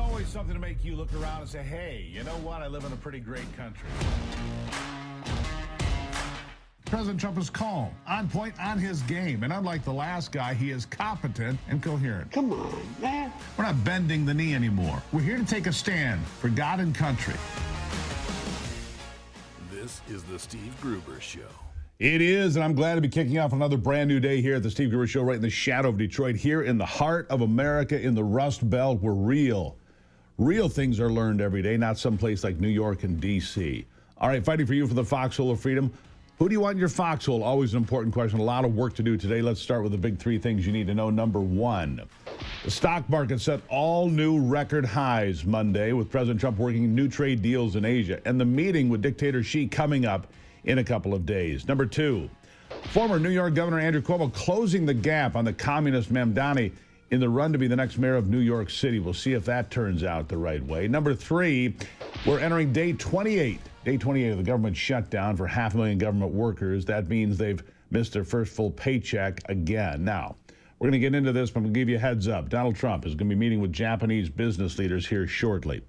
always something to make you look around and say, hey, you know what? I live in a pretty great country. President Trump is calm, on point, on his game. And unlike the last guy, he is competent and coherent. Come on, man. We're not bending the knee anymore. We're here to take a stand for God and country. This is the Steve Gruber Show. It is, and I'm glad to be kicking off another brand new day here at the Steve Gruber Show, right in the shadow of Detroit, here in the heart of America, in the Rust Belt, where real things are learned every day, not someplace like New York and D.C. All right, fighting for you for the foxhole of freedom. Who do you want in your foxhole? Always an important question. A lot of work to do today. Let's start with the big three things you need to know. Number one, the stock market set all new record highs Monday with President Trump working new trade deals in Asia, and the meeting with dictator Xi coming up in a couple of days. Number two, former New York Governor Andrew Cuomo closing the gap on the communist Mamdani in the run to be the next mayor of New York City. We'll see if that turns out the right way. Number three, we're entering day 28 of the government shutdown for 500,000 government workers. That means they've missed their first full paycheck again. Now, we're going to get into this, but I'm going to give you a heads up. Donald Trump is going to be meeting with Japanese business leaders here shortly.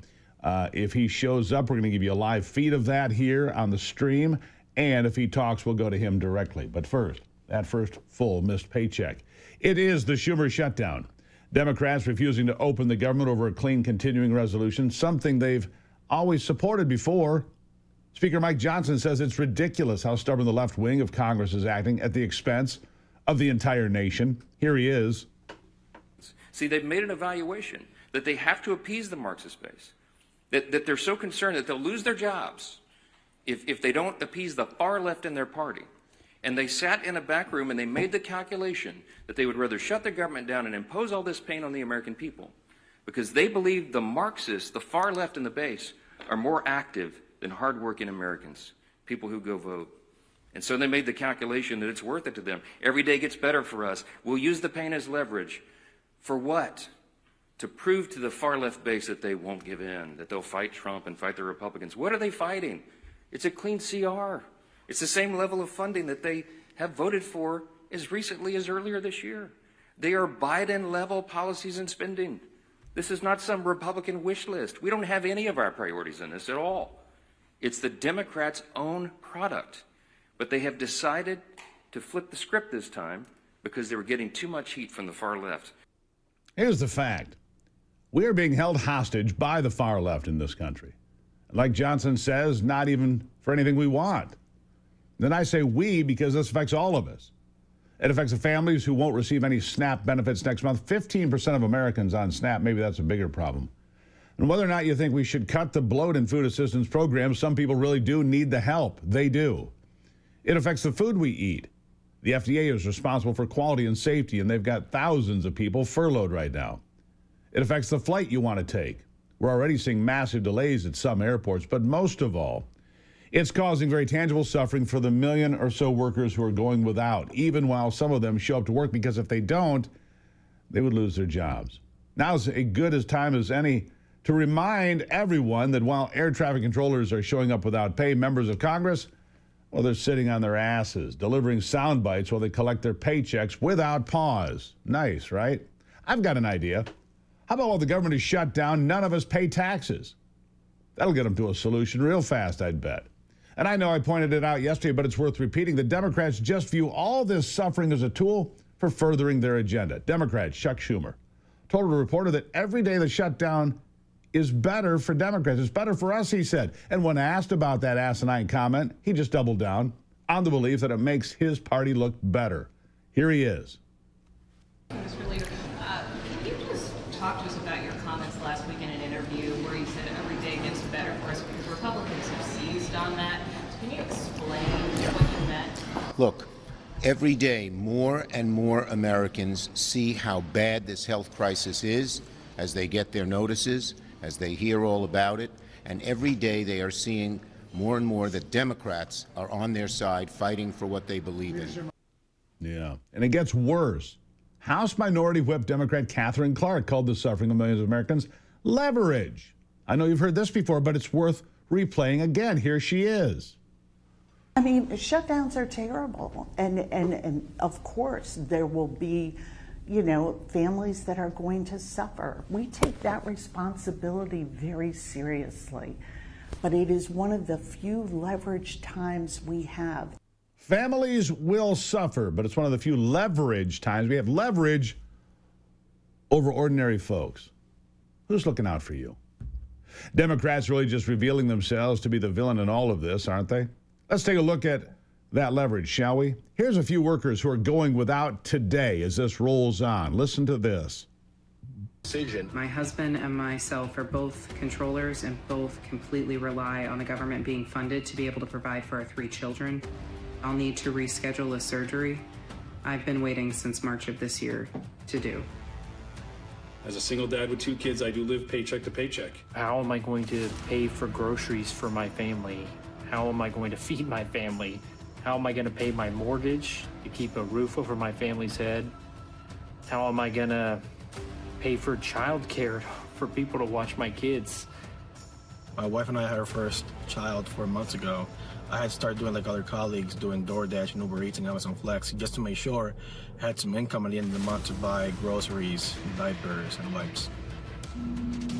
If he shows up, we're going to give you a live feed of that here on the stream. And if he talks, we'll go to him directly. But first, that first full missed paycheck. It is the Schumer shutdown. Democrats refusing to open the government over a clean continuing resolution, something they've always supported before. Speaker Mike Johnson says it's ridiculous how stubborn the left wing of Congress is acting at the expense of the entire nation. Here he is. See, they've made an evaluation that they have to appease the Marxist base, that they're so concerned that they'll lose their jobs if they don't appease the far left in their party. And they sat in a back room and they made the calculation that they would rather shut the government down and impose all this pain on the American people because they believe the Marxists, the far left in the base, are more active than hardworking Americans, people who go vote. And so they made the calculation that it's worth it to them. Every day gets better for us. We'll use the pain as leverage. For what? To prove to the far left base that they won't give in, that they'll fight Trump and fight the Republicans. What are they fighting? It's a clean CR. It's the same level of funding that they have voted for as recently as earlier this year. They are Biden-level policies and spending. This is not some Republican wish list. We don't have any of our priorities in this at all. It's the Democrats' own product. But they have decided to flip the script this time because they were getting too much heat from the far left. Here's the fact. We are being held hostage by the far left in this country. Like Johnson says, not even for anything we want. Then I say we because this affects all of us. It affects the families who won't receive any SNAP benefits next month. 15% of Americans on SNAP, maybe that's a bigger problem. And whether or not you think we should cut the bloat in food assistance programs, some people really do need the help. They do. It affects the food we eat. The FDA is responsible for quality and safety, and they've got thousands of people furloughed right now. It affects the flight you want to take. We're already seeing massive delays at some airports, but most of all, it's causing very tangible suffering for the million or so workers who are going without, even while some of them show up to work, because if they don't, they would lose their jobs. Now's as good a time as any to remind everyone that while air traffic controllers are showing up without pay, members of Congress, well, they're sitting on their asses, delivering sound bites while they collect their paychecks without pause. Nice, right? I've got an idea. How about while the government is shut down, none of us pay taxes? That'll get them to a solution real fast, I'd bet. And I know I pointed it out yesterday, but it's worth repeating. The Democrats just view all this suffering as a tool for furthering their agenda. Democrat Chuck Schumer told a reporter that every day the shutdown is better for Democrats. It's better for us, he said. And when asked about that asinine comment, he just doubled down on the belief that it makes his party look better. Here he is. Mr. Leader, can you just talk to us about your comments last week in an interview where you said every day gets better for us because Republicans have seized on that? Can you explain what you meant? Look, every day more and more Americans see how bad this health crisis is as they get their notices, as they hear all about it, and every day they are seeing more and more that Democrats are on their side fighting for what they believe in. Yeah, and it gets worse. House Minority Whip Democrat Catherine Clark called the suffering of millions of Americans leverage. I know you've heard this before, but it's worth replaying again. Here she is. I mean, shutdowns are terrible. And of course, there will be, families that are going to suffer. We take that responsibility very seriously, but it is one of the few leveraged times we have. Families will suffer, but it's one of the few leverage times we have leverage over ordinary folks. Who's looking out for you? Democrats really just revealing themselves to be the villain in all of this, aren't they? Let's take a look at that leverage, shall we? Here's a few workers who are going without today as this rolls on. Listen to this. My husband and myself are both controllers and both completely rely on the government being funded to be able to provide for our 3 children. I'll need to reschedule a surgery I've been waiting since March of this year to do. As a single dad with 2 kids, I do live paycheck to paycheck. How am I going to pay for groceries for my family? How am I going to feed my family? How am I going to pay my mortgage to keep a roof over my family's head? How am I going to pay for childcare for people to watch my kids? My wife and I had our first child 4 months ago. I had to start doing like other colleagues, doing DoorDash and Uber Eats and Amazon Flex, just to make sure I had some income at the end of the month to buy groceries, diapers, and wipes.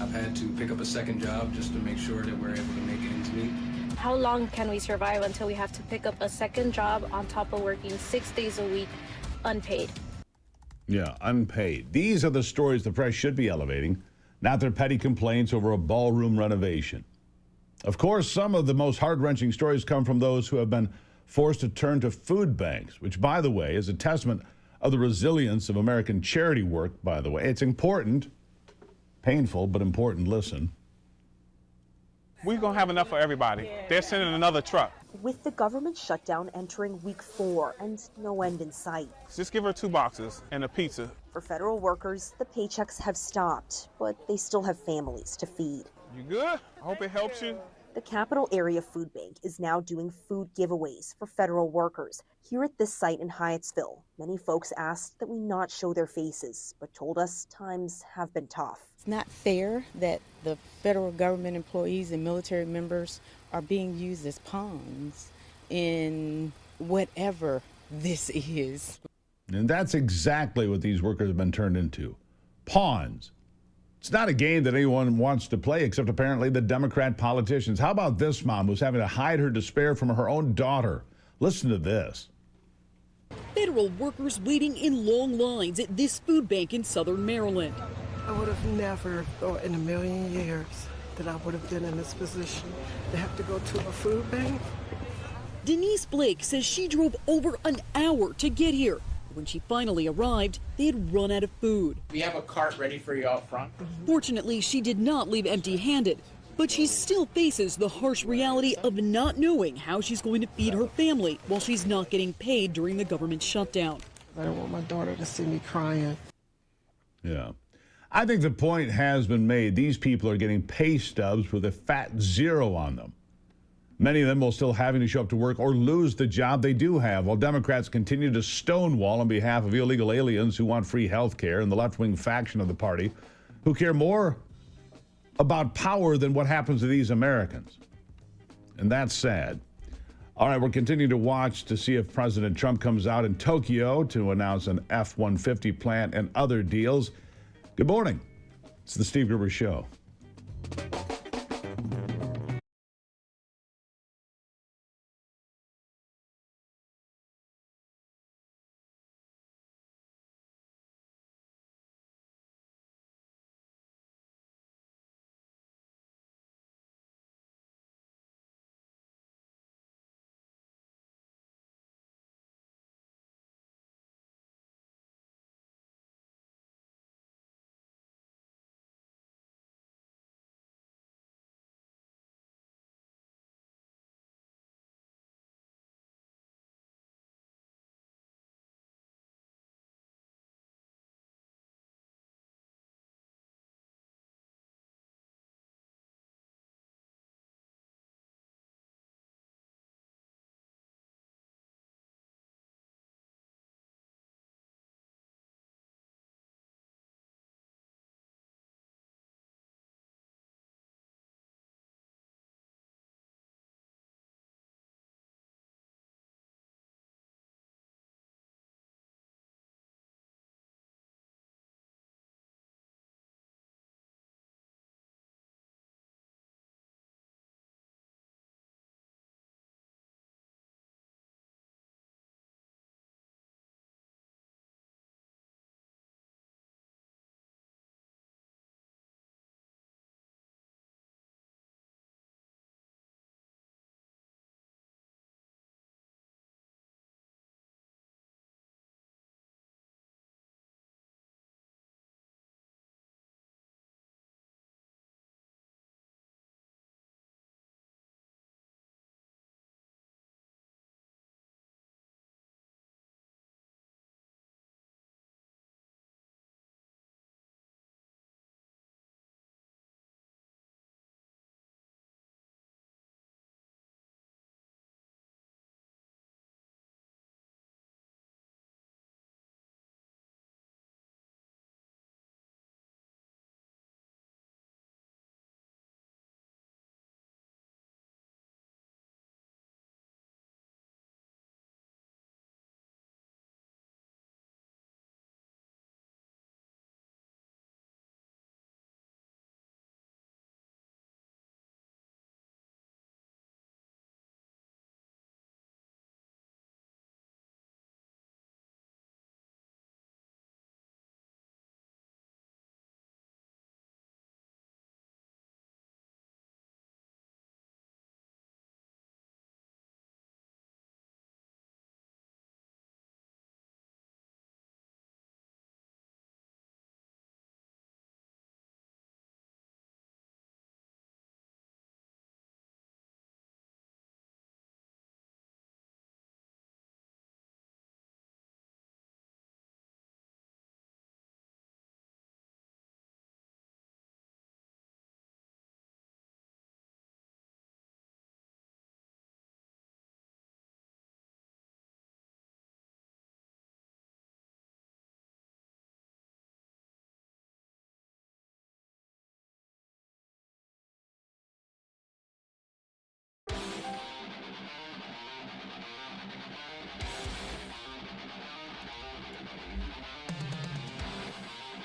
I've had to pick up a second job just to make sure that we're able to make ends meet. How long can we survive until we have to pick up a second job on top of working 6 days a week, unpaid? Yeah, unpaid. These are the stories the press should be elevating, not their petty complaints over a ballroom renovation. Of course, some of the most heart-wrenching stories come from those who have been forced to turn to food banks, which, by the way, is a testament of the resilience of American charity work, by the way. It's important, painful, but important. Listen. We're going to have enough for everybody. They're sending another truck. With the government shutdown entering week 4 and no end in sight. Just give her 2 boxes and a pizza. For federal workers, the paychecks have stopped, but they still have families to feed. You good? I hope it helps you. The Capital Area Food Bank is now doing food giveaways for federal workers. Here at this site in Hyattsville, many folks asked that we not show their faces, but told us times have been tough. It's not fair that the federal government employees and military members are being used as pawns in whatever this is. And that's exactly what these workers have been turned into. Pawns. It's not a game that anyone wants to play except apparently the Democrat politicians. How about this mom who's having to hide her despair from her own daughter? Listen to this. Federal workers waiting in long lines at this food bank in southern Maryland. I would have never thought in a million years that I would have been in this position to have to go to a food bank. Denise Blake says she drove over an hour to get here. When she finally arrived, they had run out of food. We have a cart ready for you out front. Fortunately, she did not leave empty-handed, but she still faces the harsh reality of not knowing how she's going to feed her family while she's not getting paid during the government shutdown. I don't want my daughter to see me crying. Yeah. I think the point has been made. These people are getting pay stubs with a fat 0 on them. Many of them will still having to show up to work or lose the job they do have, while Democrats continue to stonewall on behalf of illegal aliens who want free health care and the left-wing faction of the party who care more about power than what happens to these Americans. And that's sad. All right, we're continuing to watch to see if President Trump comes out in Tokyo to announce an F-150 plant and other deals. Good morning. It's the Steve Gruber Show.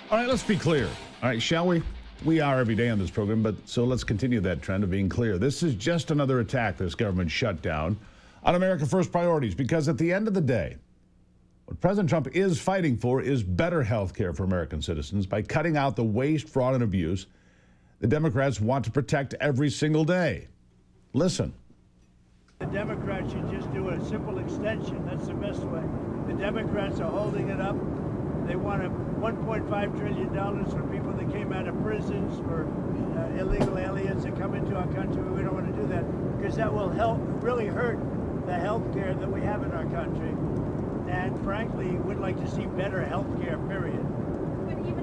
All right, let's be clear. All right, shall we? We are every day on this program, but so let's continue that trend of being clear. This is just another attack, this government shutdown, on America First priorities, because at the end of the day, what President Trump is fighting for is better health care for American citizens by cutting out the waste, fraud, and abuse the Democrats want to protect every single day. Listen. The Democrats should just do a simple extension. That's the best way. The Democrats are holding it up. They want $1.5 trillion for people that came out of prisons, for illegal aliens that come into our country. We don't want to do that because that will really hurt the health care that we have in our country. And frankly, we'd like to see better health care, period.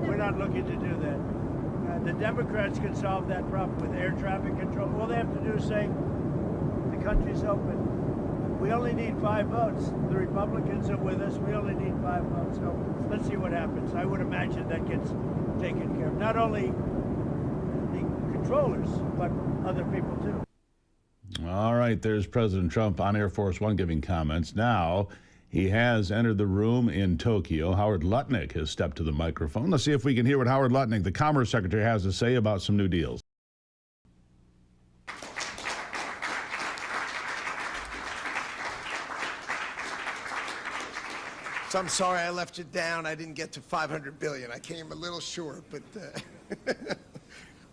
We're not looking to do that. The Democrats can solve that problem with air traffic control. All they have to do is say, the country's open. We only need 5 votes. The Republicans are with us. We only need 5 votes. So let's see what happens. I would imagine that gets taken care of. Not only the controllers, but other people too. All right, there's President Trump on Air Force One giving comments. Now, he has entered the room in Tokyo. Howard Lutnick has stepped to the microphone. Let's see if we can hear what Howard Lutnick, the Commerce Secretary, has to say about some new deals. So I'm sorry I left you down. I didn't get to $500 billion. I came a little short, but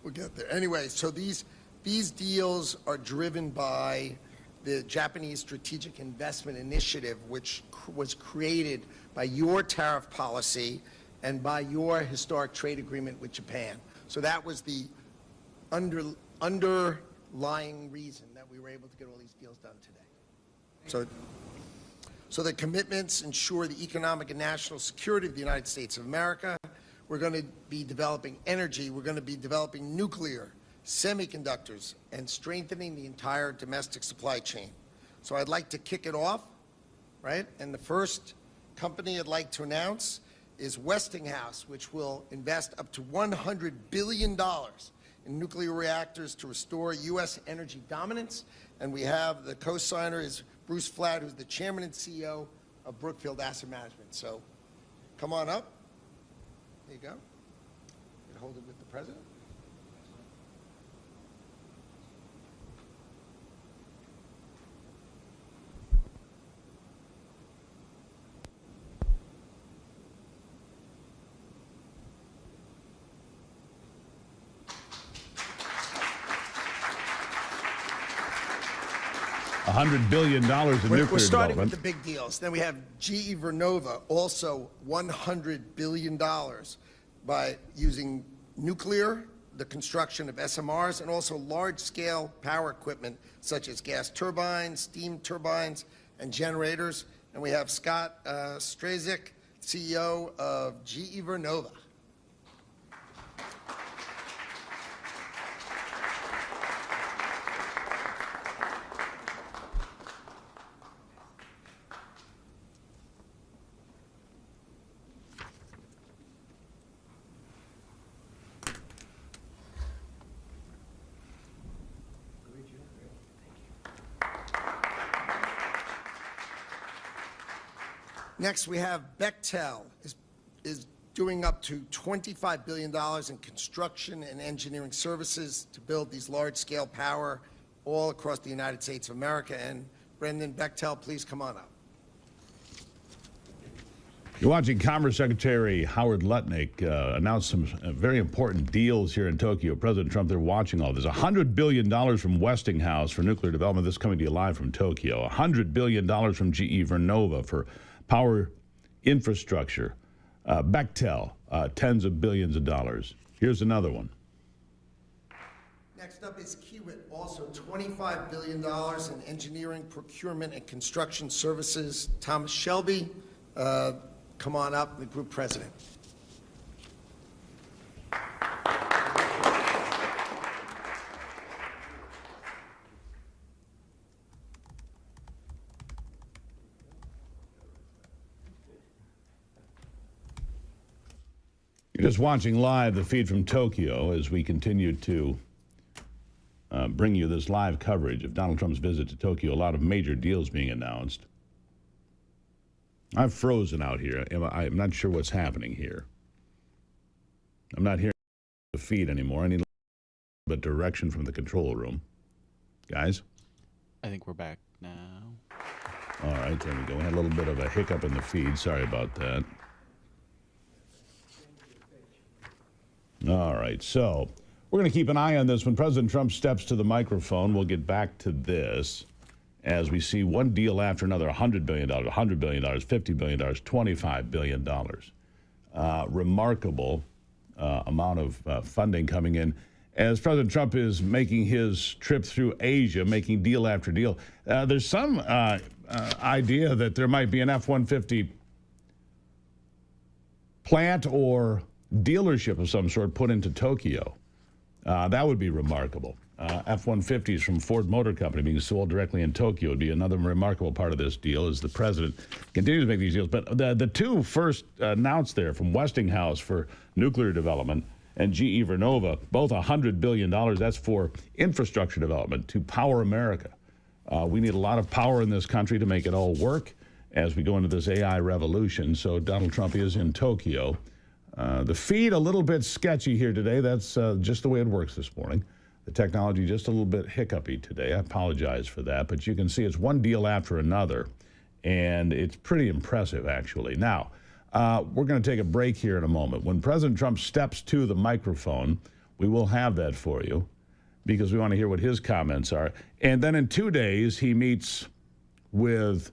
we'll get there. Anyway, so these deals are driven by the Japanese Strategic Investment Initiative, which was created by your tariff policy and by your historic trade agreement with Japan. So that was the underlying reason that we were able to get all these deals done today. So the commitments ensure the economic and national security of the United States of America. We're going to be developing energy. We're going to be developing nuclear, semiconductors, and strengthening the entire domestic supply chain. So I'd like to kick it off, right? And the first company I'd like to announce is Westinghouse, which will invest up to $100 billion in nuclear reactors to restore U.S. energy dominance. And we have the co-signer is Bruce Flatt, who's the chairman and CEO of Brookfield Asset Management. So come on up. There you go. You can hold it with the president. $100 billion in nuclear development. We're starting with the big deals. Then we have GE Vernova, also $100 billion by using nuclear, the construction of SMRs, and also large-scale power equipment such as gas turbines, steam turbines, and generators. And we have Scott Strazik, CEO of GE Vernova. Next, we have Bechtel is doing up to $25 billion in construction and engineering services to build these large-scale power all across the United States of America. And Brendan Bechtel, please come on up. You're watching Commerce Secretary Howard Lutnick announce some very important deals here in Tokyo. President Trump, they're watching all this. $100 billion from Westinghouse for nuclear development. This is coming to you live from Tokyo. $100 billion from GE Vernova for power infrastructure. Bechtel, tens of billions of dollars. Here's another one. Next up is Kiewit, also $25 billion in engineering, procurement, and construction services. Thomas Shelby, come on up, the group president. You're just watching live the feed from Tokyo as we continue to bring you this live coverage of Donald Trump's visit to Tokyo. A lot of major deals being announced. I'm frozen out here. I'm not sure what's happening here. I'm not hearing the feed anymore. I need a little bit of direction from the control room. Guys? I think we're back now. All right, there we go. We had a little bit of a hiccup in the feed. Sorry about that. All right, so we're going to keep an eye on this. When President Trump steps to the microphone, we'll get back to this as we see one deal after another. $100 billion, $100 billion, $50 billion, $25 billion. Remarkable amount of funding coming in. As President Trump is making his trip through Asia, making deal after deal, there's some idea that there might be an F-150 plant or dealership of some sort put into Tokyo. That would be remarkable. F-150s from Ford Motor Company being sold directly in Tokyo would be another remarkable part of this deal as the president continues to make these deals. But the two first announced there from Westinghouse for nuclear development and GE Vernova, both $100 billion. That's for infrastructure development to power America. We need a lot of power in this country to make it all work as we go into this AI revolution. So Donald Trump is in Tokyo. The feed a little bit sketchy here today. That's just the way it works this morning. The technology just a little bit hiccupy today. I apologize for that. But you can see it's one deal after another. And it's pretty impressive, actually. Now, we're going to take a break here in a moment. When President Trump steps to the microphone, we will have that for you because we want to hear what his comments are. And then in 2 days, he meets with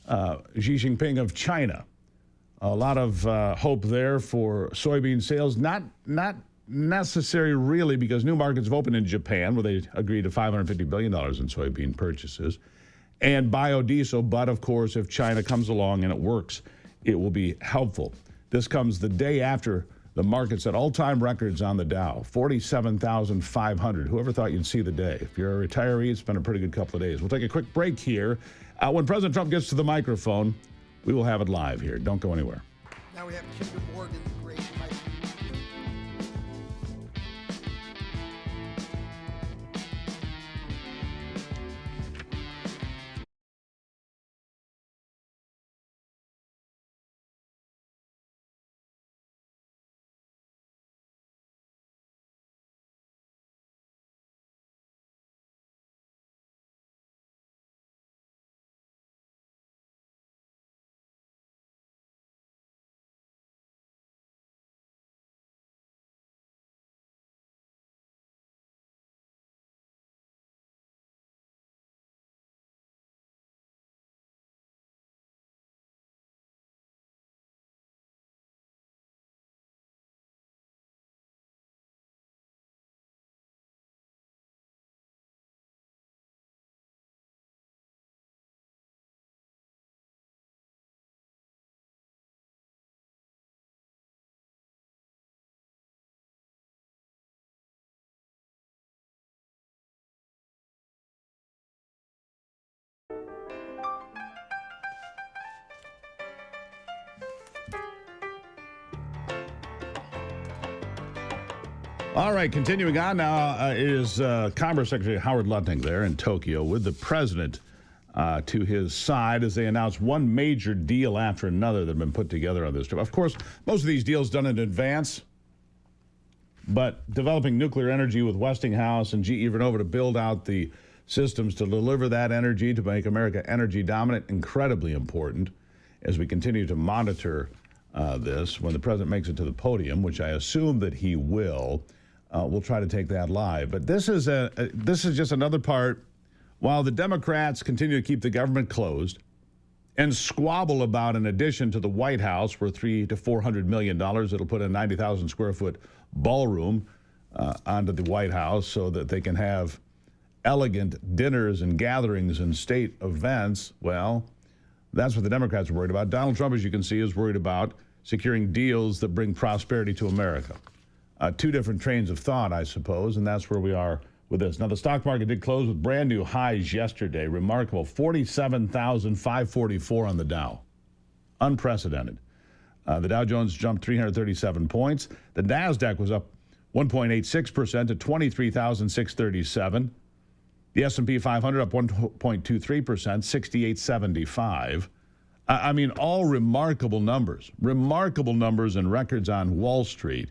Xi Jinping of China. A lot of hope there for soybean sales. Not necessary, really, because new markets have opened in Japan, where they agreed to $550 billion in soybean purchases, and biodiesel. But, of course, if China comes along and it works, it will be helpful. This comes the day after the markets at all-time records on the Dow, 47,500. Whoever thought you'd see the day? If you're a retiree, it's been a pretty good couple of days. We'll take a quick break here. When President Trump gets to the microphone, we will have it live here. Don't go anywhere. Now we have Kinder Morgan, the great Mike. All right, continuing on now is Commerce Secretary Howard Lutnick there in Tokyo with the president to his side as they announce one major deal after another that have been put together on this trip. Of course, most of these deals done in advance, but developing nuclear energy with Westinghouse and GE Vernova to build out the systems to deliver that energy to make America energy dominant, incredibly important as we continue to monitor this. When the president makes it to the podium, which I assume that he will, we'll try to take that live. But this is just another part. While the Democrats continue to keep the government closed and squabble about an addition to the White House for $300 to $400 million, it'll put a 90,000 square foot ballroom onto the White House so that they can have elegant dinners and gatherings and state events. Well, that's what the Democrats are worried about. Donald Trump, as you can see, is worried about securing deals that bring prosperity to America. Two different trains of thought, I suppose, and that's where we are with this. Now, the stock market did close with brand new highs yesterday. Remarkable. 47,544 on the Dow. Unprecedented. The Dow Jones jumped 337 points. The NASDAQ was up 1.86% to 23,637. The S&P 500 up 1.23%, 6875. I mean, all remarkable numbers and records on Wall Street.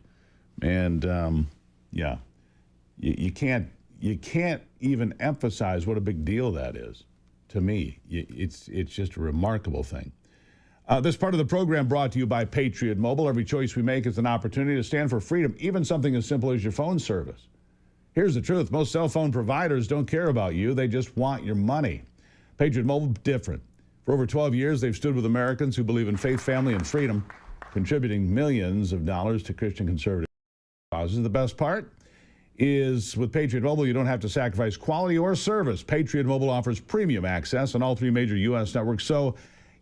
And yeah, you can't even emphasize what a big deal that is. To me, it's just a remarkable thing. This part of the program brought to you by Patriot Mobile. Every choice we make is an opportunity to stand for freedom, even something as simple as your phone service. Here's the truth. Most cell phone providers don't care about you. They just want your money. Patriot Mobile, different. For over 12 years, they've stood with Americans who believe in faith, family, and freedom, contributing millions of dollars to Christian conservative causes. The best part is with Patriot Mobile, you don't have to sacrifice quality or service. Patriot Mobile offers premium access on all 3 major U.S. networks, so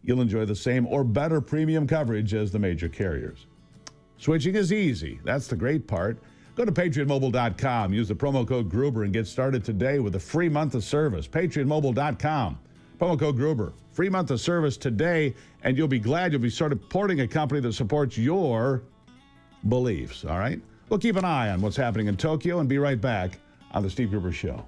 you'll enjoy the same or better premium coverage as the major carriers. Switching is easy. That's the great part. Go to patriotmobile.com. Use the promo code Gruber and get started today with a free month of service. patriotmobile.com. Promo code Gruber. Free month of service today, and you'll be glad you'll be supporting a company that supports your beliefs, all right? We'll keep an eye on what's happening in Tokyo and be right back on The Steve Gruber Show.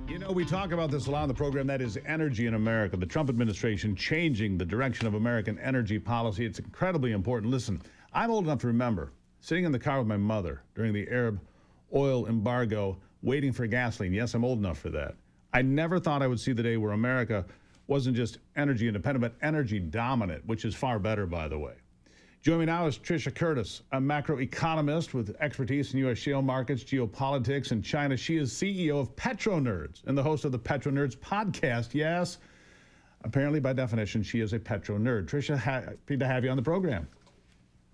You know, we talk about this a lot on the program. That is energy in America. The Trump administration changing the direction of American energy policy. It's incredibly important. Listen, I'm old enough to remember sitting in the car with my mother during the Arab oil embargo, waiting for gasoline. Yes, I'm old enough for that. I never thought I would see the day where America wasn't just energy independent, but energy dominant, which is far better, by the way. Joining me now is Tricia Curtis, a macroeconomist with expertise in U.S. shale markets, geopolitics, and China. She is CEO of Petro Nerds and the host of the Petro Nerds podcast. Yes, apparently by definition, she is a Petro nerd. Tricia, happy to have you on the program.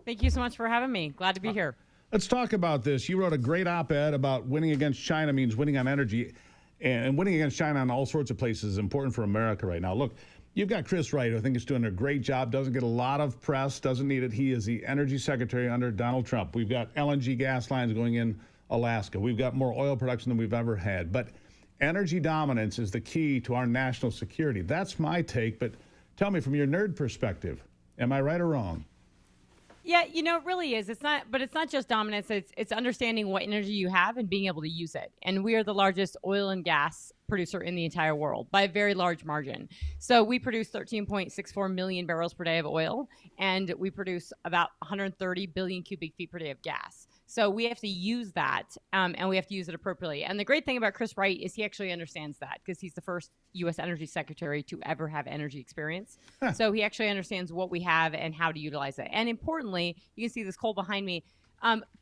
Thank you so much for having me. Glad to be here. Let's talk about this. You wrote a great op-ed about winning against China means winning on energy, and winning against China on all sorts of places is important for America right now. Look, you've got Chris Wright, who I think is doing a great job, doesn't get a lot of press, doesn't need it. He is the energy secretary under Donald Trump. We've got LNG gas lines going in Alaska. We've got more oil production than we've ever had. But energy dominance is the key to our national security. That's my take, but tell me from your nerd perspective, am I right or wrong? Yeah, you know, it really is. It's not just dominance. It's understanding what energy you have and being able to use it. And we are the largest oil and gas producer in the entire world by a very large margin. So we produce 13.64 million barrels per day of oil, and we produce about 130 billion cubic feet per day of gas. So we have to use that, and we have to use it appropriately. And the great thing about Chris Wright is he actually understands that, because he's the first U.S. Energy Secretary to ever have energy experience. So he actually understands what we have and how to utilize it. And importantly, you can see this coal behind me.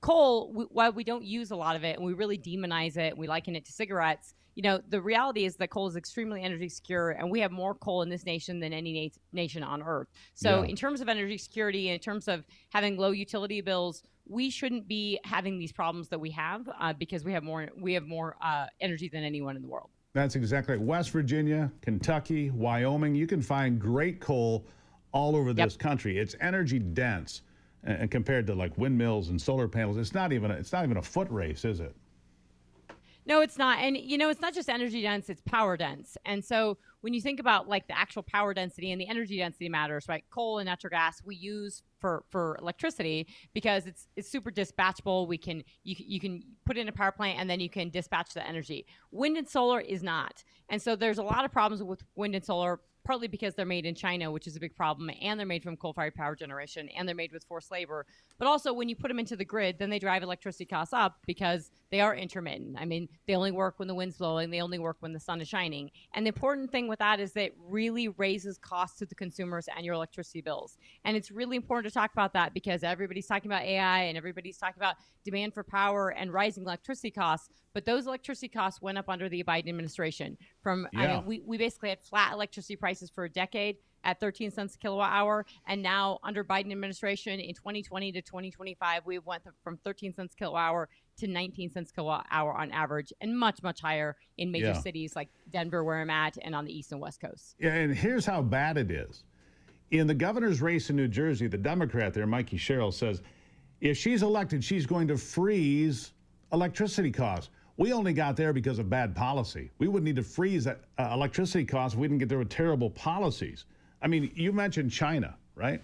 Coal, while we don't use a lot of it and we really demonize it, and we liken it to cigarettes, you know, the reality is that coal is extremely energy secure, and we have more coal in this nation than any nation on earth. So in terms of energy security, and in terms of having low utility bills, we shouldn't be having these problems that we have because we have more energy than anyone in the world. That's exactly right. West Virginia, Kentucky, Wyoming, you can find great coal all over this country. It's energy dense, and compared to like windmills and solar panels, it's not even a foot race, is it? No, it's not. And, you know, it's not just energy dense, it's power dense. And so when you think about like the actual power density, and the energy density matters, right? Coal and natural gas we use for electricity because it's super dispatchable. You can put it in a power plant and then you can dispatch the energy. Wind and solar is not. And so there's a lot of problems with wind and solar, partly because they're made in China, which is a big problem, and they're made from coal-fired power generation, and they're made with forced labor. But also, when you put them into the grid, then they drive electricity costs up because they are intermittent. I mean, they only work when the wind's blowing. They only work when the sun is shining. And the important thing with that is that it really raises costs to the consumers and your electricity bills. And it's really important to talk about that because everybody's talking about AI and everybody's talking about demand for power and rising electricity costs. But those electricity costs went up under the Biden administration. I mean, we basically had flat electricity prices for a decade at 13 cents a kilowatt hour. And now under Biden administration in 2020 to 2025, we went from 13 cents a kilowatt hour to 19 cents a kilowatt hour on average, and much, much higher in major cities like Denver, where I'm at, and on the East and West Coast. Yeah, and here's how bad it is. In the governor's race in New Jersey, the Democrat there, Mikey Sherrill, says if she's elected, she's going to freeze electricity costs. We only got there because of bad policy. We wouldn't need to freeze electricity costs if we didn't get there with terrible policies. I mean, you mentioned China, right?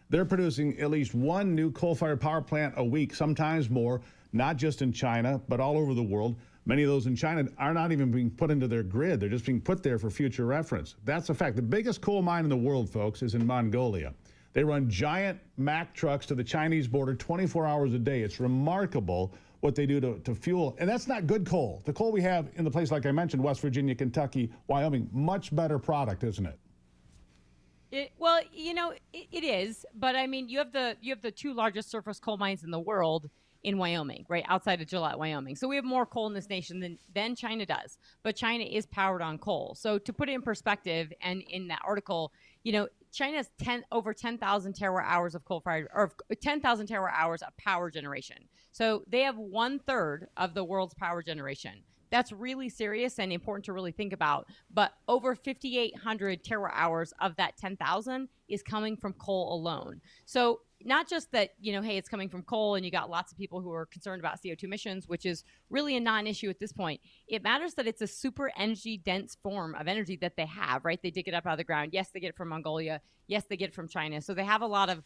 They're producing at least one new coal-fired power plant a week, sometimes more, not just in China, but all over the world. Many of those in China are not even being put into their grid. They're just being put there for future reference. That's a fact. The biggest coal mine in the world, folks, is in Mongolia. They run giant Mack trucks to the Chinese border 24 hours a day. It's remarkable what they do to fuel. And that's not good coal. The coal we have in the place, like I mentioned, West Virginia, Kentucky, Wyoming, much better product, isn't it? Well, you know, it is. But, I mean, you have the two largest surface coal mines in the world in Wyoming, right, outside of Gillette, Wyoming. So we have more coal in this nation than China does. But China is powered on coal. So to put it in perspective, and in that article, you know, China has over 10,000 terawatt hours of coal-fired, or 10,000 terawatt hours of power generation. So they have 1/3 of the world's power generation. That's really serious and important to really think about. But over 5,800 terawatt hours of that 10,000 is coming from coal alone. So not just that, you know, hey, it's coming from coal and you got lots of people who are concerned about CO2 emissions, which is really a non-issue at this point. It matters that it's a super energy dense form of energy that they have, right? They dig it up out of the ground. Yes, they get it from Mongolia. Yes, they get it from China. So they have a lot of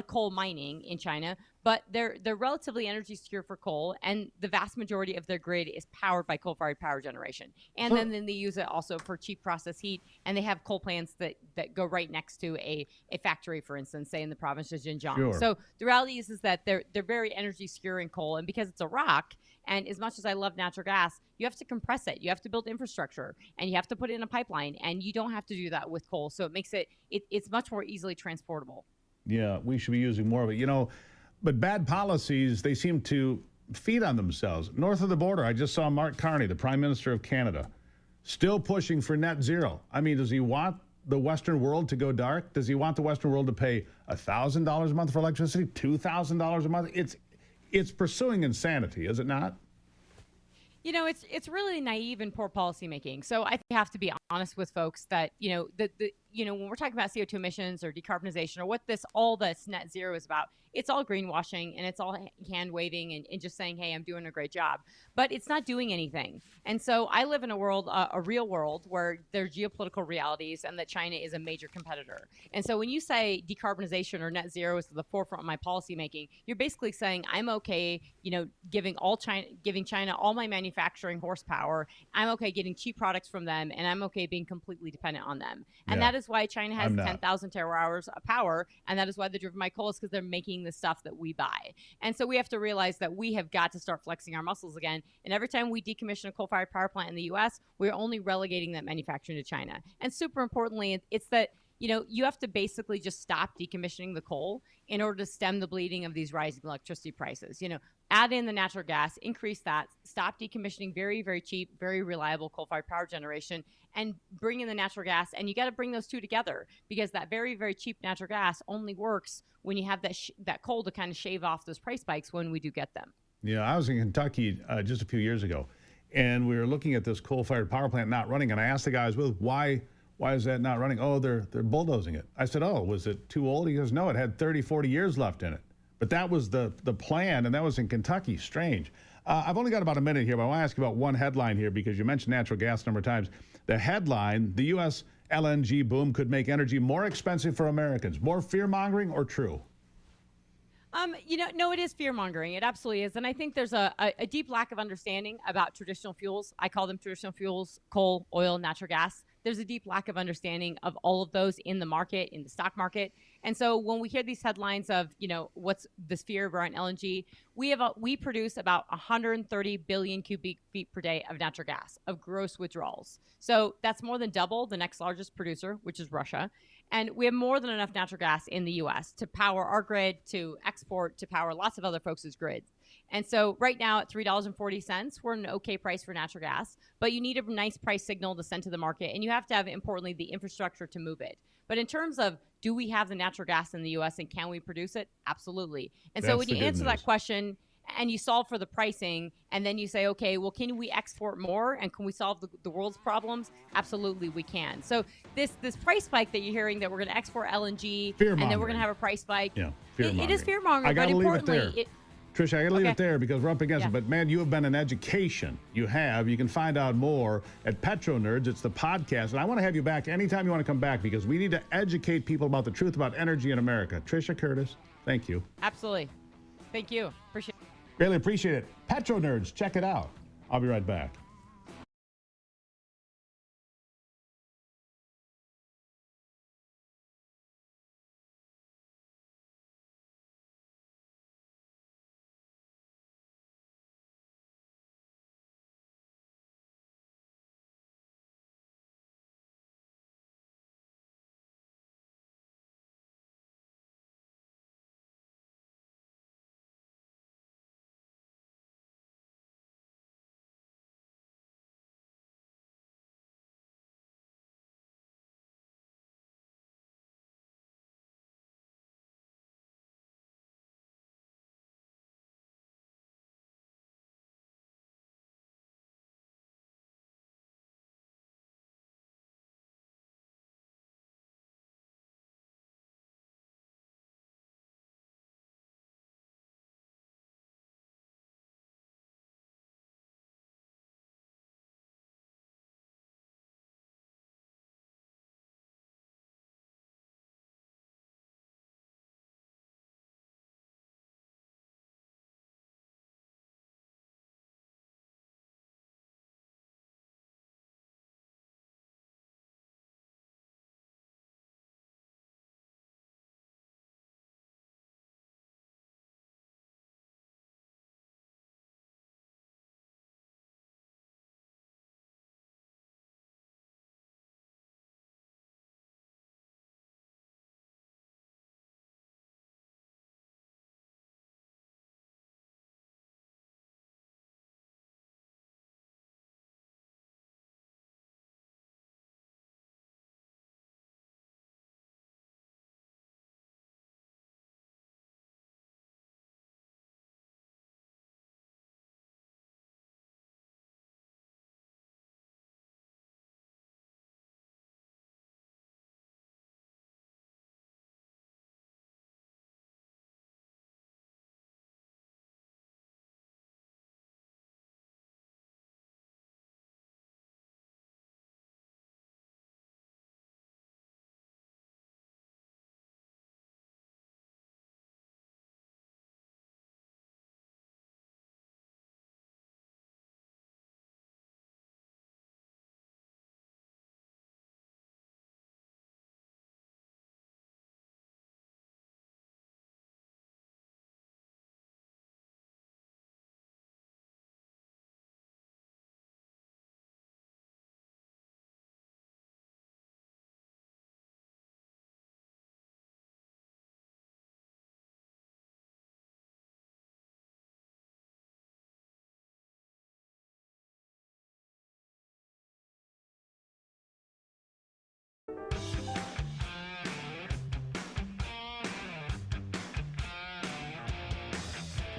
coal mining in China, but they're relatively energy secure for coal, and the vast majority of their grid is powered by coal-fired power generation. And then they use it also for cheap process heat, and they have coal plants that go right next to a factory, for instance, say in the province of Xinjiang. Sure. So the reality is that they're very energy secure in coal, and because it's a rock, and as much as I love natural gas, you have to compress it, you have to build infrastructure, and you have to put it in a pipeline, and you don't have to do that with coal. So it makes it's much more easily transportable. Yeah, we should be using more of it. But bad policies, they seem to feed on themselves. North of the border, I just saw Mark Carney, the Prime Minister of Canada, still pushing for net zero. I mean, does he want the Western world to go dark? Does he want the Western world to pay $1,000 a month for electricity, $2,000 a month? It's pursuing insanity, is it not? It's really naive and poor policymaking. So I think you have to be honest with folks that, when we're talking about CO2 emissions or decarbonization or what all this net zero is about, it's all greenwashing and it's all hand waving and just saying, hey, I'm doing a great job. But it's not doing anything. And so I live in a world, a real world, where there's geopolitical realities and that China is a major competitor. And so when you say decarbonization or net zero is to the forefront of my policymaking, you're basically saying I'm okay, giving China all my manufacturing horsepower. I'm okay getting cheap products from them, and I'm okay being completely dependent on them. And that is why China has 10,000 terawatt hours of power, and that is why they're driven by coal, is because they're making the stuff that we buy. And so we have to realize that we have got to start flexing our muscles again. And every time we decommission a coal-fired power plant in the U.S., we're only relegating that manufacturing to China. And super importantly, it's that you have to basically just stop decommissioning the coal in order to stem the bleeding of these rising electricity prices. Add in the natural gas, increase that, stop decommissioning very, very cheap, very reliable coal-fired power generation, and bring in the natural gas. And you got to bring those two together, because that very, very cheap natural gas only works when you have that coal to kind of shave off those price spikes when we do get them. Yeah, I was in Kentucky just a few years ago, and we were looking at this coal-fired power plant not running, and I asked the guys, well, why is that not running? Oh, they're bulldozing it. I said, oh, was it too old? He goes, no, it had 30, 40 years left in it. But that was the plan, and that was in Kentucky. Strange. I've only got about a minute here, but I want to ask you about one headline here, because you mentioned natural gas a number of times. The headline, the U.S. LNG boom could make energy more expensive for Americans. More fear-mongering or true? No, it is fear-mongering. It absolutely is. And I think there's a deep lack of understanding about traditional fuels. I call them traditional fuels: coal, oil, natural gas. There's a deep lack of understanding of all of those in the market, in the stock market. And so when we hear these headlines of, what's this fear around LNG, we produce about 130 billion cubic feet per day of natural gas, of gross withdrawals. So that's more than double the next largest producer, which is Russia. And we have more than enough natural gas in the U.S. to power our grid, to export, to power lots of other folks' grids. And so right now at $3.40, we're an okay price for natural gas, but you need a nice price signal to send to the market, and you have to have, importantly, the infrastructure to move it. But in terms of, do we have the natural gas in the U.S. and can we produce it? Absolutely. And so when you answer that question and you solve for the pricing, and then you say, okay, well, can we export more, and can we solve the world's problems? Absolutely, we can. So this price spike that you're hearing, that we're going to export LNG and then we're going to have a price spike, it is fear-mongering. I got to leave it there. Tricia, I got to leave Okay. it there because we're up against it. But, man, you have been an education. You have. You can find out more at Petro Nerds. It's the podcast. And I want to have you back anytime you want to come back, because we need to educate people about the truth about energy in America. Tricia Curtis, thank you. Absolutely. Thank you. Appreciate it. Really appreciate it. Petro Nerds, check it out. I'll be right back.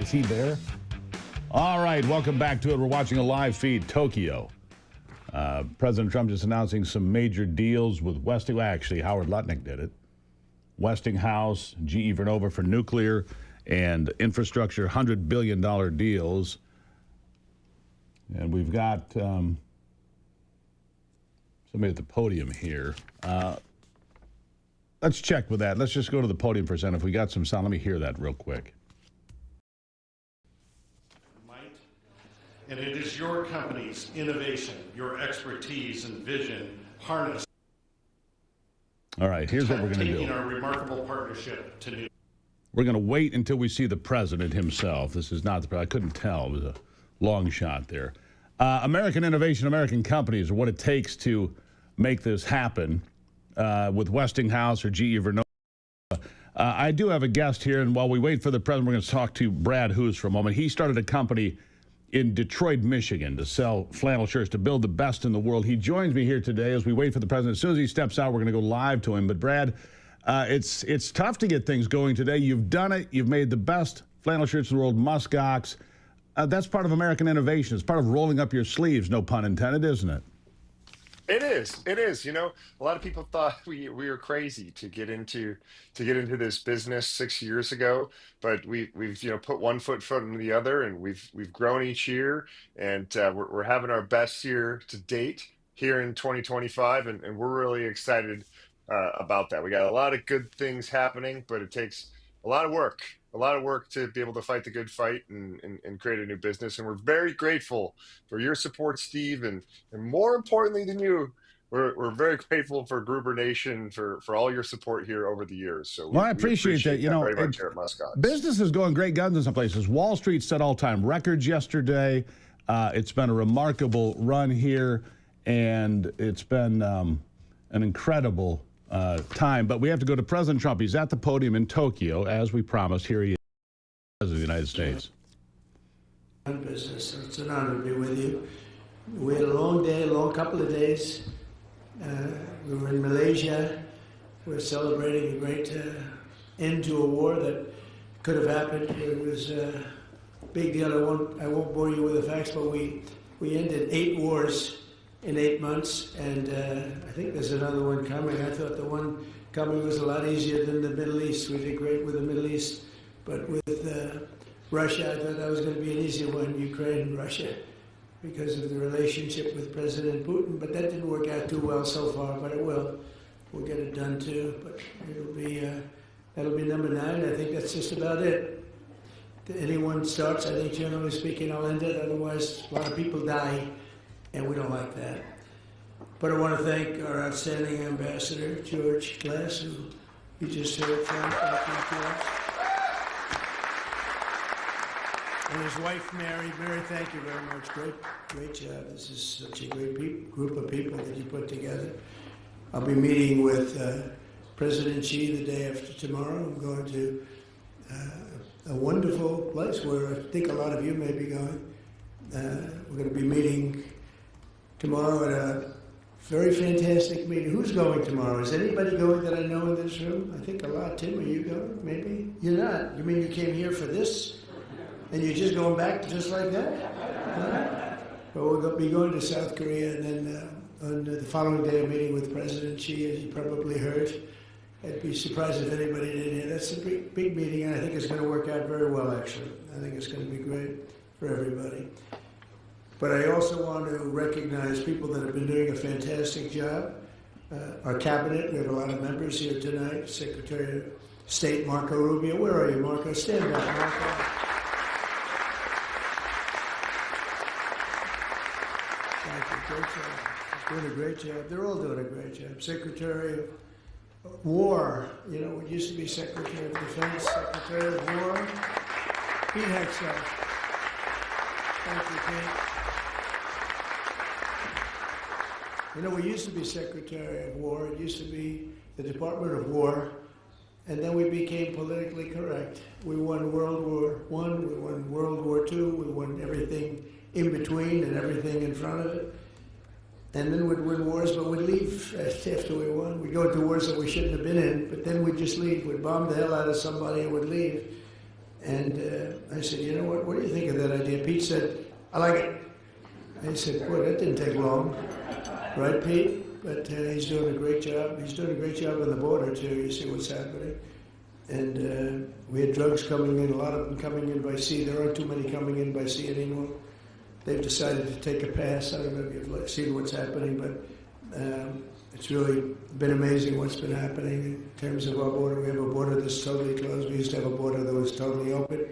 Is he there? All right, welcome back to it. We're watching a live feed, Tokyo. President Trump just announcing some major deals with Westinghouse. Well, actually, Howard Lutnick did it. Westinghouse, GE Vernova for nuclear and infrastructure, $100 billion deals. And we've got somebody at the podium here. Let's check with that. Let's just go to the podium for a second. If we got some sound, let me hear that real quick. And it is your company's innovation, your expertise and vision harnessed. All right, here's what we're going to do. Taking our remarkable partnership to new. We're going to wait until we see the president himself. This is not the president. I couldn't tell. It was a long shot there. American innovation, American companies are what it takes to make this happen with Westinghouse or GE Vernova. I do have a guest here, and while we wait for the president, we're going to talk to Brad Hoos for a moment. He started a company in Detroit, Michigan, to sell flannel shirts, to build the best in the world. He joins me here today as we wait for the president. As soon as he steps out, we're going to go live to him. But Brad, it's tough to get things going today. You've done it. You've made the best flannel shirts in the world, muskox. That's part of American innovation. It's part of rolling up your sleeves, no pun intended, isn't it? It is. It is. You know, a lot of people thought we were crazy to get into this business 6 years ago, but we've put one foot in the other, and we've grown each year, and we're having our best year to date here in 2025, and we're really excited about that. We got a lot of good things happening, but it takes a lot of work to be able to fight the good fight and create a new business. And we're very grateful for your support, Steve, and more importantly than you, we're very grateful for Gruber Nation for all your support here over the years. So well, I appreciate that. You know, very much here at Muskox. Business is going great guns in some places. Wall Street set all-time records yesterday. It's been a remarkable run here, and it's been an incredible time. But we have to go to President Trump. He's at the podium in Tokyo, as we promised. Here he is, President of the United States. Business. It's an honor to be with you. We had a long day, a long couple of days. We were in Malaysia. We're celebrating a great end to a war that could have happened. It was a big deal. I won't bore you with the facts, but we ended 8 wars in 8 months, and I think there's another one coming. I thought the one coming was a lot easier than the Middle East. We did great with the Middle East, but with Russia, I thought that was going to be an easier one, Ukraine and Russia, because of the relationship with President Putin. But that didn't work out too well so far, but it will. We'll get it done too, but that'll be number 9. I think that's just about it. If anyone starts, I think generally speaking, I'll end it. Otherwise, a lot of people die, and we don't like that. But I want to thank our outstanding ambassador, George Glass, who you just heard from. Thank you, George. And his wife, Mary. Mary, thank you very much. Great job. This is such a great group of people that you put together. I'll be meeting with President Xi the day after tomorrow. I'm going to a wonderful place where I think a lot of you may be going. We're going to be meeting tomorrow at a very fantastic meeting. Who's going tomorrow? Is anybody going that I know in this room? I think a lot. Tim, are you going? Maybe? You're not. You mean you came here for this? And you're just going back just like that? Well, we'll be going to South Korea, and then on the following day, a meeting with President Xi, as you probably heard. I'd be surprised if anybody didn't hear. That's a big meeting, and I think it's going to work out very well, actually. I think it's going to be great for everybody. But I also want to recognize people that have been doing a fantastic job. Our cabinet, we have a lot of members here tonight. Secretary of State Marco Rubio. Where are you, Marco? Stand up, Marco. Great job. Doing a great job. They're all doing a great job. Secretary of War, you know, what used to be Secretary of Defense, Secretary of War, Pete Hegseth. Thank you, Pete. You know, we used to be Secretary of War. It used to be the Department of War, and then we became politically correct. We won World War I, we won World War II, we won everything in between and everything in front of it. And then we'd win wars, but we'd leave after we won. We'd go into wars that we shouldn't have been in, but then we'd just leave. We'd bomb the hell out of somebody and we'd leave. And I said, you know what do you think of that idea? Pete said, I like it. I said, boy, that didn't take long. Right, Pete? But he's doing a great job. He's doing a great job on the border, too. You see what's happening. And we had drugs coming in, a lot of them coming in by sea. There aren't too many coming in by sea anymore. They've decided to take a pass. I don't know if you've seen what's happening, but it's really been amazing what's been happening in terms of our border. We have a border that's totally closed. We used to have a border that was totally open.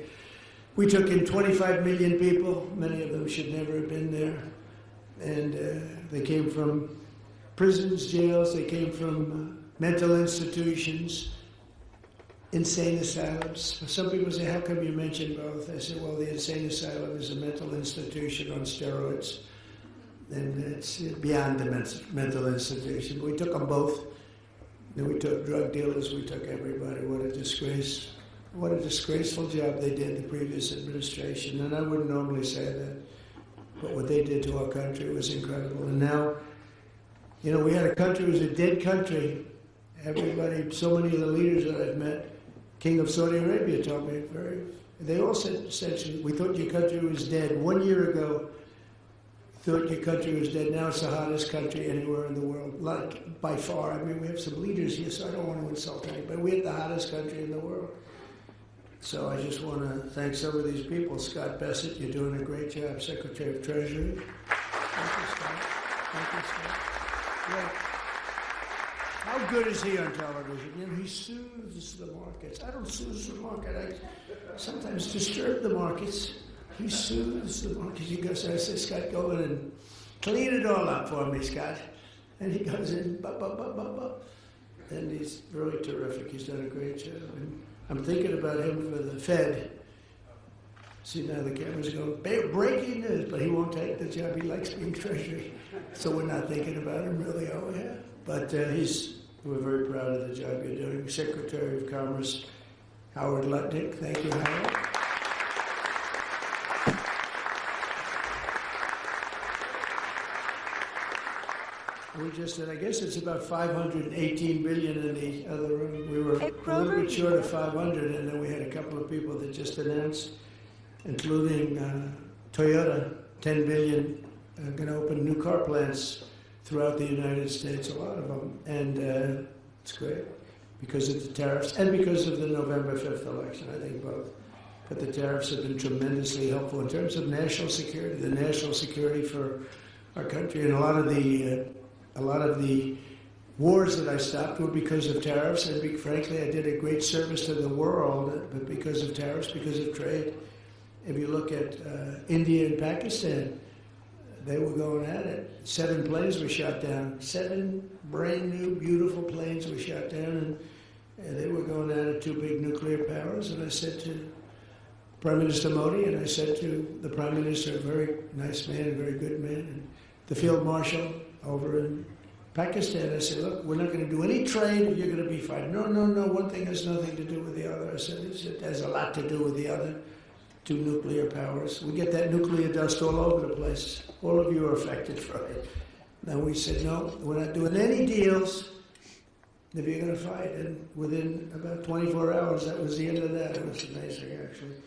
We took in 25 million people. Many of them should never have been there. And they came from prisons, jails. They came from mental institutions, insane asylums. Some people say, how come you mention both? I said, well, the insane asylum is a mental institution on steroids. And it's beyond the mental institution. We took them both. Then we took drug dealers, we took everybody. What a disgrace. What a disgraceful job they did, the previous administration. And I wouldn't normally say that. But what they did to our country was incredible. And now, you know, we had a country, it was a dead country. Everybody, so many of the leaders that I've met, King of Saudi Arabia told me, they all said essentially, we thought your country was dead. 1 year ago, thought your country was dead. Now it's the hottest country anywhere in the world, like by far. I mean, we have some leaders here, so I don't want to insult anybody. We're the hottest country in the world. So I just want to thank some of these people. Scott Bessent, you're doing a great job, Secretary of Treasury. Thank you, Scott. Thank you, Scott. Yeah. How good is he on television? You know, he soothes the markets. I don't soothe the market. I sometimes disturb the markets. He soothes the markets. He goes, I said, Scott, go in and clean it all up for me, Scott. And he goes in, and he's really terrific. He's done a great job. And I'm thinking about him for the Fed. See, now the camera's going, breaking news, but he won't take the job. He likes being Treasury. So we're not thinking about him really, yeah. But we're very proud of the job you're doing. Secretary of Commerce, Howard Lutnick. Thank you, Howard. We just said, I guess it's about 518 billion in the other room. We were a little bit short of 500, and then we had a couple of people that just announced, including Toyota, 10 billion, going to open new car plants throughout the United States, a lot of them. And it's great because of the tariffs and because of the November 5th election, I think both. But the tariffs have been tremendously helpful in terms of national security, the national security for our country. And a lot of the wars that I stopped were because of tariffs, and frankly, I did a great service to the world, but because of tariffs, because of trade. If you look at India and Pakistan, they were going at it. 7 planes were shot down. 7 brand new, beautiful planes were shot down, and they were going at it, 2 big nuclear powers. And I said to Prime Minister Modi, and I said to the Prime Minister, a very nice man, a very good man, and the Field Marshal over in Pakistan, I said, look, we're not going to do any trade if you're going to be fighting. No, one thing has nothing to do with the other. I said, it has a lot to do with the other. 2 nuclear powers. We get that nuclear dust all over the place. All of you are affected from it. Then we said, no, we're not doing any deals if you're going to fight. And within about 24 hours, that was the end of that. It was amazing, actually.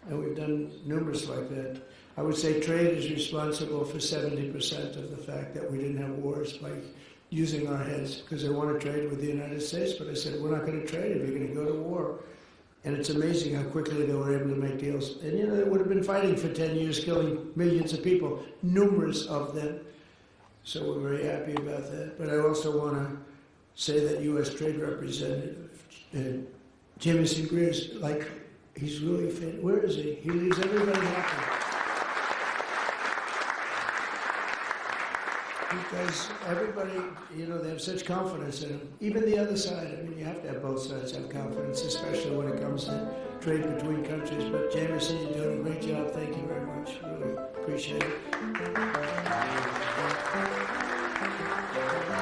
And we've done numerous like that. I would say trade is responsible for 70% of the fact that we didn't have wars by using our heads, because they want to trade with the United States. But I said, we're not going to trade if you're going to go to war. And it's amazing how quickly they were able to make deals. And, you know, they would have been fighting for 10 years, killing millions of people, numerous of them. So we're very happy about that. But I also want to say that U.S. Trade Representative Jamieson Greer's, like, he's really fit. Where is he? He leaves everybody happy. Because everybody, you know, they have such confidence in him. Even the other side, I mean, you have to have both sides have confidence, especially when it comes to trade between countries. But Jamieson, you're doing a great job. Thank you very much. Really appreciate it.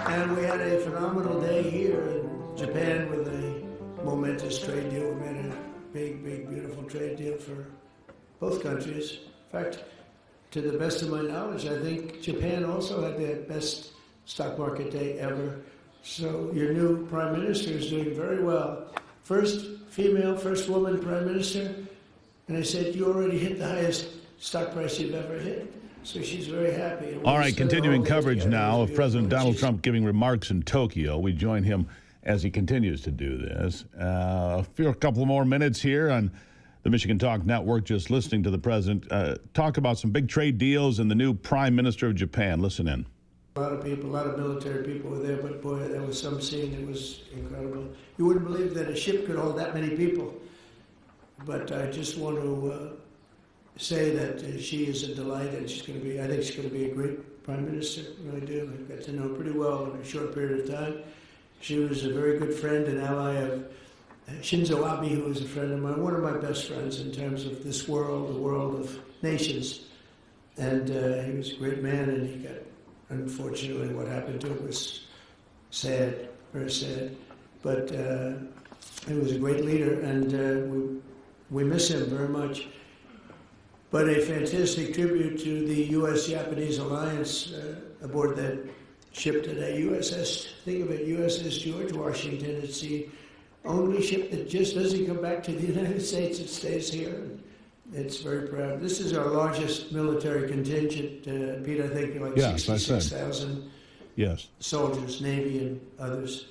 And we had a phenomenal day here in Japan with a momentous trade deal. We made a big, beautiful trade deal for both countries. In fact, to the best of my knowledge, I think Japan also had their best stock market day ever. So your new prime minister is doing very well. First female, first woman prime minister, And I said, you already hit the highest stock price you've ever hit. So she's very happy. And All right, continuing coverage together, now of President Donald She's- Trump giving remarks in Tokyo. We join him as he continues to do this. A couple more minutes here on the Michigan Talk Network, just listening to the president talk about some big trade deals and the new Prime Minister of Japan. Listen in. A lot of people, a lot of military people were there, but boy, there was some scene that was incredible. You wouldn't believe that a ship could hold that many people. But I just want to say that she is a delight, and she's going to be, I think she's going to be a great Prime Minister. I really do. I've got to know her pretty well in a short period of time. She was a very good friend and ally of Shinzo Abe, who was a friend of mine, one of my best friends in terms of this world, the world of nations. And he was a great man, and he got, unfortunately, what happened to him was sad, very sad. But he was a great leader, and we miss him very much. But a fantastic tribute to the U.S.-Japanese alliance aboard that ship today, USS, think of it, USS George Washington. It's the only ship that just doesn't come back to the United States. It stays here. It's very proud. This is our largest military contingent, Pete, I think like 66,000 soldiers, Navy and others.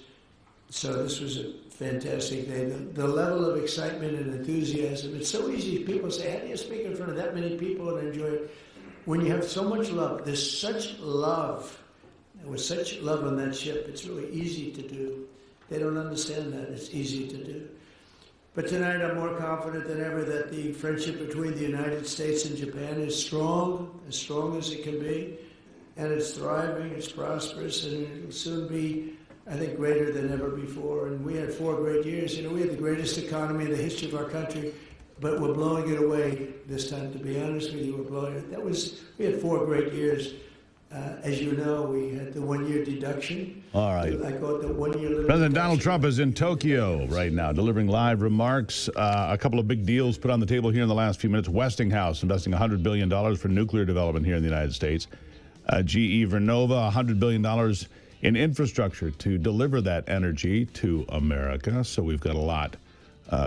So this was a fantastic day. The level of excitement and enthusiasm, it's so easy. People say, how do you speak in front of that many people and enjoy it? When you have so much love, there's such love. There was such love on that ship. It's really easy to do. They don't understand that. It's easy to do. But tonight I'm more confident than ever that the friendship between the United States and Japan is strong as it can be. And it's thriving, it's prosperous, and it'll soon be, I think, greater than ever before. And we had 4 great years. You know, we had the greatest economy in the history of our country, but we're blowing it away this time, to be honest with you. We're blowing it. We had 4 great years. As you know, we had the 1-year deduction. All right. I call it the 1-year little President deduction. Donald Trump is in Tokyo right now, delivering live remarks. A couple of big deals put on the table here in the last few minutes. Westinghouse investing $100 billion for nuclear development here in the United States. GE Vernova, $100 billion in infrastructure to deliver that energy to America. So we've got a lot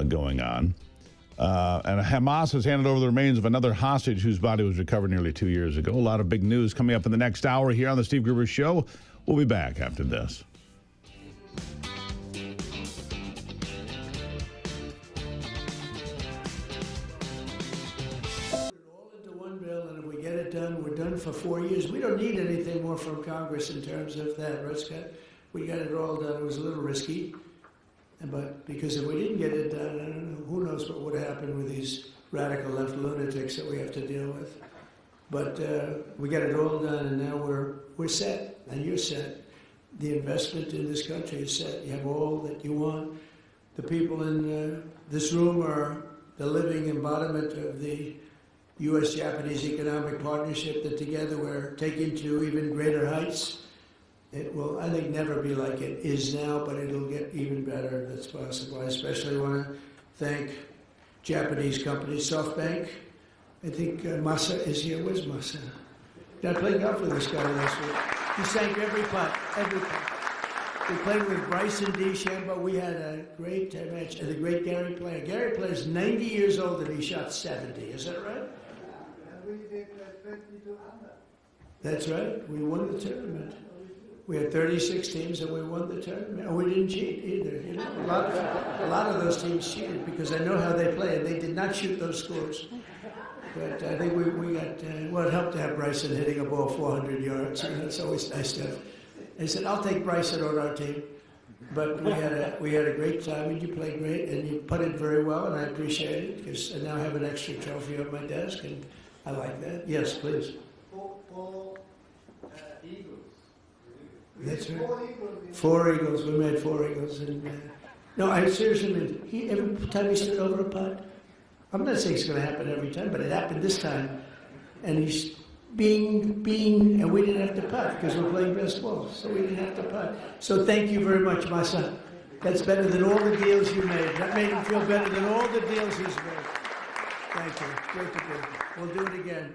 going on. And Hamas has handed over the remains of another hostage whose body was recovered nearly 2 years ago. A lot of big news coming up in the next hour here on the Steve Gruber Show. We'll be back after this. All into one bill, and if we get it done, we're done for 4 years. We don't need anything more from Congress in terms of that, right, Scott? We got it all done. It was a little risky. But because if we didn't get it done, I don't know, who knows what would happen with these radical left lunatics that we have to deal with. But we got it all done, and now we're set, and you're set. The investment in this country is set. You have all that you want. The people in this room are the living embodiment of the U.S.-Japanese economic partnership that together we're taking to even greater heights. It will, I think, never be like it is now, but it'll get even better if that's possible. I especially want to thank Japanese companies, SoftBank. I think Masa is here. Where's Masa? I played golf with this guy last week. He sank every putt, every putt. We played with Bryson DeChambeau. We had a great match. And the great Gary Player. Gary Player's 90 years old and he shot 70. Is that right? That's right. We won the tournament. We had 36 teams and we won the tournament. And we didn't cheat either. You know, a lot of those teams cheated because I know how they play, and they did not shoot those scores. But I think we got, well, it helped to have Bryson hitting a ball 400 yards. You know, it's always nice to have. I said, I'll take Bryson on our team. But we had a great time, and you played great, and you putted very well, and I appreciate it because I now have an extra trophy on my desk, and I like that. Yes, please. That's right. 4 eagles. We made 4 eagles. And, no, I seriously mean, every time he stood over a putt, I'm not saying it's going to happen every time, but it happened this time. And he's being, and we didn't have to putt because we're playing best ball, so we didn't have to putt. So thank you very much, my son. That's better than all the deals you made. That made him feel better than all the deals he's made. Thank you. Great to be here. We'll do it again.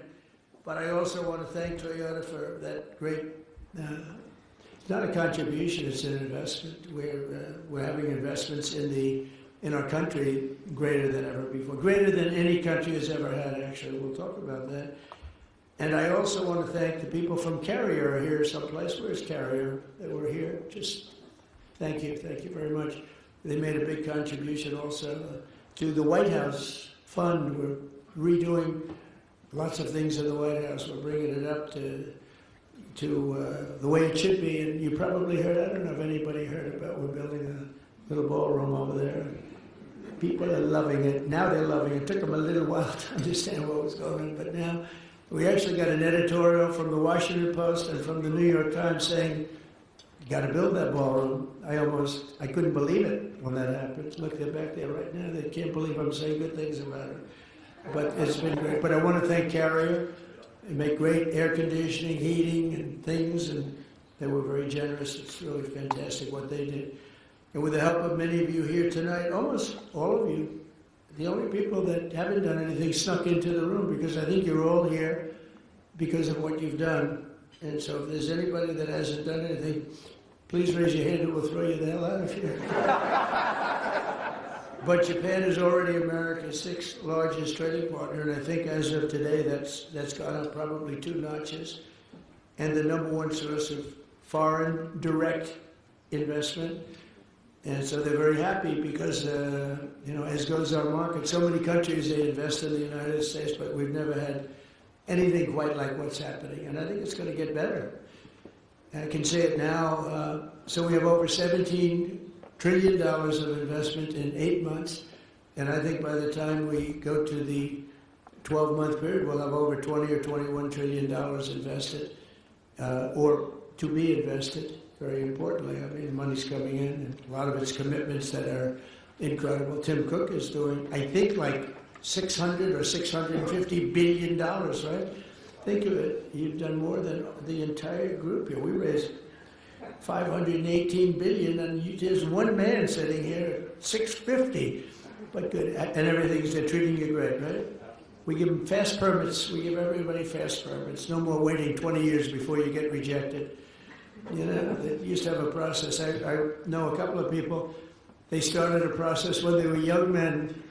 But I also want to thank Toyota for that great. It's not a contribution, it's an investment. We're having investments in the in our country greater than ever before, greater than any country has ever had, actually. We'll talk about that. And I also want to thank the people from Carrier here someplace. Where's Carrier that were here? Just thank you very much. They made a big contribution also to the White House Fund. We're redoing lots of things in the White House. We're bringing it up to the way it should be. And you probably heard, I don't know if anybody heard about, we're building a little ballroom over there. People are loving it. Now they're loving it. It took them a little while to understand what was going on, but now we actually got an editorial from the Washington Post and from the New York Times saying, you got to build that ballroom. I couldn't believe it when that happened. Look, they're back there right now. They can't believe I'm saying good things about it. But it's been great. But I want to thank Carrier. They make great air conditioning, heating, and things, and they were very generous. It's really fantastic what they did. And with the help of many of you here tonight, almost all of you, the only people that haven't done anything snuck into the room, because I think you're all here because of what you've done. And so if there's anybody that hasn't done anything, please raise your hand and we'll throw you the hell out of here. But Japan is already America's 6th largest trading partner, and I think as of today that's gone up probably 2 notches, and the #1 source of foreign direct investment. And so they're very happy because, as goes our market, so many countries, they invest in the United States, but we've never had anything quite like what's happening. And I think it's going to get better. I can say it now. So we have over $17 trillion of investment in 8 months. And I think by the time we go to the 12-month period, we'll have over $20 or $21 trillion invested, or to be invested. Very importantly, I mean, money's coming in, and a lot of it's commitments that are incredible. Tim Cook is doing, I think, like $600 or $650 billion, right? Think of it. You've done more than the entire group here. We raised $518 billion, and there's one man sitting here at $650. But good, and they're treating you great, right? We give them fast permits. We give everybody fast permits. No more waiting 20 years before you get rejected. They used to have a process. I know a couple of people, they started a process when they were young men.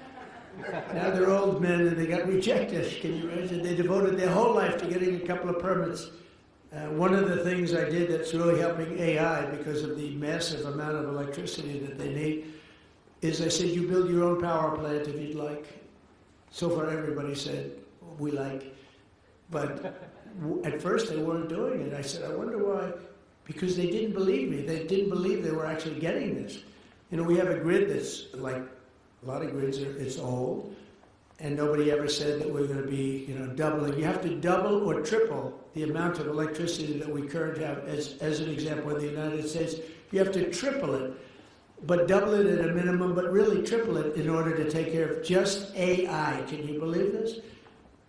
Now they're old men and they got rejected. Can you imagine? They devoted their whole life to getting a couple of permits. One of the things I did that's really helping AI, because of the massive amount of electricity that they need, is I said, you build your own power plant if you'd like. So far everybody said, we like. But at first they weren't doing it. I said, I wonder why. Because they didn't believe me. They didn't believe they were actually getting this. We have a grid that's like, a lot of grids, it's old, and nobody ever said that we're going to be, doubling. You have to double or triple the amount of electricity that we currently have. As an example, in the United States, you have to triple it, but double it at a minimum, but really triple it in order to take care of just AI. Can you believe this?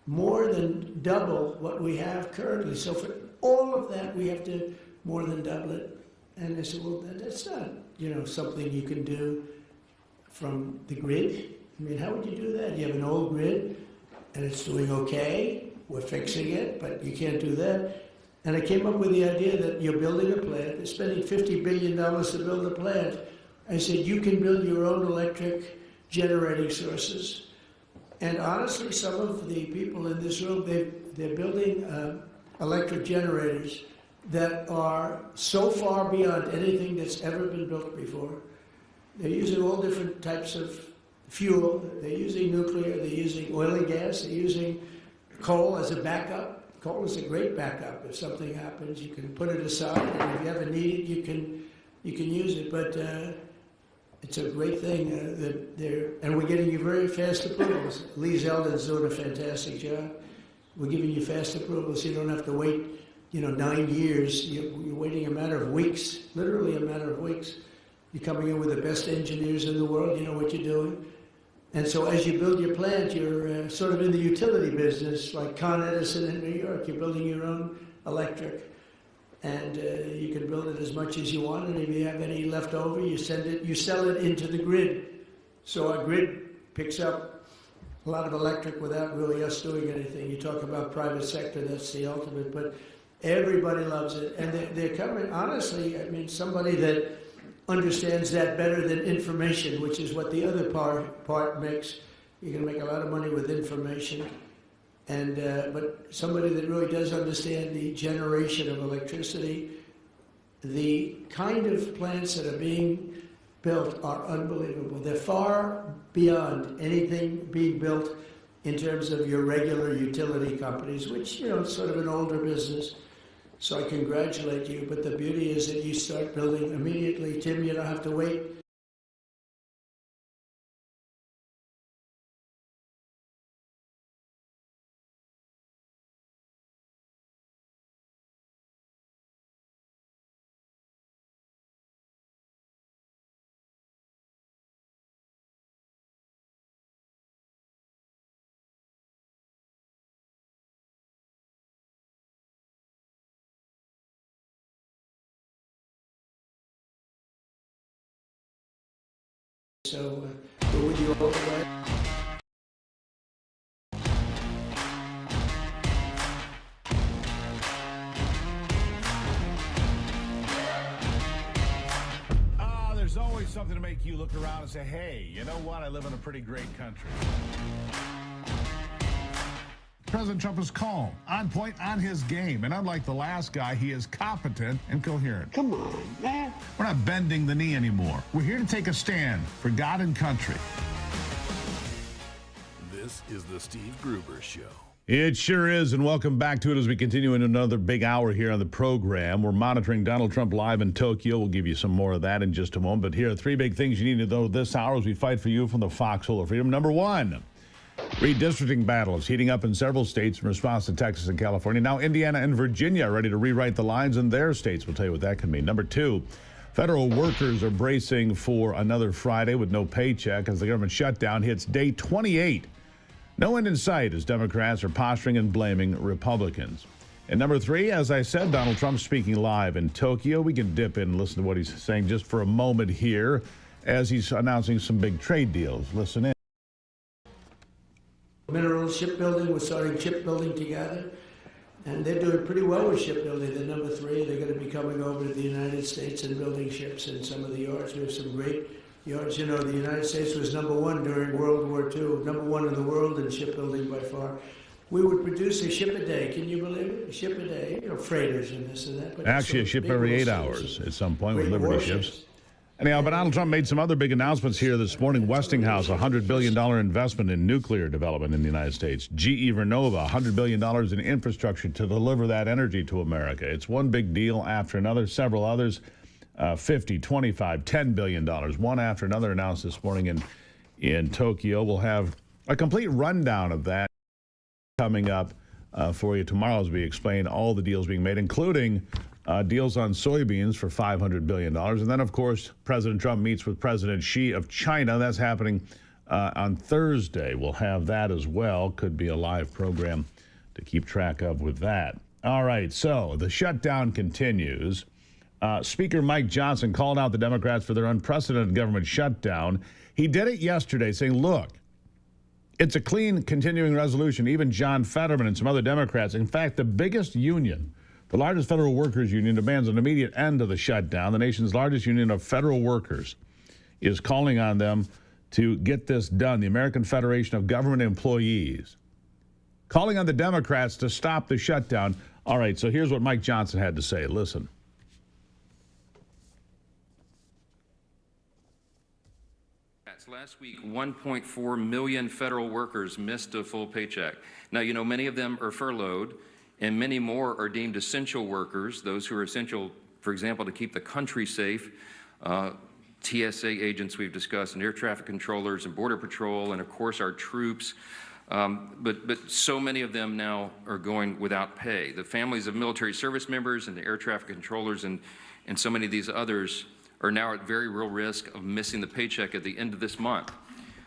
More than double what we have currently. So for all of that, we have to more than double it. And they said, well, that's not, something you can do from the grid. I mean, how would you do that? You have an old grid, and it's doing okay. We're fixing it, but you can't do that. And I came up with the idea that you're building a plant. They're spending $50 billion to build a plant. I said, you can build your own electric generating sources. And honestly, some of the people in this room, they're building electric generators that are so far beyond anything that's ever been built before. They're using all different types of fuel. They're using nuclear. They're using oil and gas. They're using coal as a backup. Coal is a great backup. If something happens, you can put it aside, and if you ever need it, you can use it. But it's a great thing and we're getting you very fast approvals. Lee Zeldin's doing a fantastic job. We're giving you fast approvals, so you don't have to wait 9 years. You're waiting a matter of weeks, literally a matter of weeks. You're coming in with the best engineers in the world. You know what you're doing. And so as you build your plant, you're sort of in the utility business, like Con Edison in New York. You're building your own electric. And you can build it as much as you want. And if you have any left over, you sell it into the grid. So our grid picks up a lot of electric without really us doing anything. You talk about private sector, that's the ultimate. But everybody loves it. And they're coming, honestly, I mean, somebody that understands that better than information, which is what the other part makes. You can make a lot of money with information, and but somebody that really does understand the generation of electricity, the kind of plants that are being built are unbelievable. They're far beyond anything being built in terms of your regular utility companies, which, you know, is sort of an older business. So I congratulate you, but the beauty is that you start building immediately. Tim, you don't have to wait. So we're with you all the way. There's always something to make you look around and say, hey, you know what? I live in a pretty great country. President Trump is calm, on point, on his game. And unlike the last guy, he is competent and coherent. Come on, man. We're not bending the knee anymore. We're here to take a stand for God and country. This is the Steve Gruber Show. It sure is, and welcome back to it as we continue in another big hour here on the program. We're monitoring Donald Trump live in Tokyo. We'll give you some more of that in just a moment. But here are three big things you need to know this hour as we fight for you from the foxhole of freedom. Number one, redistricting battles heating up in several states in response to Texas and California. Now Indiana and Virginia are ready to rewrite the lines in their states. We'll tell you what that can mean. Number two, federal workers are bracing for another Friday with no paycheck as the government shutdown hits day 28. No end in sight as Democrats are posturing and blaming Republicans. And number three, as I said, Donald Trump speaking live in Tokyo. We can dip in and listen to what he's saying just for a moment here as he's announcing some big trade deals. Listen in. Minerals, shipbuilding, we're starting shipbuilding together. And they're doing pretty well with shipbuilding. They're number three. They're going to be coming over to the United States and building ships in some of the yards. We have some great yards. You know, the United States was number one during World War II, number one in the world in shipbuilding by far. We would produce a ship a day. Can you believe it? A ship a day. You know, freighters and this and that. But actually, a ship every 8 hours at some point with Liberty ships. Anyhow, but Donald Trump made some other big announcements here this morning. Westinghouse, $100 billion investment in nuclear development in the United States. GE Vernova, $100 billion in infrastructure to deliver that energy to America. It's one big deal after another. Several others, 50, 25, $10 billion, one after another announced this morning in Tokyo. We'll have a complete rundown of that coming up for you tomorrow as we explain all the deals being made, including deals on soybeans for $500 billion. And then, of course, President Trump meets with President Xi of China. That's happening on Thursday. We'll have that as well. Could be a live program to keep track of with that. All right, so the shutdown continues. Speaker Mike Johnson called out the Democrats for their unprecedented government shutdown. He did it yesterday, saying, look, it's a clean continuing resolution. Even John Fetterman and some other Democrats, in fact, the biggest union, the largest federal workers union, demands an immediate end to the shutdown. The nation's largest union of federal workers is calling on them to get this done. The American Federation of Government Employees calling on the Democrats to stop the shutdown. All right, so here's what Mike Johnson had to say. Listen. Last week, 1.4 million federal workers missed a full paycheck. Now, you know, many of them are furloughed, and many more are deemed essential workers, those who are essential, for example, to keep the country safe. TSA agents we've discussed, and air traffic controllers and border patrol, and of course our troops. But so many of them now are going without pay. The families of military service members and the air traffic controllers and so many of these others are now at very real risk of missing the paycheck at the end of this month.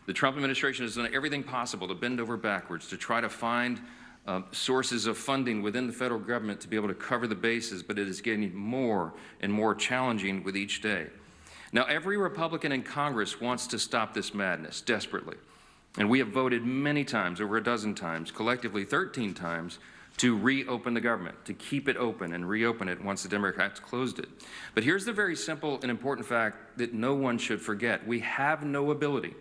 The Trump administration has done everything possible to bend over backwards to try to find sources of funding within the federal government to be able to cover the bases, but it is getting more and more challenging with each day. Now, every Republican in Congress wants to stop this madness desperately, and we have voted many times, over a dozen times, collectively 13 times, to reopen the government, to keep it open and reopen it once the Democrats closed it. But here's the very simple and important fact that no one should forget. We have no ability.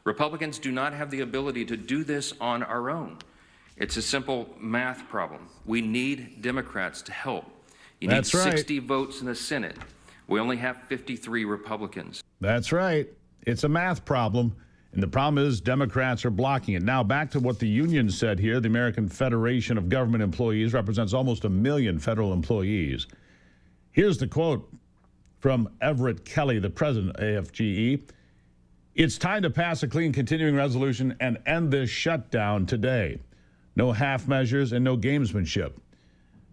Republicans do not have the ability to do this on our own. It's a simple math problem. We need Democrats to help. You need 60 votes in the Senate. We only have 53 Republicans. That's right. It's a math problem. And the problem is Democrats are blocking it. Now, back to what the union said here. The American Federation of Government Employees represents almost 1 million federal employees. Here's the quote from Everett Kelly, the president of AFGE. It's time to pass a clean continuing resolution and end this shutdown today. No half measures and no gamesmanship.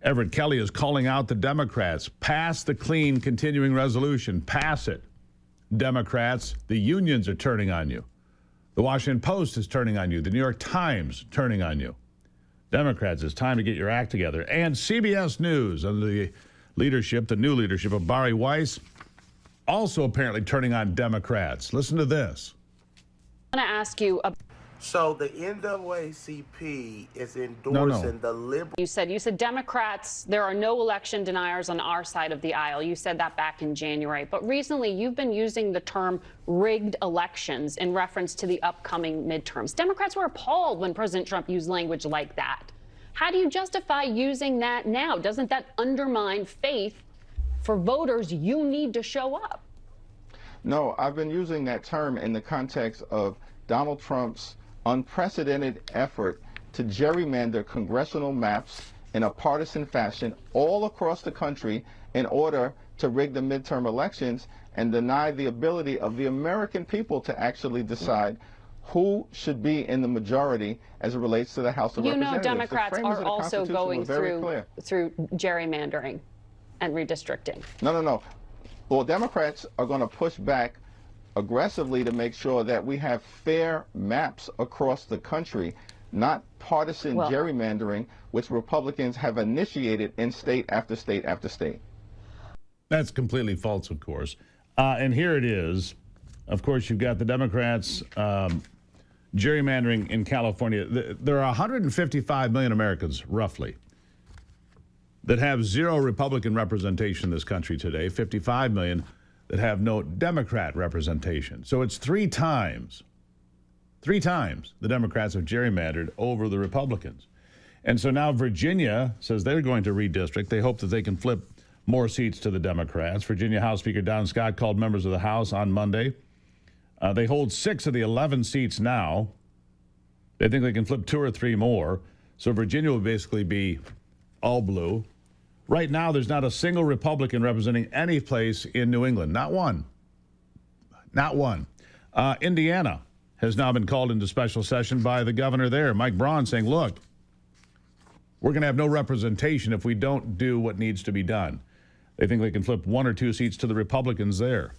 Everett Kelly is calling out the Democrats. Pass the clean continuing resolution. Pass it. Democrats, the unions are turning on you. The Washington Post is turning on you. The New York Times turning on you. Democrats, it's time to get your act together. And CBS News, under the leadership, the new leadership of Bari Weiss, also apparently turning on Democrats. Listen to this. I want to ask you about. So the NAACP is endorsing the liberal. You said Democrats, there are no election deniers on our side of the aisle. You said that back in January. But recently, you've been using the term rigged elections in reference to the upcoming midterms. Democrats were appalled when President Trump used language like that. How do you justify using that now? Doesn't that undermine faith for voters? You need to show up. No, I've been using that term in the context of Donald Trump's unprecedented effort to gerrymander congressional maps in a partisan fashion all across the country in order to rig the midterm elections and deny the ability of the American people to actually decide who should be in the majority as it relates to the House of Representatives. You know, Democrats are also going through gerrymandering and redistricting. No. Well, Democrats are going to push back aggressively to make sure that we have fair maps across the country, not partisan gerrymandering, which Republicans have initiated in state after state after state. That's completely false, of course. And here it is. Of course, you've got the Democrats gerrymandering in California. There are 155 million Americans, roughly, that have zero Republican representation in this country today, 55 million that have no Democrat representation. So it's three times the Democrats have gerrymandered over the Republicans. And so now Virginia says they're going to redistrict. They hope that they can flip more seats to the Democrats. Virginia House Speaker Don Scott called members of the House on Monday. They hold 6 of the 11 seats now. They think they can flip 2 or 3 more. So Virginia will basically be all blue. Right now, there's not a single Republican representing any place in New England. Not one. Not one. Indiana has now been called into special session by the governor there, Mike Braun, saying, look, we're going to have no representation if we don't do what needs to be done. They think they can flip 1 or 2 seats to the Republicans there.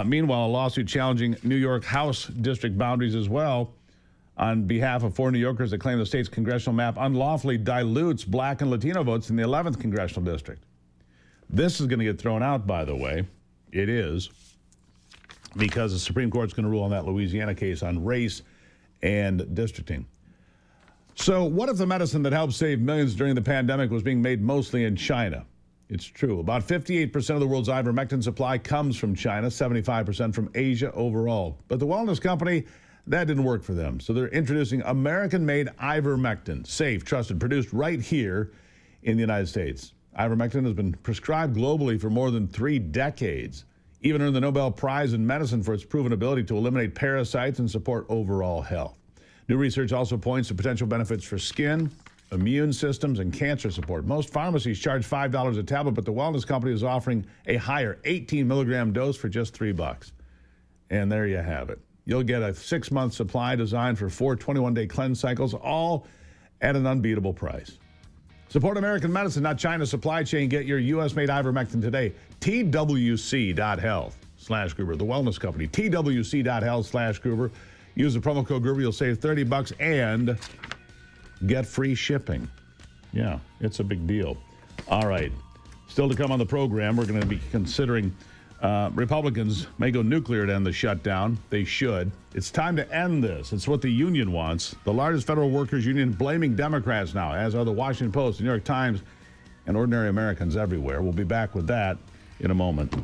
Meanwhile, a lawsuit challenging New York House district boundaries as well on behalf of 4 New Yorkers that claim the state's congressional map unlawfully dilutes black and Latino votes in the 11th congressional district. This is going to get thrown out, by the way. It is, because the Supreme Court's going to rule on that Louisiana case on race and districting. So what if the medicine that helped save millions during the pandemic was being made mostly in China? It's true. About 58% of the world's ivermectin supply comes from China, 75% from Asia overall. But the wellness company, that didn't work for them. So they're introducing American-made ivermectin, safe, trusted, produced right here in the United States. Ivermectin has been prescribed globally for more than 3 decades, even earned the Nobel Prize in Medicine for its proven ability to eliminate parasites and support overall health. New research also points to potential benefits for skin, immune systems, and cancer support. Most pharmacies charge $5 a tablet, but the wellness company is offering a higher 18-milligram dose for just $3. And there you have it. You'll get a 6-month supply designed for 4 21-day cleanse cycles, all at an unbeatable price. Support American medicine, not China's supply chain. Get your U.S.-made ivermectin today. TWC.health/Gruber, the wellness company. TWC.health/Gruber. Use the promo code Gruber. You'll save $30 and get free shipping. Yeah, it's a big deal. All right. Still to come on the program, we're going to be considering Republicans may go nuclear to end the shutdown. They should. It's time to end this. It's what the union wants. The largest federal workers union blaming Democrats now, as are the Washington Post, the New York Times, and ordinary Americans everywhere. We'll be back with that in a moment.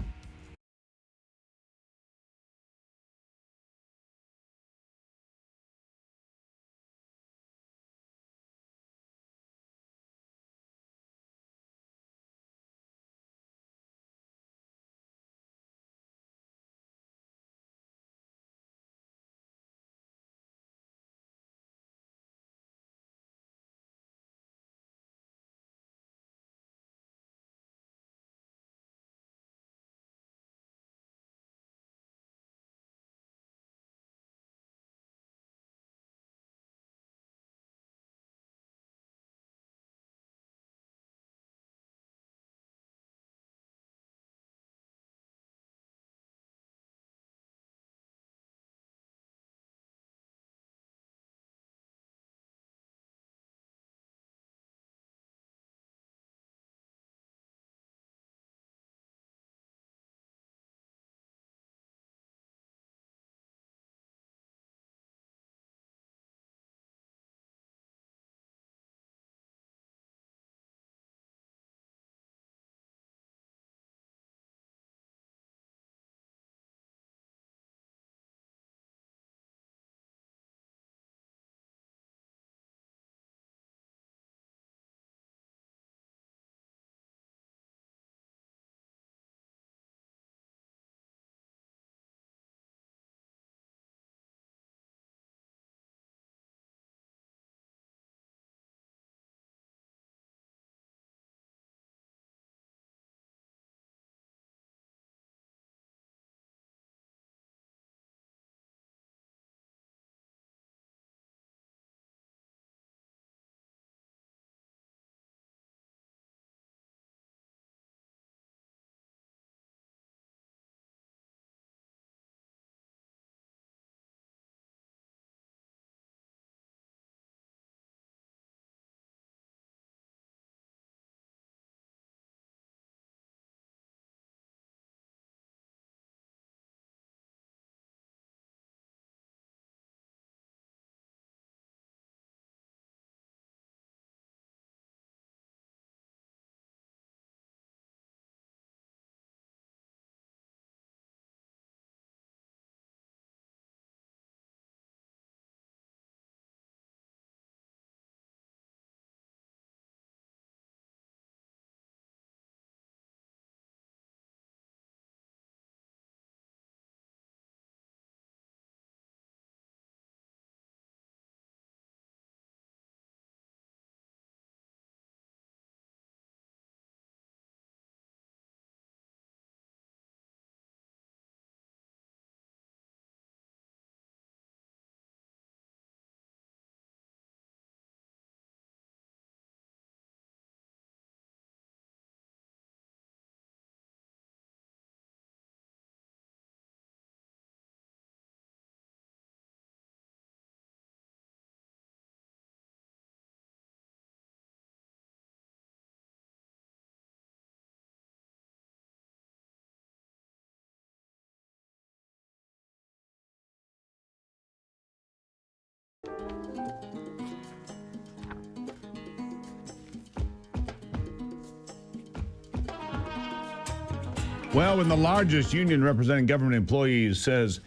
Well, when the largest union representing government employees says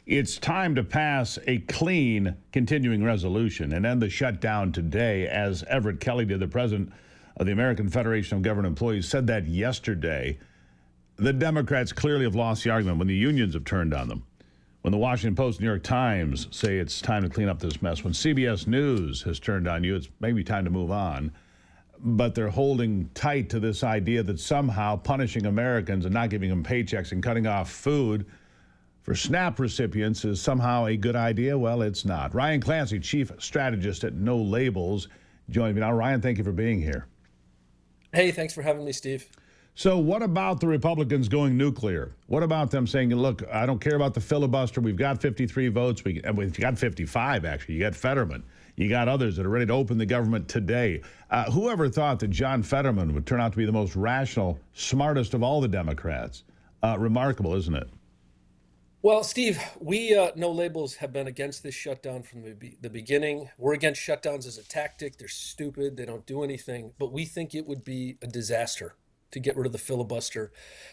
it's time to pass a clean continuing resolution and end the shutdown today, as Everett Kelly did, the president of the American Federation of Government Employees, said that yesterday, the Democrats clearly have lost the argument when the unions have turned on them. When the Washington Post, New York Times say it's time to clean up this mess, when CBS News has turned on you, it's maybe time to move on. But they're holding tight to this idea that somehow punishing Americans and not giving them paychecks and cutting off food for SNAP recipients is somehow a good idea. Well, it's not. Ryan Clancy, chief strategist at No Labels, joins me now. Ryan, thank you for being here. Hey, thanks for having me, Steve. So what about the Republicans going nuclear? What about them saying, look, I don't care about the filibuster. We've got 53 votes. We've got 55, actually. You got Fetterman. You got others that are ready to open the government today. Whoever thought that John Fetterman would turn out to be the most rational, smartest of all the Democrats? remarkable, isn't it? Well, Steve, we No Labels have been against this shutdown from the beginning. We're against shutdowns as a tactic. They're stupid. They don't do anything. But we think it would be a disaster to get rid of the filibuster,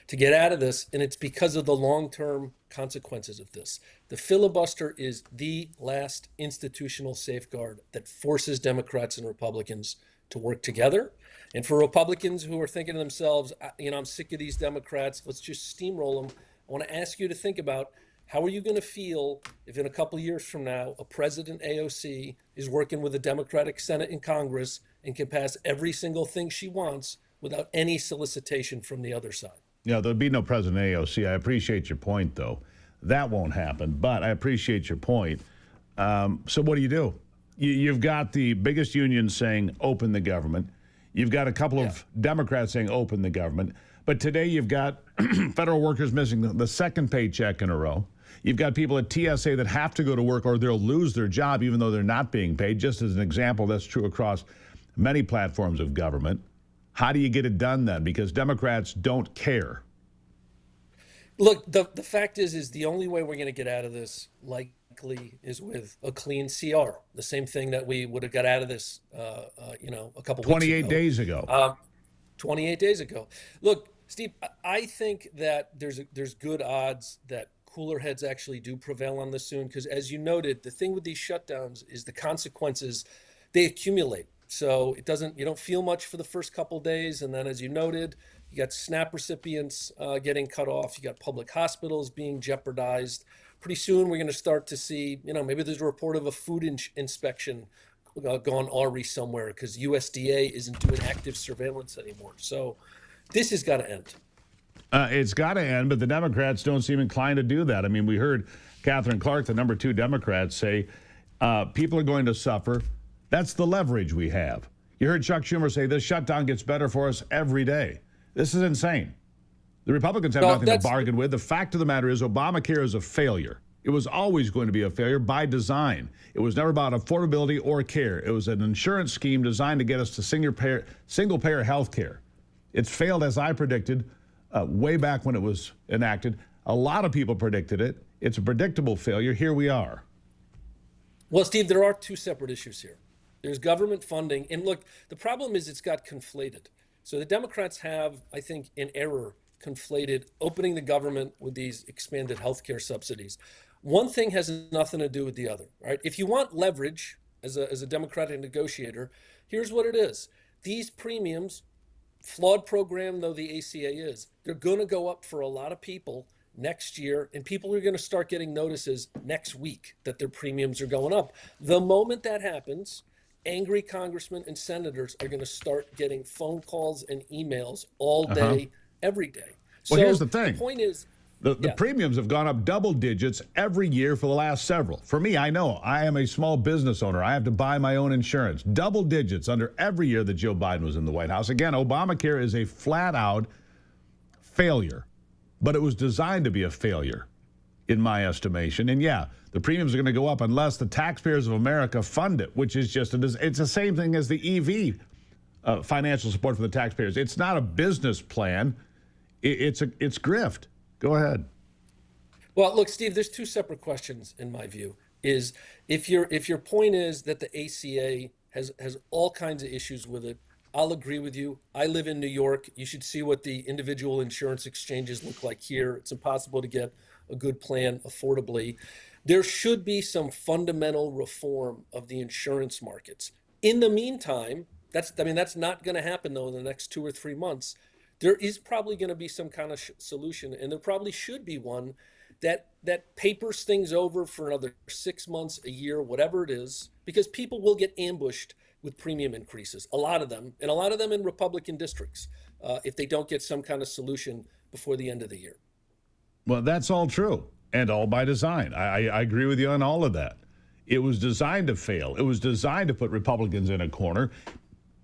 to get out of this. And it's because of the long-term consequences of this. The filibuster is the last institutional safeguard that forces Democrats and Republicans to work together. And for Republicans who are thinking to themselves, I'm sick of these Democrats, let's just steamroll them. I want to ask you to think about, how are you going to feel if in a couple of years from now, a President AOC is working with a Democratic Senate and Congress and can pass every single thing she wants without any solicitation from the other side? Yeah, there'll be no President AOC. I appreciate your point, though. That won't happen, but I appreciate your point. So what do? You've got the biggest union saying open the government. You've got a couple of Democrats saying open the government. But today you've got federal workers missing the second paycheck in a row. You've got people at TSA that have to go to work or they'll lose their job even though they're not being paid. Just as an example, that's true across many platforms of government. How do you get it done then? Because Democrats don't care. Look, the fact is the only way we're going to get out of this likely is with a clean CR. The same thing that we would have got out of this, a couple 28 days ago. 28 days ago. Look, Steve, I think that there's good odds that cooler heads actually do prevail on this soon, because as you noted, the thing with these shutdowns is the consequences, they accumulate. So you don't feel much for the first couple of days, and then as you noted, you got SNAP recipients getting cut off, you got public hospitals being jeopardized. Pretty soon we're going to start to see, maybe there's a report of a food inspection gone awry somewhere because USDA isn't doing active surveillance anymore. So this has got to end. It's got to end, but the Democrats don't seem inclined to do that. I mean, we heard Catherine Clark, the number 2 Democrat, say people are going to suffer. That's the leverage we have. You heard Chuck Schumer say this shutdown gets better for us every day. This is insane. The Republicans have nothing to bargain with. The fact of the matter is Obamacare is a failure. It was always going to be a failure by design. It was never about affordability or care. It was an insurance scheme designed to get us to single-payer health care. It's failed as I predicted way back when it was enacted. A lot of people predicted it. It's a predictable failure. Here we are. Well, Steve, there are 2 separate issues here. There's government funding. And look, the problem is it's got conflated. So the Democrats have, I think, in error, conflated opening the government with these expanded healthcare subsidies. One thing has nothing to do with the other, right? If you want leverage as a Democratic negotiator, here's what it is. These premiums, flawed program though the ACA is, they're going to go up for a lot of people next year, and people are going to start getting notices next week that their premiums are going up. The moment that happens, angry congressmen and senators are going to start getting phone calls and emails all day, every day. Well, here's the thing. The point is, the premiums have gone up double digits every year for the last several. For me, I know I am a small business owner. I have to buy my own insurance. Double digits under every year that Joe Biden was in the White House. Again, Obamacare is a flat-out failure, but it was designed to be a failure, in my estimation. And yeah, the premiums are going to go up unless the taxpayers of America fund it, which is just it's the same thing as the EV financial support for the taxpayers. It's not a business plan. It's grift. Go ahead. Well, look, Steve, there's 2 separate questions in my view. Is if your point is that the ACA has all kinds of issues with it, I'll agree with you. I live in New York. You should see what the individual insurance exchanges look like here. It's impossible to get a good plan affordably. There should be some fundamental reform of the insurance markets. In the meantime, that's not going to happen though in the next 2 or 3 months. There is probably going to be some kind of solution, and there probably should be one that papers things over for another 6 months, a year, whatever it is, because people will get ambushed with premium increases, a lot of them in Republican districts, if they don't get some kind of solution before the end of the year. Well, that's all true, and all by design. I agree with you on all of that. It was designed to fail. It was designed to put Republicans in a corner.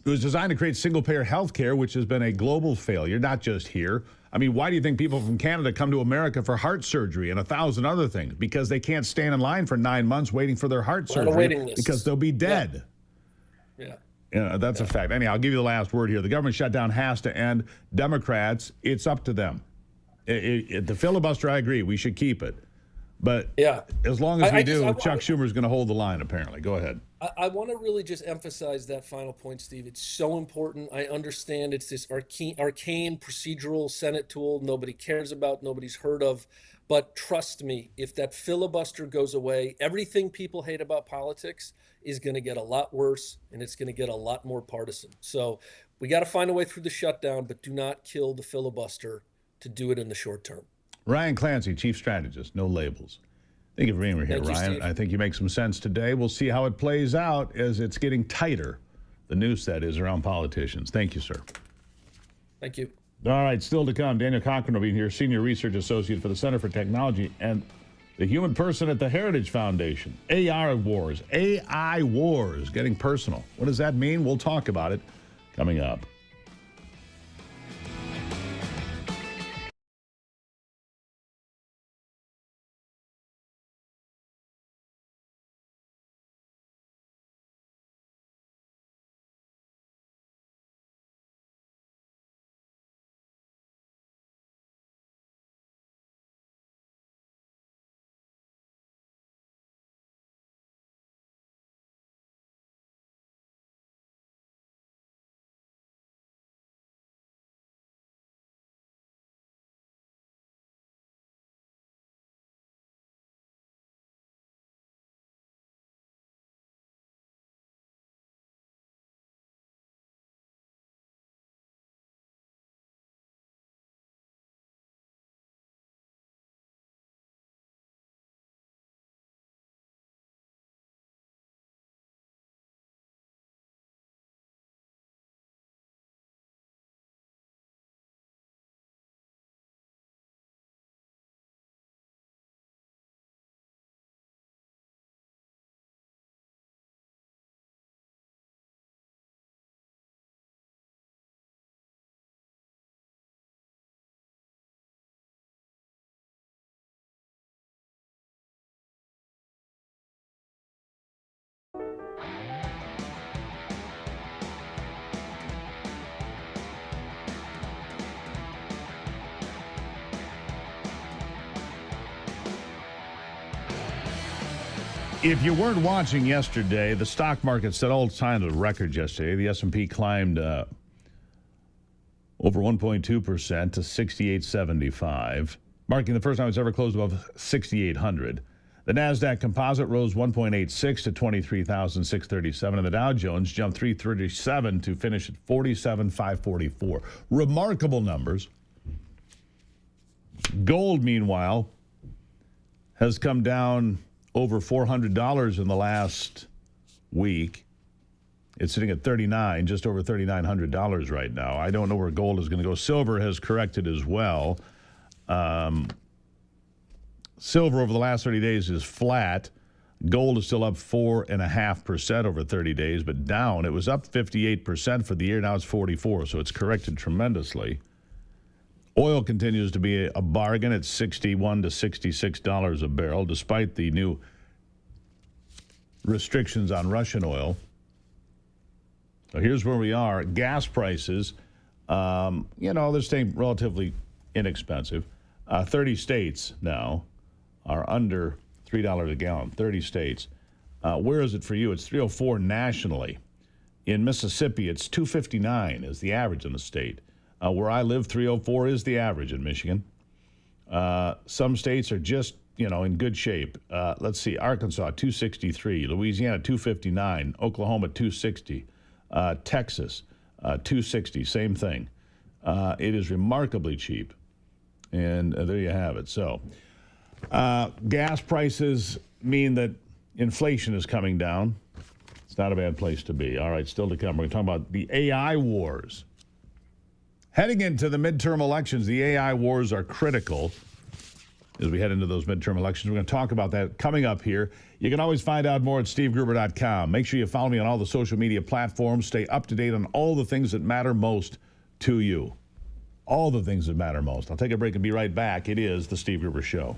It was designed to create single-payer health care, which has been a global failure, not just here. I mean, why do you think people from Canada come to America for heart surgery and 1,000 other things? Because they can't stand in line for 9 months waiting for their heart surgery because they'll be dead. Yeah, that's a fact. Anyhow, I'll give you the last word here. The government shutdown has to end. Democrats, it's up to them. The filibuster, I agree, we should keep it. But yeah, as long as we do, Chuck Schumer's going to hold the line, apparently. Go ahead. I want to really just emphasize that final point, Steve. It's so important. I understand it's this arcane procedural Senate tool nobody cares about, nobody's heard of. But trust me, if that filibuster goes away, everything people hate about politics is going to get a lot worse, and it's going to get a lot more partisan. So we got to find a way through the shutdown, but do not kill the filibuster to do it in the short term. Ryan Clancy, Chief Strategist, no labels. Thank you for being here, Thank you, Ryan. Steve. I think you make some sense today. We'll see how it plays out as it's getting tighter, the noose that is around politicians. Thank you, sir. Thank you. All right, still to come. Daniel Cochran will be here, Senior Research Associate for the Center for Technology and the Human Person at the Heritage Foundation. AI wars, getting personal. What does that mean? We'll talk about it coming up. If you weren't watching yesterday, the stock market set all kinds of records yesterday. The S&P climbed over 1.2% to 6875, marking the first time it's ever closed above 6,800. The NASDAQ composite rose 1.86 to 23,637, and the Dow Jones jumped 337 to finish at 47,544. Remarkable numbers. Gold, meanwhile, has come down over $400 in the last week. It's sitting at just over $3,900 right now. I don't know where gold is going to go. Silver has corrected as well. Silver over the last 30 days is flat. Gold is still up 4.5% over 30 days, but down. It was up 58% for the year. Now it's 44%, so it's corrected tremendously. Oil continues to be a bargain at $61 to $66 a barrel, despite the new restrictions on Russian oil. So here's where we are. Gas prices, they're staying relatively inexpensive. 30 states now are under $3 a gallon. 30 states. Where is it for you? It's $3.04 nationally. In Mississippi, it's $2.59 is the average in the state. Where I live, $3.04 is the average in Michigan. Some states are just, in good shape. Let's see, Arkansas, $2.63. Louisiana, $2.59. Oklahoma, $2.60. Texas, $2.60. Same thing. It is remarkably cheap. And there you have it. So gas prices mean that inflation is coming down. It's not a bad place to be. All right, still to come. We're going to talk about the AI wars. Heading into the midterm elections, the AI wars are critical as we head into those midterm elections. We're going to talk about that coming up here. You can always find out more at stevegruber.com. Make sure you follow me on all the social media platforms. Stay up to date on all the things that matter most to you. All the things that matter most. I'll take a break and be right back. It is The Steve Gruber Show.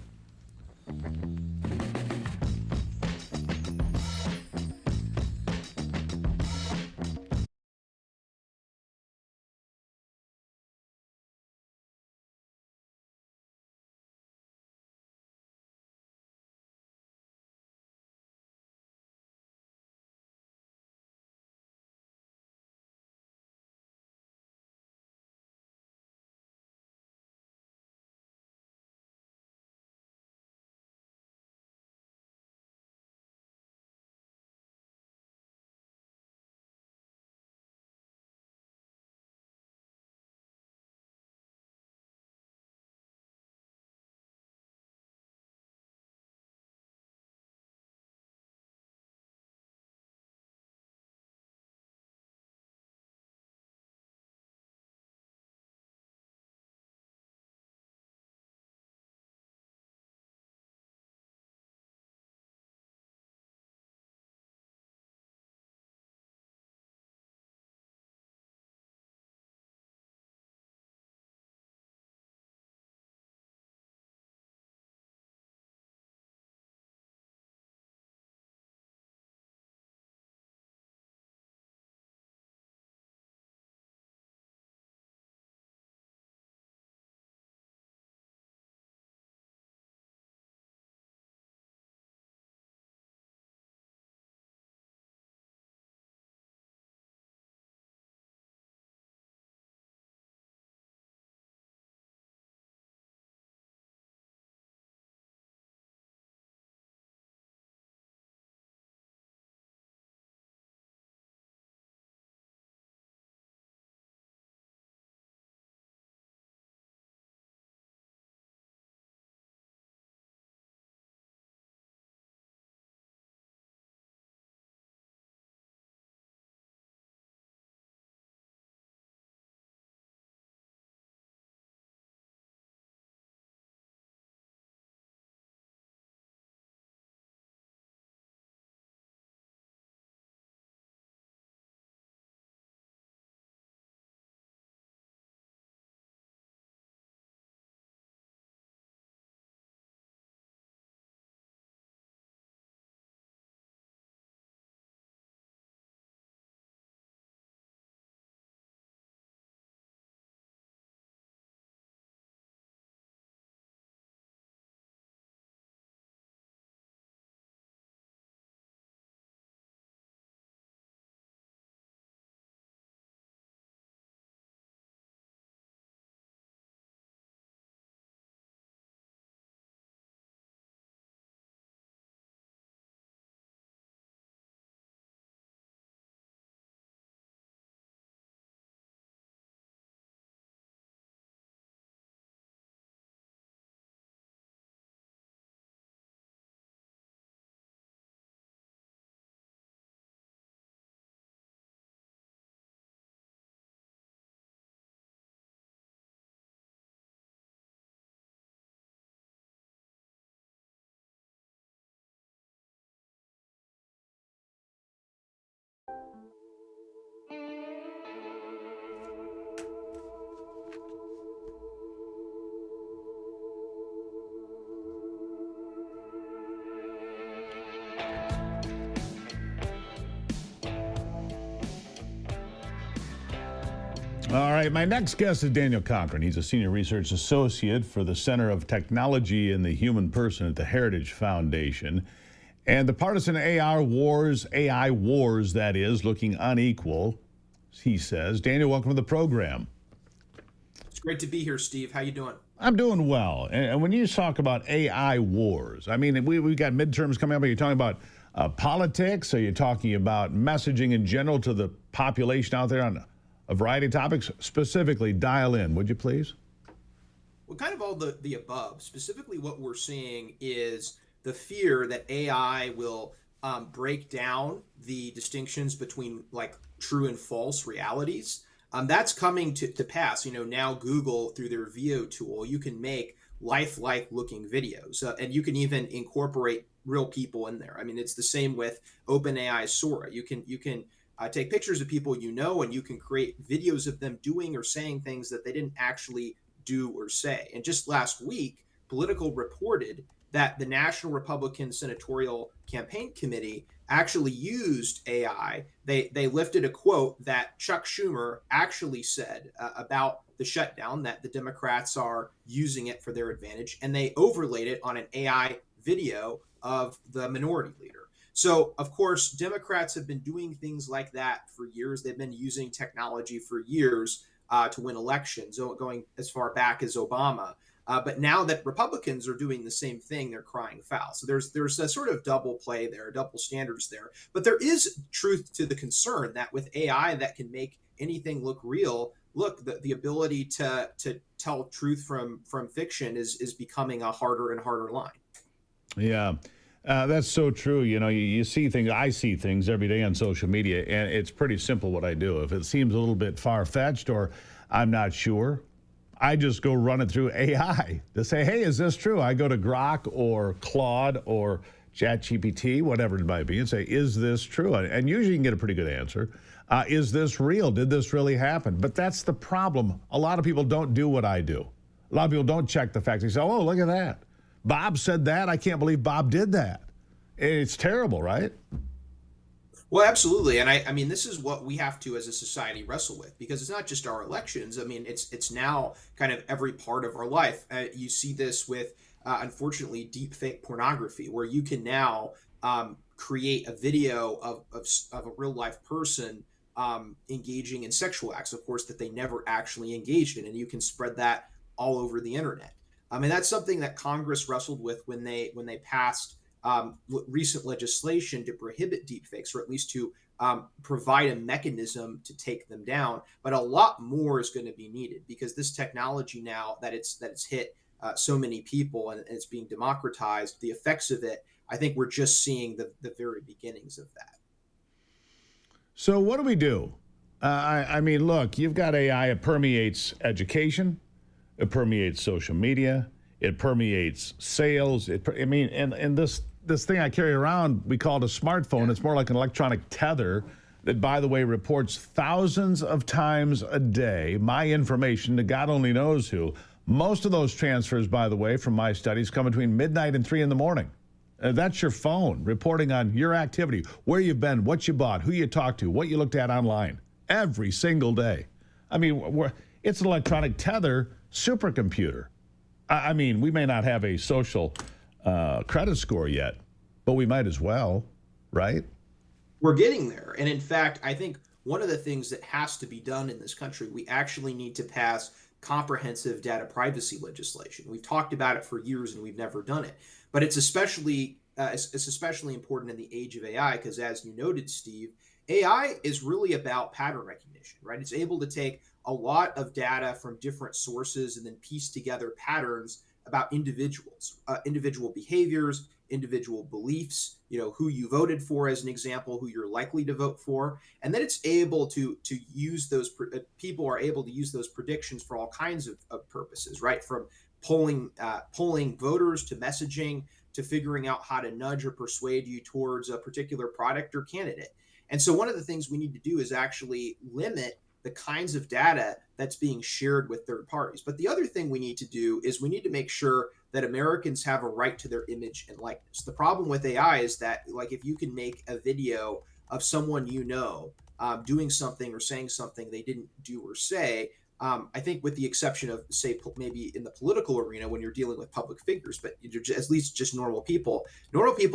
All right, my next guest is Daniel Cochran. He's a senior research associate for the Center of Technology and the Human Person at the Heritage Foundation. And the partisan AI wars, that is, looking unequal, he says. Daniel, welcome to the program. It's great to be here, Steve. How you doing? I'm doing well. And when you talk about AI wars, I mean, we've got midterms coming up. Are you talking about politics? Are you talking about messaging in general to the population out there on a variety of topics? Specifically, dial in, would you please? Well, kind of all the above. Specifically, what we're seeing is the fear that AI will break down the distinctions between like true and false realities. That's coming to pass. You know, now Google, through their VO tool, you can make lifelike looking videos, and you can even incorporate real people in there. I mean, it's the same with OpenAI's Sora. You can take pictures of people you know, and you can create videos of them doing or saying things that they didn't actually do or say. And just last week, Politico reported that the National Republican Senatorial Campaign Committee actually used AI. They lifted a quote that Chuck Schumer actually said about the shutdown, that the Democrats are using it for their advantage, and they overlaid it on an AI video of the minority leader. So, of course, Democrats have been doing things like that for years. They've been using technology for years to win elections, going as far back as Obama. But now that Republicans are doing the same thing, they're crying foul. So there's a sort of double play there, double standards there. But there is truth to the concern that with AI that can make anything look real, the ability to tell truth from fiction is becoming a harder and harder line. Yeah. That's so true. You know, you see things, I see things every day on social media, and it's pretty simple what I do. If it seems a little bit far-fetched or I'm not sure, I just go run it through AI to say, hey, is this true? I go to Grok or Claude or ChatGPT, whatever it might be, and say, is this true? And usually you can get a pretty good answer. Is this real? Did this really happen? But that's the problem. A lot of people don't do what I do. A lot of people don't check the facts. They say, oh, look at that. Bob said that. I can't believe Bob did that. It's terrible, right? Well, absolutely. And I mean, this is what we have to, as a society, wrestle with, because it's not just our elections. I mean, it's now kind of every part of our life. You see this with, unfortunately, deep fake pornography, where you can now create a video of a real life person engaging in sexual acts, of course, that they never actually engaged in. And you can spread that all over the internet. I mean, that's something that Congress wrestled with when they passed recent legislation to prohibit deepfakes, or at least to provide a mechanism to take them down. But a lot more is going to be needed, because this technology now that it's hit so many people and it's being democratized, the effects of it, I think we're just seeing the very beginnings of that. So what do we do? I mean, look, you've got AI. It permeates education. It permeates social media. It permeates sales. And this thing I carry around, we call it a smartphone. It's more like an electronic tether that, by the way, reports thousands of times a day my information to God only knows who. Most of those transfers, by the way, from my studies, come between midnight and 3 in the morning. That's your phone reporting on your activity, where you've been, what you bought, who you talked to, what you looked at online, every single day. I mean, it's an electronic tether supercomputer. I mean, we may not have a social credit score yet, but we might as well, right? We're getting there. And in fact, I think one of the things that has to be done in this country, we actually need to pass comprehensive data privacy legislation. We've talked about it for years and we've never done it. But it's especially important in the age of AI, because as you noted, Steve, AI is really about pattern recognition, right? It's able to take a lot of data from different sources and then piece together patterns about individuals, individual behaviors, individual beliefs, who you voted for, as an example, who you're likely to vote for. And then it's able to use those, people are able to use those predictions for all kinds of purposes, right? From polling voters to messaging to figuring out how to nudge or persuade you towards a particular product or candidate. And so one of the things we need to do is actually limit the kinds of data that's being shared with third parties. But the other thing we need to do is we need to make sure that Americans have a right to their image and likeness. The problem with AI is that, like, if you can make a video of someone doing something or saying something they didn't do or say. I think, with the exception of, say, maybe in the political arena when you're dealing with public figures, but at least just normal people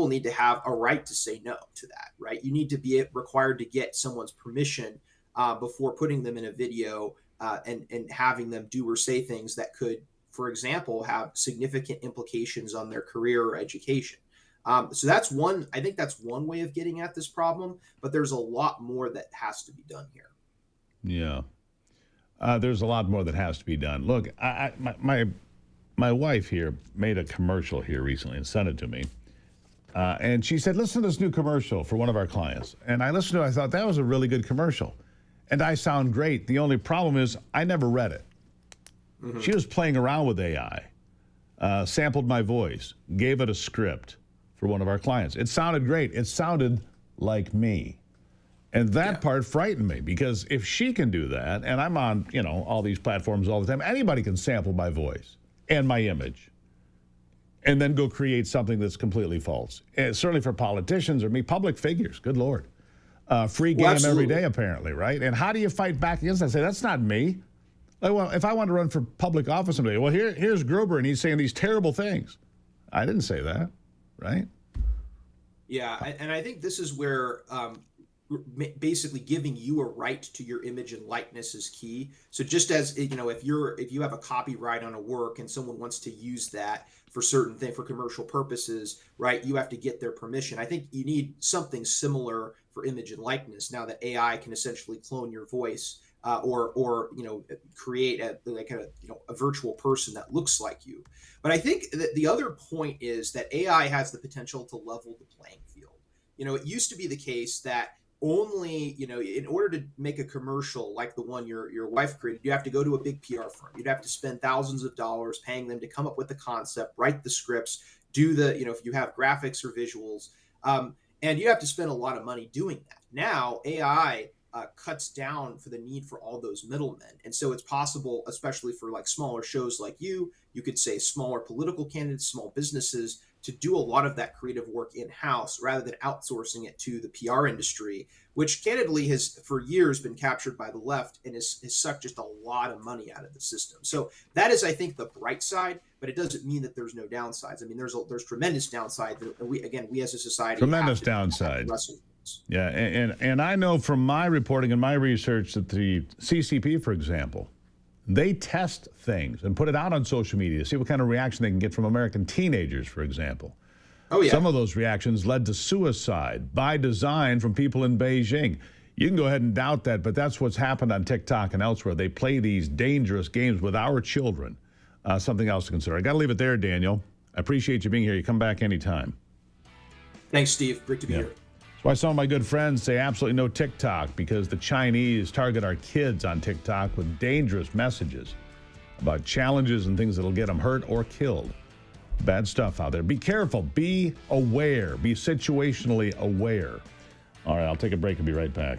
need to have a right to say no to that, right? You need to be required to get someone's permission before putting them in a video and having them do or say things that could, for example, have significant implications on their career or education. So that's one. I think that's one way of getting at this problem, but there's a lot more that has to be done here. Yeah. There's a lot more that has to be done. Look, my wife here made a commercial here recently and sent it to me. And she said, listen to this new commercial for one of our clients. And I listened to it. I thought, that was a really good commercial. And I sound great. The only problem is I never read it. Mm-hmm. She was playing around with AI, sampled my voice, gave it a script for one of our clients. It sounded great. It sounded like me. And that part frightened me, because if she can do that, and I'm on, all these platforms all the time, anybody can sample my voice and my image and then go create something that's completely false. And certainly for politicians or public figures, good Lord. Free game every day, apparently, right? And how do you fight back against that? Say, that's not me. Like, well, if I want to run for public office someday, well, here's Gruber, and he's saying these terrible things. I didn't say that, right? Yeah, and I think this is where basically giving you a right to your image and likeness is key. So just as if you have a copyright on a work and someone wants to use that for for commercial purposes, right, you have to get their permission. I think you need something similar for image and likeness, now that AI can essentially clone your voice or create a virtual person that looks like you. But I think that the other point is that AI has the potential to level the playing field. It used to be the case that only, in order to make a commercial like the one your wife created, you have to go to a big PR firm. You'd have to spend thousands of dollars paying them to come up with the concept, write the scripts, do if you have graphics or visuals, and you have to spend a lot of money doing that. Now, AI cuts down for the need for all those middlemen. And so it's possible, especially for like smaller shows like you could say smaller political candidates, small businesses, to do a lot of that creative work in-house rather than outsourcing it to the PR industry, which candidly has for years been captured by the left and has sucked just a lot of money out of the system. So that is, I think, the bright side, but it doesn't mean that there's no downsides. I mean, there's tremendous downside that we as a society tremendous downside. Yeah, and I know from my reporting and my research that the CCP, for example, they test things and put it out on social media to see what kind of reaction they can get from American teenagers, for example. Oh, yeah. Some of those reactions led to suicide by design from people in Beijing. You can go ahead and doubt that, but that's what's happened on TikTok and elsewhere. They play these dangerous games with our children. Something else to consider. I got to leave it there, Daniel. I appreciate you being here. You come back anytime. Thanks, Steve. Great to be here. That's why some of my good friends say absolutely no TikTok, because the Chinese target our kids on TikTok with dangerous messages about challenges and things that'll get them hurt or killed. Bad stuff out there. Be careful. Be aware. Be situationally aware. All right, I'll take a break and be right back.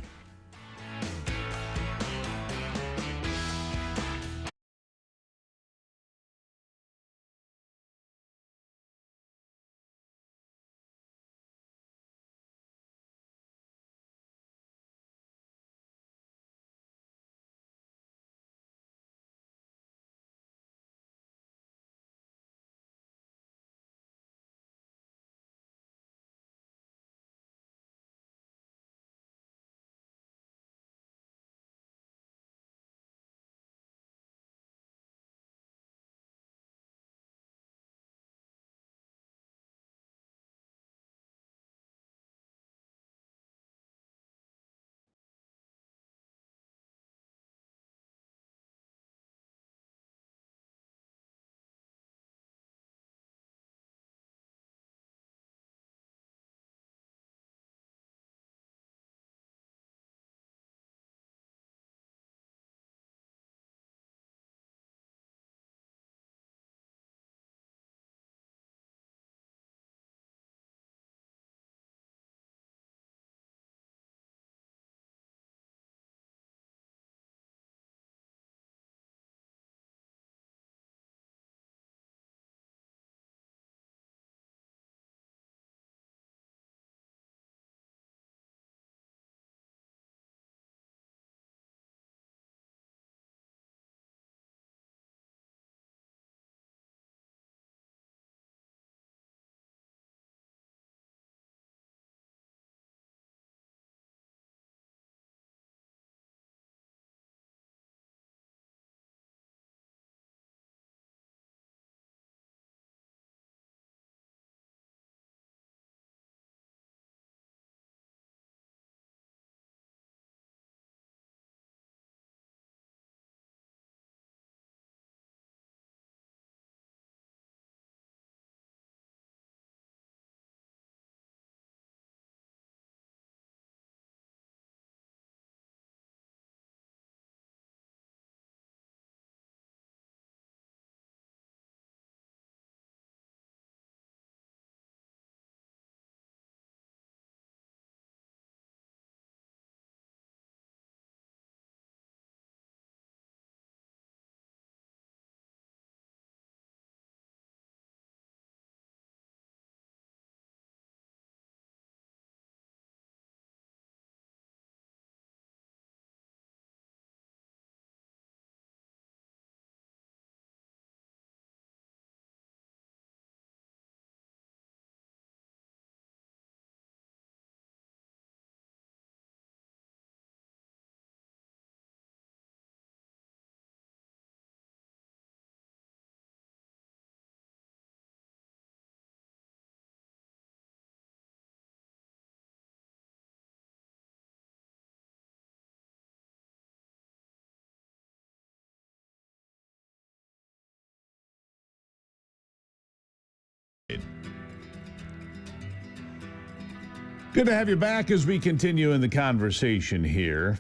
Good to have you back as we continue in the conversation here.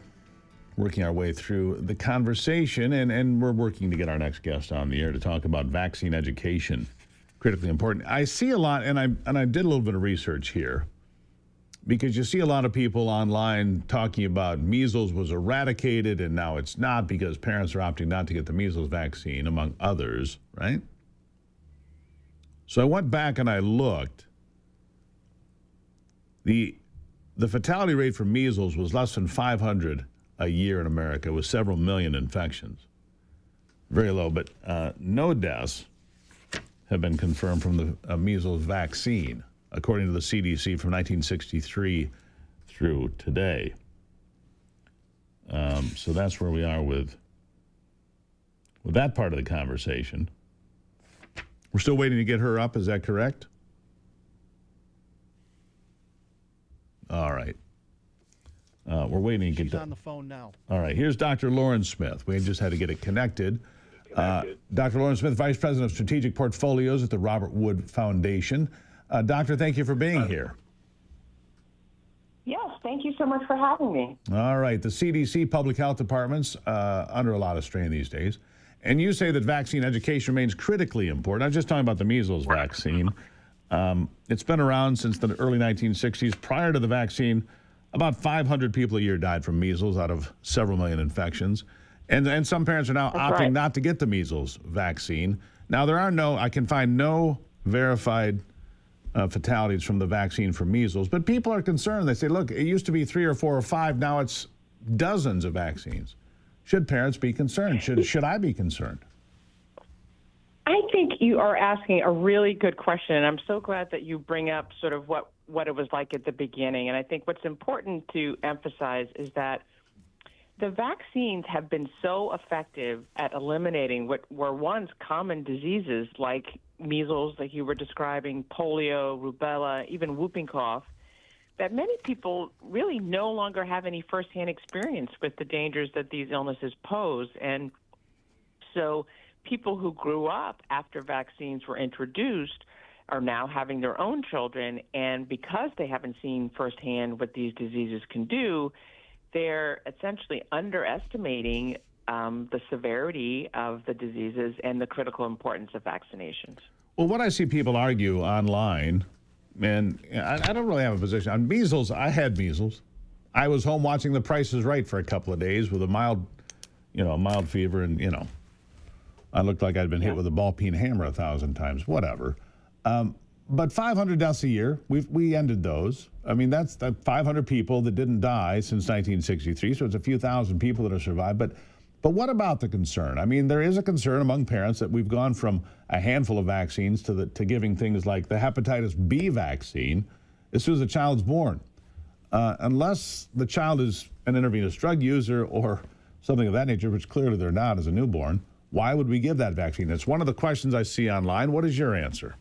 Working our way through the conversation, and we're working to get our next guest on the air to talk about vaccine education. Critically important. I see a lot, and I did a little bit of research here, because you see a lot of people online talking about measles was eradicated and now it's not because parents are opting not to get the measles vaccine, among others, right? So I went back and I looked. The fatality rate for measles was less than 500 a year in America, with several million infections. Very low, but no deaths have been confirmed from the measles vaccine, according to the CDC, from 1963 through today. So that's where we are with that part of the conversation. We're still waiting to get her up, is that correct? All right. We're waiting to get She's on the phone now. All right. Here's Dr. Lauren Smith. We just had to get it connected. Dr. Lauren Smith, Vice President of Strategic Portfolios at the Robert Wood Foundation. Doctor, thank you for being here. Yes, thank you so much for having me. All right. The CDC public health department's under a lot of strain these days. And you say that vaccine education remains critically important. I was just talking about the measles vaccine. It's been around since the early 1960s. Prior to the vaccine, about 500 people a year died from measles out of several million infections. And some parents are now opting not to get the measles vaccine. Now, I can find no verified fatalities from the vaccine for measles, but people are concerned. They say, look, it used to be 3 or 4 or 5, now it's dozens of vaccines. Should parents be concerned? Should I be concerned? I think you are asking a really good question, and I'm so glad that you bring up sort of what it was like at the beginning. And I think what's important to emphasize is that the vaccines have been so effective at eliminating what were once common diseases like measles, like you were describing, polio, rubella, even whooping cough, that many people really no longer have any firsthand experience with the dangers that these illnesses pose. And so people who grew up after vaccines were introduced are now having their own children, and because they haven't seen firsthand what these diseases can do, they're essentially underestimating the severity of the diseases and the critical importance of vaccinations. Well, what I see people argue online, and I don't really have a position on measles. I had measles. I was home watching The Price is Right for a couple of days with a mild fever, and I looked like I'd been hit with a ball-peen hammer 1,000 times. Whatever. But 500 deaths a year, we ended those. I mean, that's 500 people that didn't die since 1963, so it's a few thousand people that have survived. But what about the concern? I mean, there is a concern among parents that we've gone from a handful of vaccines to giving things like the hepatitis B vaccine as soon as the child's born. Unless the child is an intravenous drug user or something of that nature, which clearly they're not as a newborn, why would we give that vaccine? It's one of the questions I see online. What is your answer?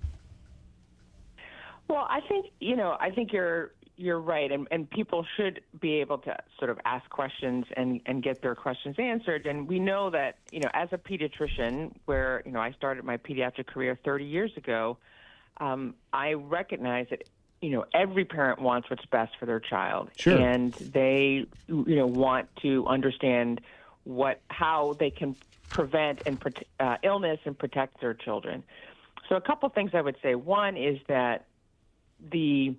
Well, I think you're right, and people should be able to sort of ask questions and get their questions answered. And we know that, as a pediatrician, where, I started my pediatric career 30 years ago, I recognize that, every parent wants what's best for their child. Sure. And they, want to understand how they can prevent illness and protect their children. So a couple things I would say. One is that the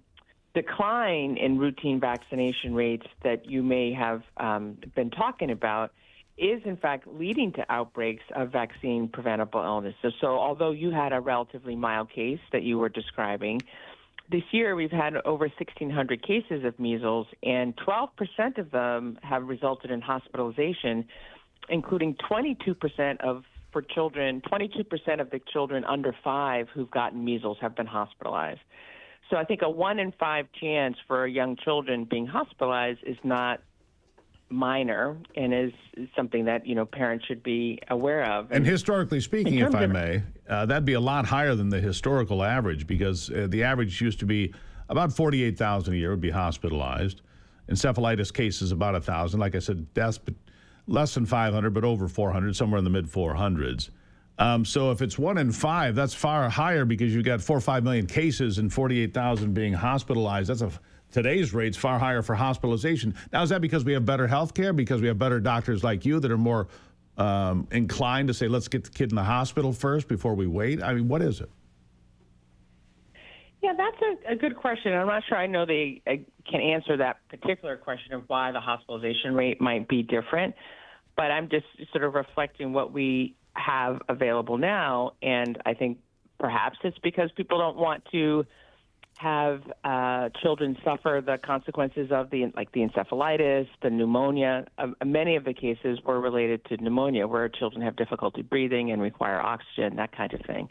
decline in routine vaccination rates that you may have been talking about is, in fact, leading to outbreaks of vaccine-preventable illnesses. So although you had a relatively mild case that you were describing, this year we've had over 1,600 cases of measles, and 12% of them have resulted in hospitalization, including 22% of the children under 5 who've gotten measles have been hospitalized. So I think a 1 in 5 chance for young children being hospitalized is not minor and is something that, parents should be aware of. And historically speaking, if I may, that'd be a lot higher than the historical average, because the average used to be about 48,000 a year would be hospitalized. Encephalitis cases about 1,000. Like I said, deaths less than 500, but over 400, somewhere in the mid 400s. So if it's 1 in 5, that's far higher, because you've got 4 or 5 million cases and 48,000 being hospitalized. today's rates far higher for hospitalization. Now, is that because we have better health care, because we have better doctors like you that are more inclined to say, let's get the kid in the hospital first before we wait? I mean, what is it? Yeah, that's a good question. I'm not sure I know they can answer that particular question of why the hospitalization rate might be different, but I'm just sort of reflecting what we have available now, and I think perhaps it's because people don't want to have children suffer the consequences of the encephalitis, the pneumonia. Many of the cases were related to pneumonia, where children have difficulty breathing and require oxygen, that kind of thing.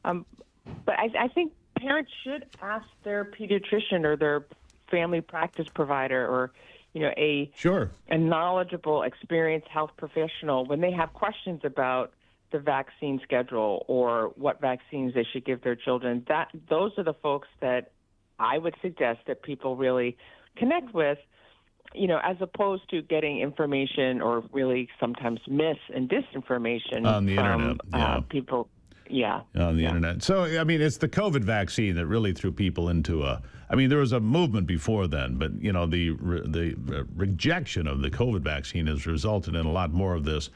But I think parents should ask their pediatrician or their family practice provider or, a knowledgeable, experienced health professional when they have questions about the vaccine schedule or what vaccines they should give their children. Those are the folks that I would suggest that people really connect with, as opposed to getting information or really sometimes mis and disinformation on the from internet. people. Yeah. On the internet. So, I mean, it's the COVID vaccine that really threw people into there was a movement before then, but, the rejection of the COVID vaccine has resulted in a lot more of this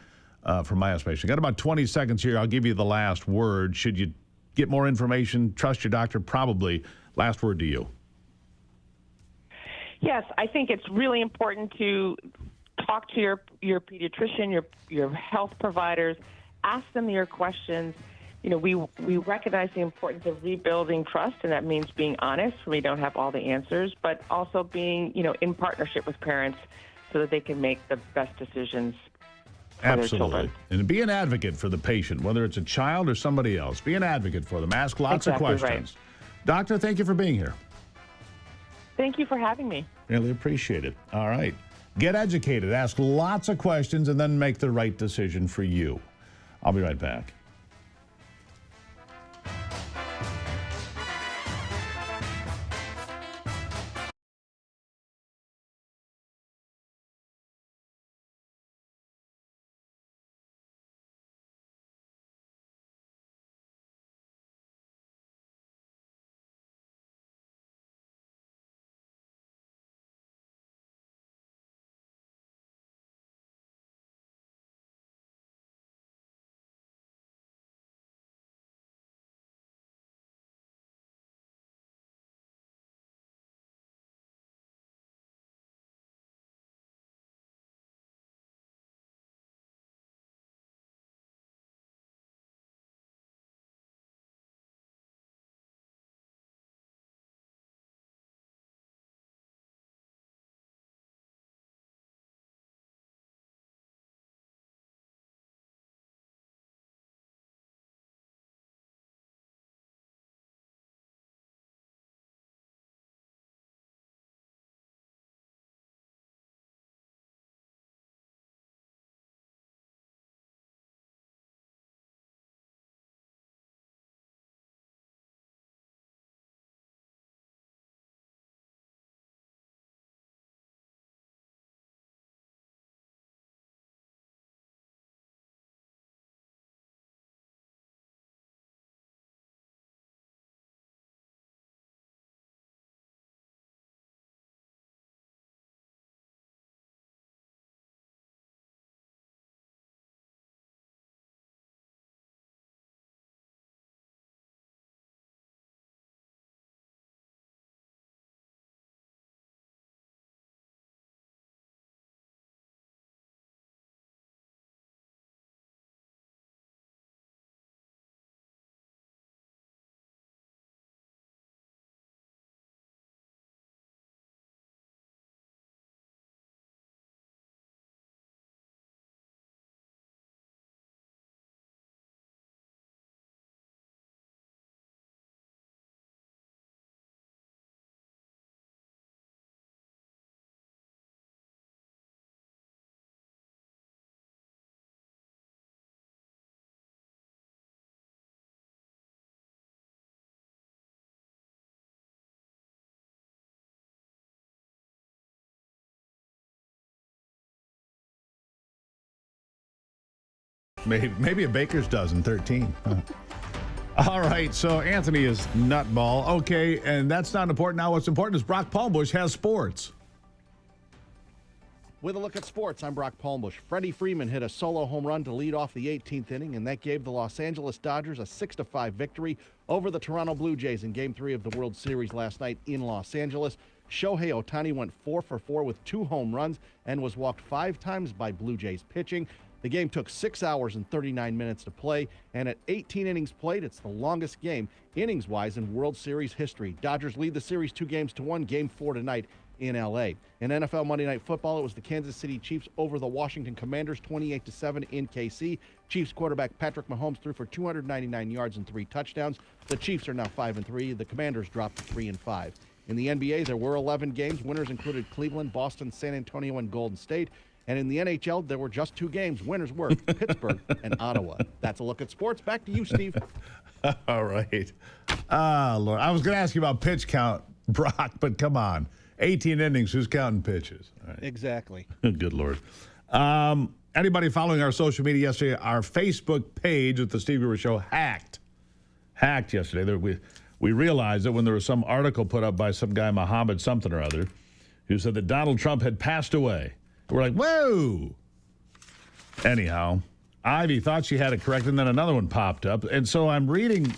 from my estimation. Got about 20 seconds here. I'll give you the last word. Should you get more information, trust your doctor? Probably. Last word to you. Yes, I think it's really important to talk to your pediatrician, your health providers, ask them your questions. We recognize the importance of rebuilding trust, and that means being honest when we don't have all the answers, but also being, in partnership with parents so that they can make the best decisions for their children. And be an advocate for the patient, whether it's a child or somebody else. Be an advocate for them. Ask lots of questions. Right. Doctor, thank you for being here. Thank you for having me. Really appreciate it. All right. Get educated. Ask lots of questions and then make the right decision for you. I'll be right back. Maybe a baker's dozen, 13. All right, so Anthony is nutball. Okay, and that's not important. Now what's important is Brock Palmbush has sports. With a look at sports, I'm Brock Palmbush. Freddie Freeman hit a solo home run to lead off the 18th inning, and that gave the Los Angeles Dodgers a 6-5 victory over the Toronto Blue Jays in Game 3 of the World Series last night in Los Angeles. Shohei Ohtani went 4 for 4 with 2 home runs and was walked 5 times by Blue Jays pitching. The game took 6 hours and 39 minutes to play, and at 18 innings played, it's the longest game innings-wise in World Series history. Dodgers lead the series 2-1, Game 4 tonight in L.A. In NFL Monday Night Football, it was the Kansas City Chiefs over the Washington Commanders, 28-7 in KC. Chiefs quarterback Patrick Mahomes threw for 299 yards and 3 touchdowns. The Chiefs are now 5-3. The Commanders dropped to 3-5. In the NBA, there were 11 games. Winners included Cleveland, Boston, San Antonio, and Golden State. And in the NHL, there were just 2 games. Winners were Pittsburgh and Ottawa. That's a look at sports. Back to you, Steve. All right. Lord. I was going to ask you about pitch count, Brock, but come on. 18 innings, who's counting pitches? All right. Exactly. Good Lord. Anybody following our social media yesterday, our Facebook page at the Steve Gruber Show hacked yesterday. We realized that when there was some article put up by some guy, Muhammad something or other, who said that Donald Trump had passed away. We're like, whoa. Anyhow, Ivy thought she had it correct, and then another one popped up. And so I'm reading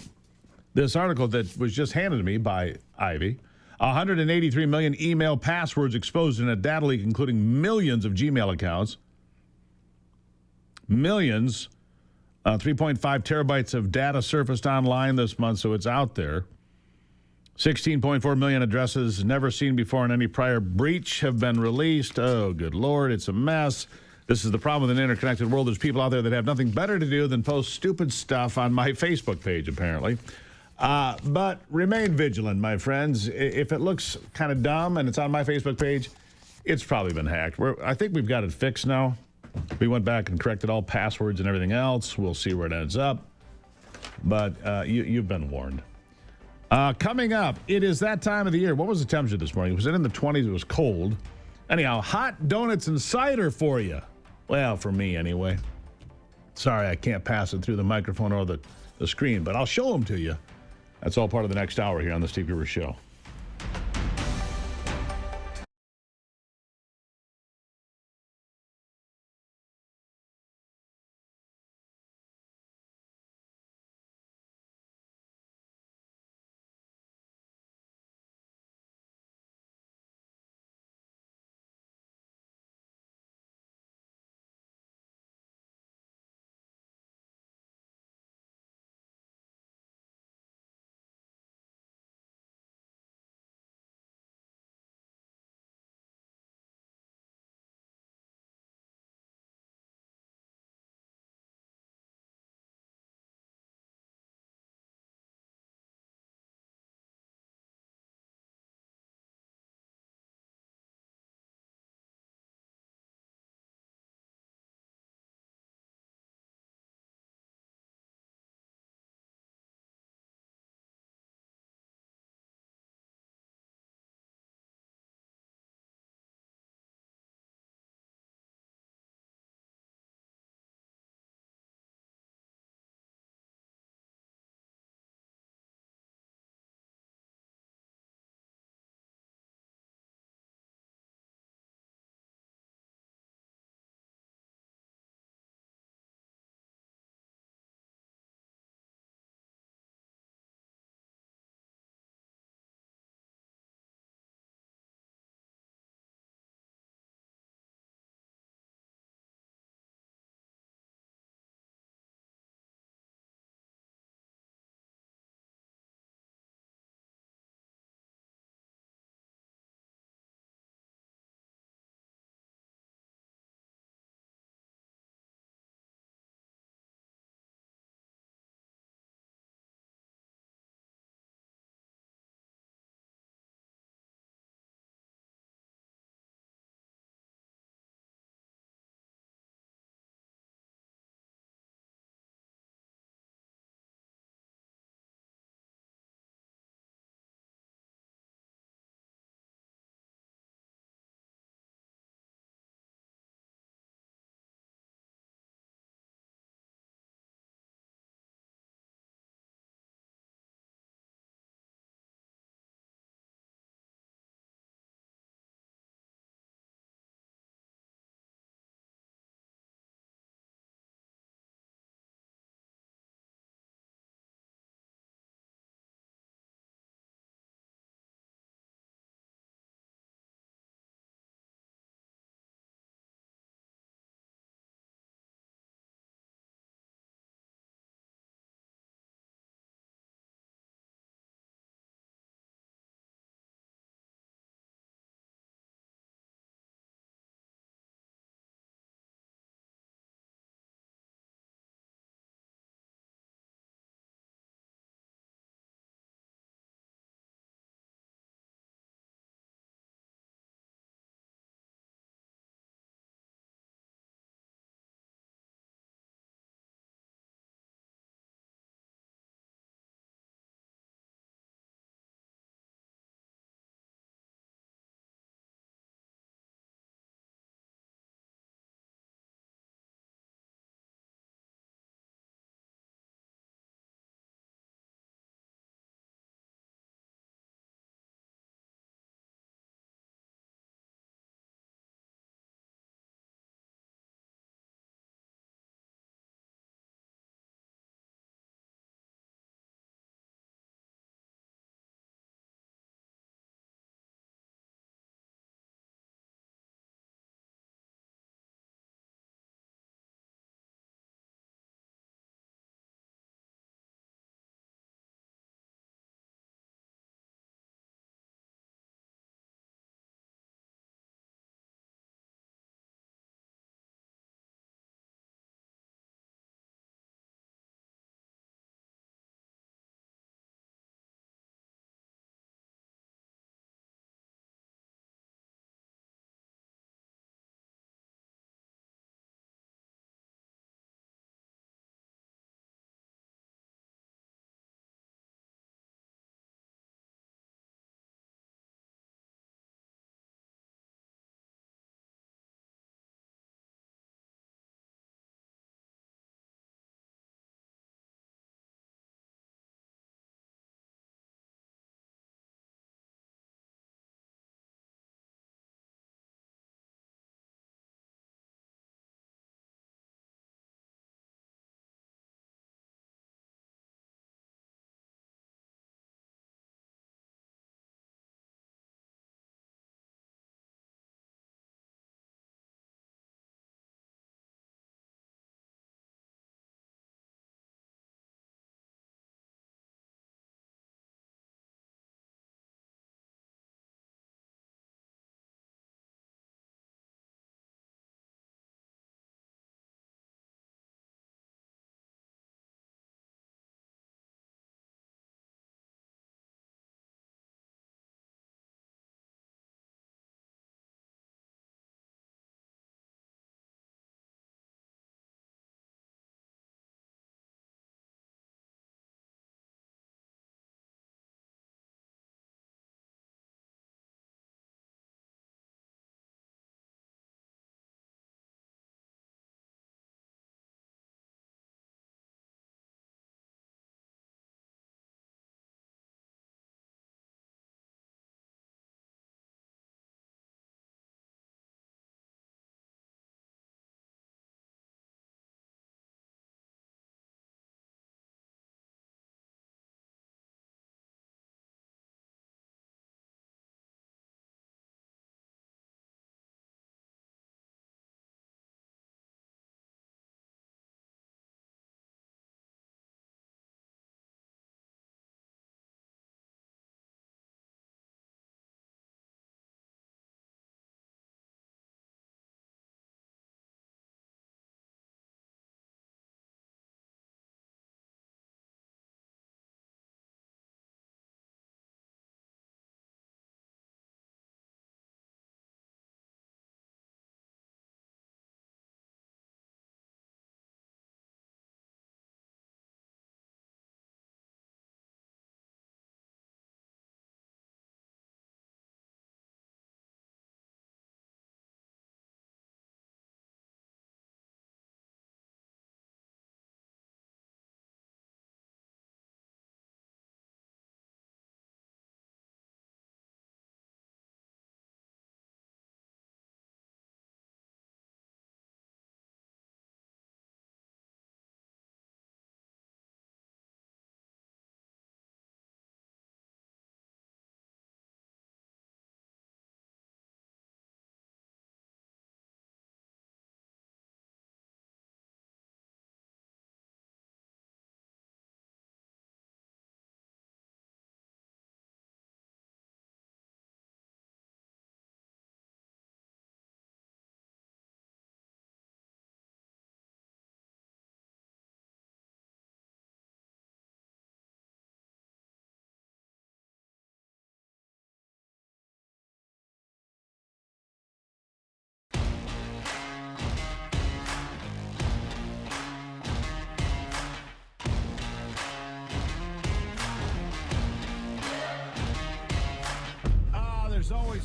this article that was just handed to me by Ivy. 183 million email passwords exposed in a data leak, including millions of Gmail accounts. Millions. 3.5 terabytes of data surfaced online this month, so it's out there. 16.4 million addresses never seen before in any prior breach have been released. Oh, good Lord, it's a mess. This is the problem with an interconnected world. There's people out there that have nothing better to do than post stupid stuff on my Facebook page, apparently. But remain vigilant, my friends. If it looks kind of dumb and it's on my Facebook page, it's probably been hacked. I think we've got it fixed now. We went back and corrected all passwords and everything else. We'll see where it ends up. But you've been warned. Coming up, it is that time of the year. What was the temperature this morning? Was it in the 20s? It was cold. Anyhow, hot donuts and cider for you. Well, for me anyway. Sorry, I can't pass it through the microphone or the screen, but I'll show them to you. That's all part of the next hour here on the Steve Gruber Show.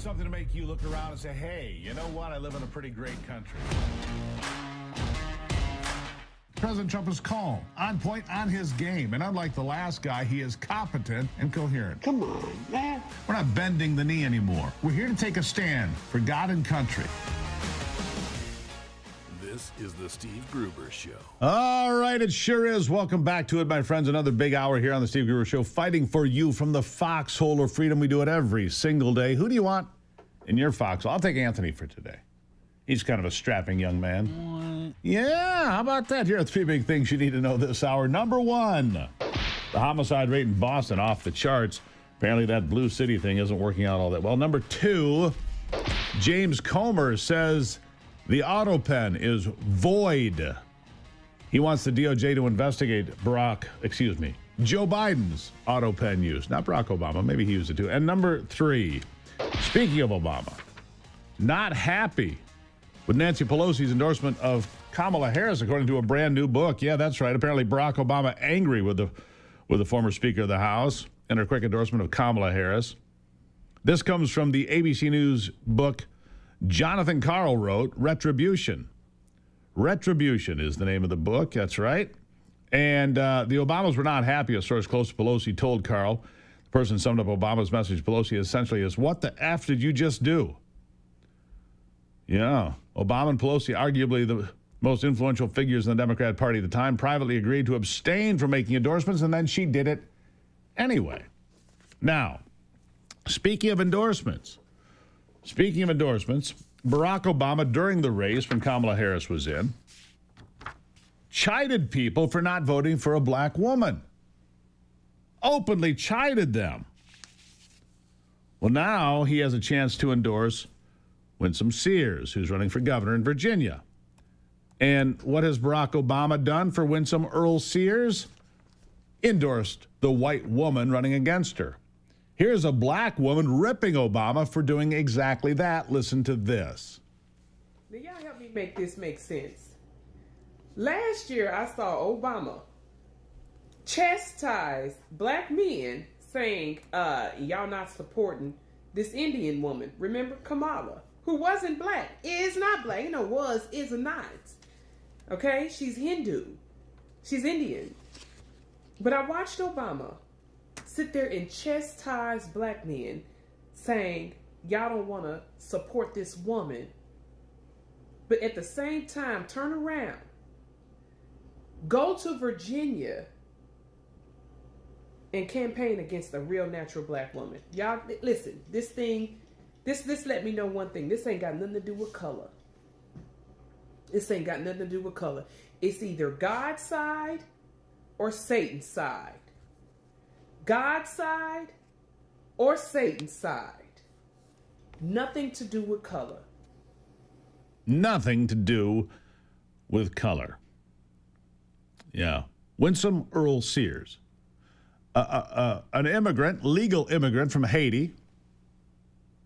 something to make you look around and say, hey, you know what? I live in a pretty great country. President Trump is calm, on point, on his game. And unlike the last guy, he is competent and coherent. Come on, man. We're not bending the knee anymore. We're here to take a stand for God and country. This is the Steve Gruber Show. All right, it sure is. Welcome back to it, my friends. Another big hour here on the Steve Gruber Show, fighting for you from the foxhole of freedom. We do it every single day. Who do you want in your foxhole? I'll take Anthony for today. He's kind of a strapping young man. What? Yeah, how about that? Here are three big things you need to know this hour. Number one, the homicide rate in Boston off the charts. Apparently that Blue City thing isn't working out all that well. Number two, James Comer says the auto pen is void. He wants the DOJ to investigate Joe Biden's auto pen use. Not Barack Obama. Maybe he used it too. And number three, speaking of Obama, not happy with Nancy Pelosi's endorsement of Kamala Harris, according to a brand new book. Yeah, that's right. Apparently Barack Obama angry with the former Speaker of the House and her quick endorsement of Kamala Harris. This comes from the ABC News book Jonathan Carl wrote, Retribution. Retribution is the name of the book. That's right. And the Obamas were not happy. A source close to Pelosi told Carl, the person summed up Obama's message to Pelosi essentially as, what the F did you just do? Yeah. Obama and Pelosi, arguably the most influential figures in the Democrat Party at the time, privately agreed to abstain from making endorsements, and then she did it anyway. Now, speaking of endorsements, Barack Obama, during the race when Kamala Harris was in, chided people for not voting for a black woman. Openly chided them. Well, now he has a chance to endorse Winsome Sears, who's running for governor in Virginia. And what has Barack Obama done for Winsome Earl Sears? Endorsed the white woman running against her. Here's a black woman ripping Obama for doing exactly that. Listen to this. Now, y'all help me make this make sense. Last year, I saw Obama chastise black men saying, y'all not supporting this Indian woman. Remember Kamala, who wasn't black, is not black. You know, was, is, or not. Okay? She's Hindu. She's Indian. But I watched Obama sit there and chastise black men saying, y'all don't want to support this woman. But at the same time, turn around, go to Virginia and campaign against a real natural black woman. Y'all, listen, this let me know one thing. This ain't got nothing to do with color. This ain't got nothing to do with color. It's either God's side or Satan's side. God's side or Satan's side. Nothing to do with color. Nothing to do with color. Yeah. Winsome Earl Sears, an immigrant, legal immigrant from Haiti,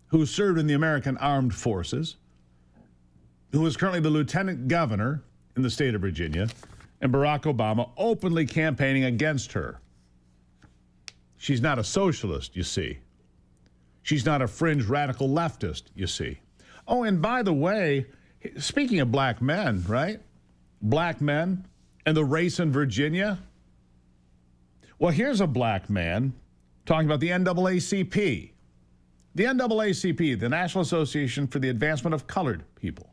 who served in the American Armed Forces, who is currently the lieutenant governor in the state of Virginia, and Barack Obama openly campaigning against her. She's not a socialist, you see. She's not a fringe radical leftist, you see. Oh, and by the way, speaking of black men, right? Black men and the race in Virginia. Well, here's a black man talking about the NAACP. The NAACP, the National Association for the Advancement of Colored People.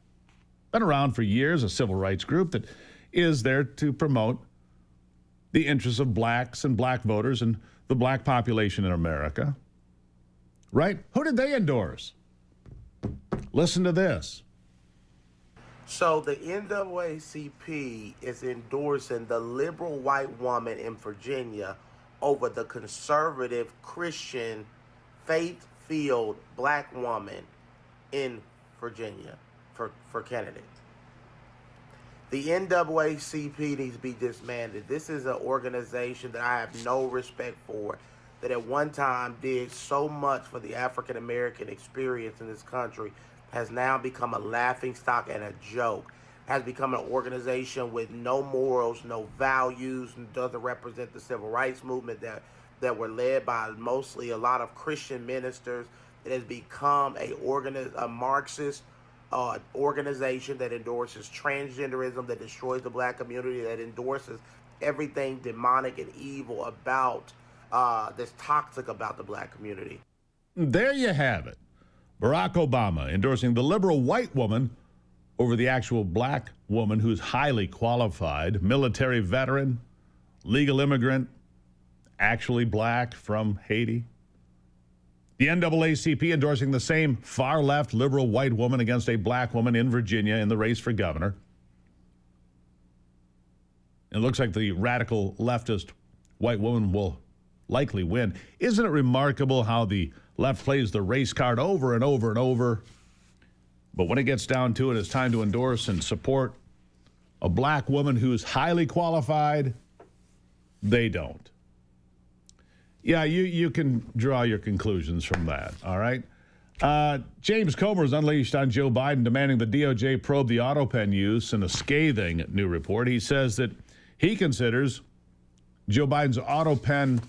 Been around for years, a civil rights group that is there to promote the interests of blacks and black voters and the black population in America. Right? Who did they endorse? Listen to this. So the NAACP is endorsing the liberal white woman in Virginia over the conservative Christian faith-filled black woman in Virginia for candidate. The NAACP needs to be disbanded. This is an organization that I have no respect for, that at one time did so much for the African American experience in this country, has now become a laughingstock and a joke, has become an organization with no morals, no values, and doesn't represent the civil rights movement that were led by mostly a lot of Christian ministers It has become a Marxist organization that endorses transgenderism, that destroys the black community, that endorses everything demonic and evil about that's toxic about the black community. There you have it. Barack Obama endorsing the liberal white woman over the actual black woman who's highly qualified, military veteran, legal immigrant, actually black from Haiti. The NAACP endorsing the same far-left liberal white woman against a black woman in Virginia in the race for governor. It looks like the radical leftist white woman will likely win. Isn't it remarkable how the left plays the race card over and over and over? But when it gets down to it, it's time to endorse and support a black woman who's highly qualified. They don't. Yeah, you can draw your conclusions from that, all right? James Comer is unleashed on Joe Biden, demanding the DOJ probe the auto pen use in a scathing new report. He says that he considers Joe Biden's auto pen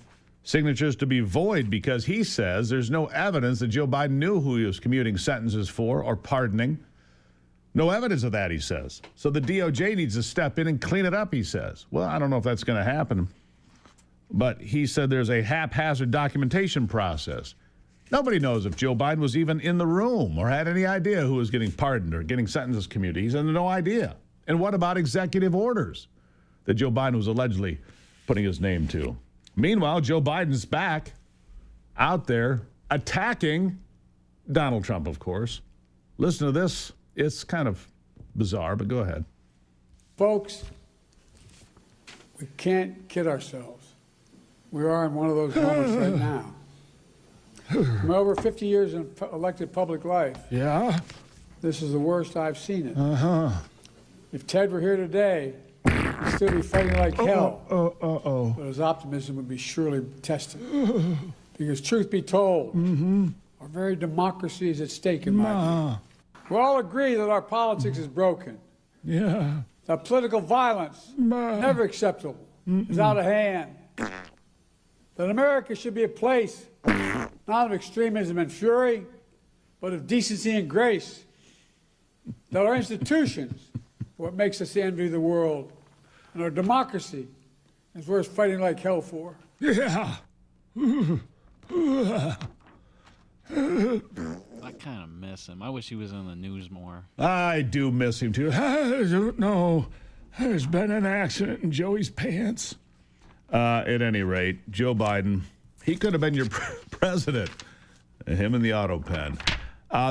signatures to be void because he says there's no evidence that Joe Biden knew who he was commuting sentences for or pardoning. No evidence of that, he says. So the DOJ needs to step in and clean it up, he says. Well, I don't know if that's going to happen. But he said there's a haphazard documentation process. Nobody knows if Joe Biden was even in the room or had any idea who was getting pardoned or getting sentences commuted. He said no idea. And what about executive orders that Joe Biden was allegedly putting his name to? Meanwhile, Joe Biden's back out there attacking Donald Trump, of course. Listen to this. It's kind of bizarre, but go ahead. Folks, we can't kid ourselves. We are in one of those moments right now. I'm over 50 years in elected public life. Yeah? This is the worst I've seen it. Uh-huh. If Ted were here today, he'd still be fighting like hell. Uh-oh. But his optimism would be surely tested. Because truth be told, our very democracy is at stake in my view. We all agree that our politics is broken. Yeah. That political violence, never acceptable, is out of hand. That America should be a place not of extremism and fury, but of decency and grace. That our institutions are what makes us the envy of the world, and our democracy is worth fighting like hell for. Yeah. I kind of miss him. I wish he was in the news more. I do miss him, too. I don't know. There's been an accident in Joey's pants. At any rate, Joe Biden, he could have been your president. Him and the auto pen.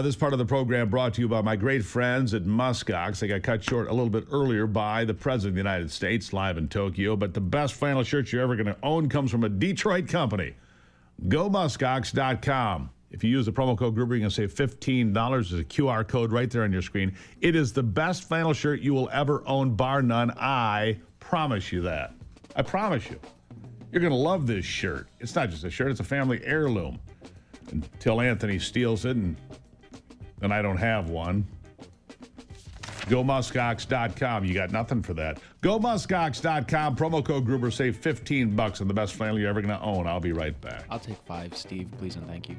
This part of the program brought to you by my great friends at Muskox. They got cut short a little bit earlier by the President of the United States, live in Tokyo. But the best flannel shirt you're ever going to own comes from a Detroit company. GoMuskox.com. If you use the promo code Gruber, you're going to save $15. There's a QR code right there on your screen. It is the best flannel shirt you will ever own, bar none. I promise you that. I promise you. You're going to love this shirt. It's not just a shirt. It's a family heirloom. Until Anthony steals it, and then I don't have one. GoMuskox.com. You got nothing for that. GoMuskox.com. Promo code Gruber. Save $15 on the best flannel you're ever going to own. I'll be right back. I'll take 5, Steve, please and thank you.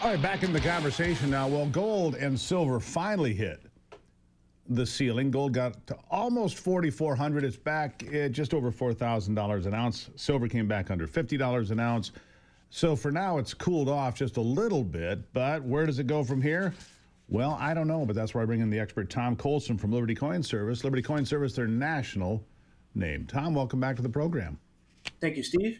All right, back in the conversation now. Well, gold and silver finally hit the ceiling. Gold got to almost 4,400. It's back at just over $4,000 an ounce. Silver came back under $50 an ounce. So for now, it's cooled off just a little bit. But where does it go from here? Well, I don't know, but that's where I bring in the expert Tom Colson from Liberty Coin Service. Liberty Coin Service, their national name. Tom, welcome back to the program. Thank you, Steve.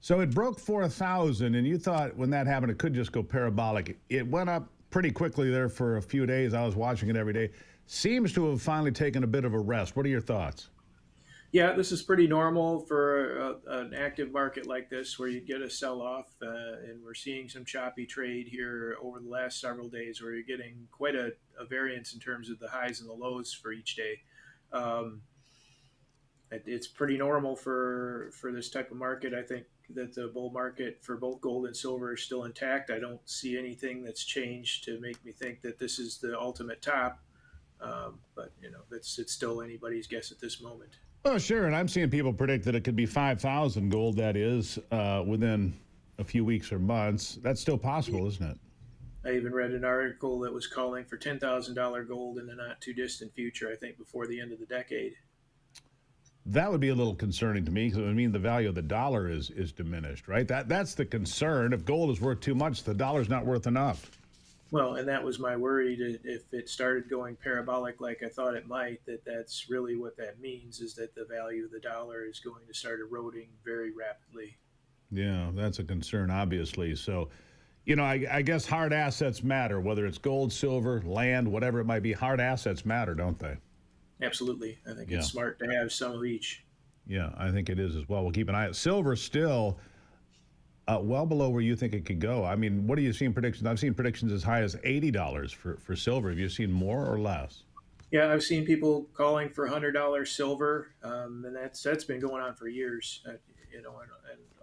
So it broke 4,000, and you thought when that happened it could just go parabolic. It went up pretty quickly there for a few days. I was watching it every day. Seems to have finally taken a bit of a rest. What are your thoughts? Yeah, this is pretty normal for an active market like this where you get a sell-off, and we're seeing some choppy trade here over the last several days where you're getting quite a variance in terms of the highs and the lows for each day. It's pretty normal for this type of market. I think that the bull market for both gold and silver is still intact. I don't see anything that's changed to make me think that this is the ultimate top. But it's still anybody's guess at this moment. Oh, sure. And I'm seeing people predict that it could be 5,000 gold, that is, within a few weeks or months. That's still possible, isn't it? I even read an article that was calling for $10,000 gold in the not too distant future, I think before the end of the decade. That would be a little concerning to me because it would mean the value of the dollar is diminished, right? That's the concern. If gold is worth too much, the dollar's not worth enough. Well, and that was my worry that if it started going parabolic like I thought it might, that's really what that means is that the value of the dollar is going to start eroding very rapidly. Yeah, that's a concern, obviously. So, I guess hard assets matter, whether it's gold, silver, land, whatever it might be. Hard assets matter, don't they? Absolutely. I think it's smart to have some of each. Yeah, I think it is as well. We'll keep an eye on it. Silver still well below where you think it could go. I mean, what are you seeing predictions? I've seen predictions as high as $80 for silver. Have you seen more or less? Yeah, I've seen people calling for $100 silver, and that's been going on for years. And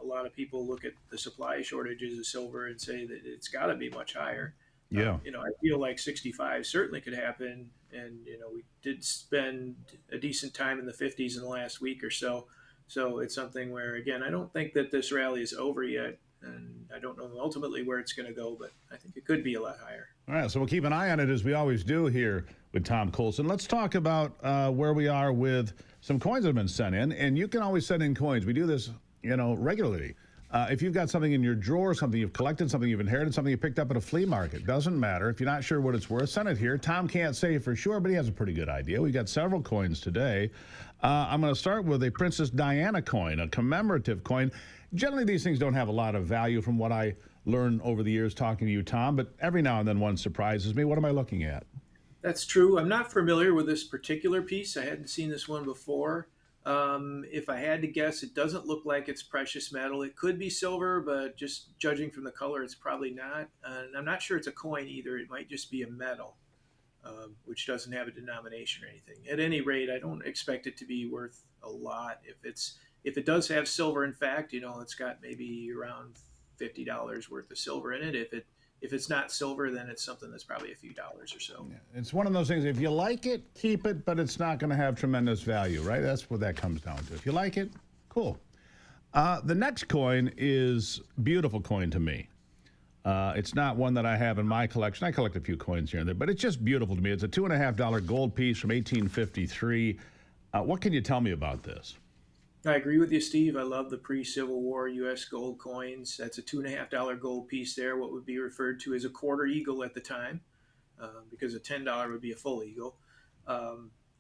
a lot of people look at the supply shortages of silver and say that it's got to be much higher. Yeah. I feel like 65 certainly could happen. And, we did spend a decent time in the 50s in the last week or so. So it's something where, again, I don't think that this rally is over yet. And I don't know ultimately where it's going to go, but I think it could be a lot higher. All right. So we'll keep an eye on it as we always do here with Tom Colson. Let's talk about where we are with some coins that have been sent in. And you can always send in coins. We do this, regularly. If you've got something in your drawer, something you've collected, something you've inherited, something you picked up at a flea market, doesn't matter. If you're not sure what it's worth, send it here. Tom can't say for sure, but he has a pretty good idea. We've got several coins today. I'm going to start with a Princess Diana coin, a commemorative coin. Generally, these things don't have a lot of value from what I learned over the years talking to you, Tom, but every now and then one surprises me. What am I looking at? That's true. I'm not familiar with this particular piece. I hadn't seen this one before. If I had to guess, it doesn't look like it's precious metal. It could be silver, but just judging from the color, it's probably not. And I'm not sure it's a coin either. It might just be a metal, which doesn't have a denomination or anything. At any rate, I don't expect it to be worth a lot. If it does have silver, in fact, it's got maybe around $50 worth of silver in it. If it's not silver, then it's something that's probably a few dollars or so. Yeah. It's one of those things, if you like it, keep it, but it's not going to have tremendous value, right? That's what that comes down to. If you like it, cool. The next coin is beautiful coin to me. It's not one that I have in my collection. I collect a few coins here and there, but it's just beautiful to me. It's a $2.50 gold piece from 1853. What can you tell me about this? I agree with you, Steve. I love the pre-Civil War U.S. gold coins. That's a $2.50 gold piece there, what would be referred to as a quarter eagle at the time, because a $10 would be a full eagle.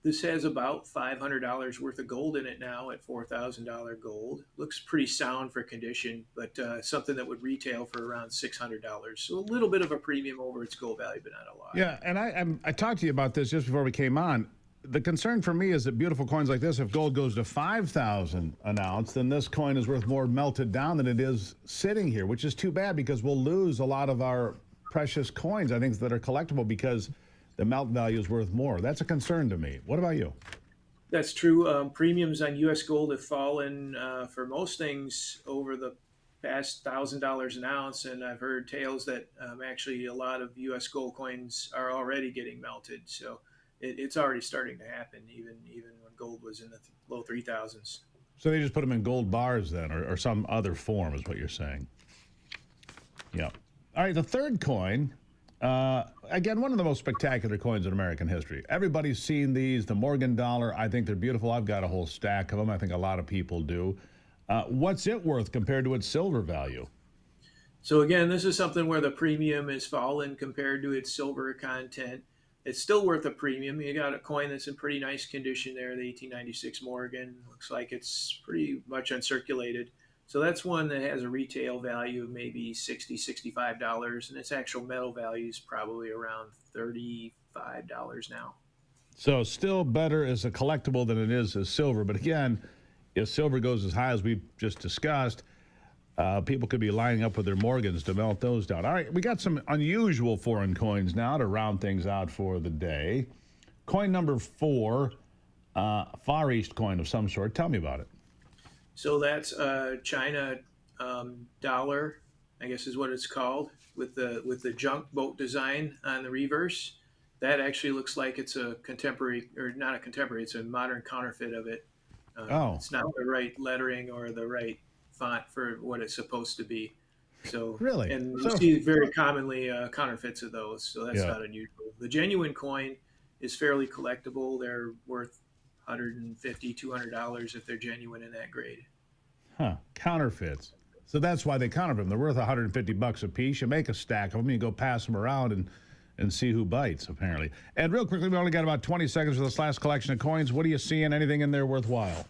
This has about $500 worth of gold in it now at $4,000 gold. Looks pretty sound for condition, but something that would retail for around $600. So a little bit of a premium over its gold value, but not a lot. Yeah, and I talked to you about this just before we came on. The concern for me is that beautiful coins like this, if gold goes to $5,000 an ounce, then this coin is worth more melted down than it is sitting here, which is too bad because we'll lose a lot of our precious coins, I think, that are collectible because the melt value is worth more. That's a concern to me. What about you? That's true. Premiums on U.S. gold have fallen for most things over the past $1,000 an ounce, and I've heard tales that actually a lot of U.S. gold coins are already getting melted. So it's already starting to happen, even when gold was in the low 3,000s. So they just put them in gold bars then, or some other form is what you're saying. Yeah. All right, the third coin, again, one of the most spectacular coins in American history. Everybody's seen these, the Morgan dollar. I think they're beautiful. I've got a whole stack of them. I think a lot of people do. What's it worth compared to its silver value? So again, this is something where the premium is fallen compared to its silver content. It's still worth a premium. You got a coin that's in pretty nice condition there, the 1896 Morgan. Looks like it's pretty much uncirculated. So that's one that has a retail value of maybe $60, $65, and its actual metal value is probably around $35 now. So still better as a collectible than it is as silver. But again, if silver goes as high as we just discussed, people could be lining up with their Morgans to melt those down. All right, we got some unusual foreign coins now to round things out for the day. Coin number 4, Far East coin of some sort. Tell me about it. So that's a China dollar, I guess is what it's called, with the junk boat design on the reverse. That actually looks like it's a contemporary, or not a contemporary, it's a modern counterfeit of it. It's not the right lettering or the right font for what it's supposed to be. So really, and you see very commonly counterfeits of those. So that's not unusual. The genuine coin is fairly collectible. They're worth $150, $200 if they're genuine in that grade. Huh? Counterfeits. So that's why they counterfeit them. They're worth $150 a piece. You make a stack of them, you go pass them around and see who bites, apparently. And real quickly, we only got about 20 seconds for this last collection of coins. What are you seeing? Anything in there worthwhile?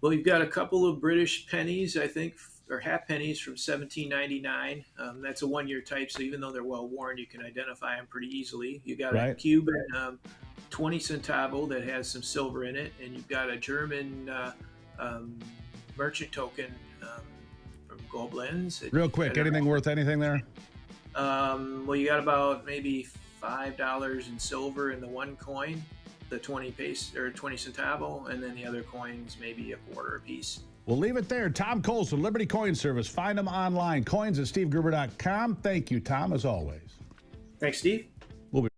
Well, you've got a couple of British pennies, I think, or half pennies from 1799. That's a one-year type, so even though they're well worn, you can identify them pretty easily. You got a Cuban 20 centavo that has some silver in it, and you've got a German merchant token from Gobelins. Real quick, anything worth anything there? Well, you got about maybe $5 in silver in the one coin, the 20 centavo, and then the other coins maybe a quarter a piece. We'll leave it there. Tom Colson, Liberty Coin Service. Find them online. Coins at SteveGruber.com. Thank you, Tom, as always. Thanks, Steve. We'll be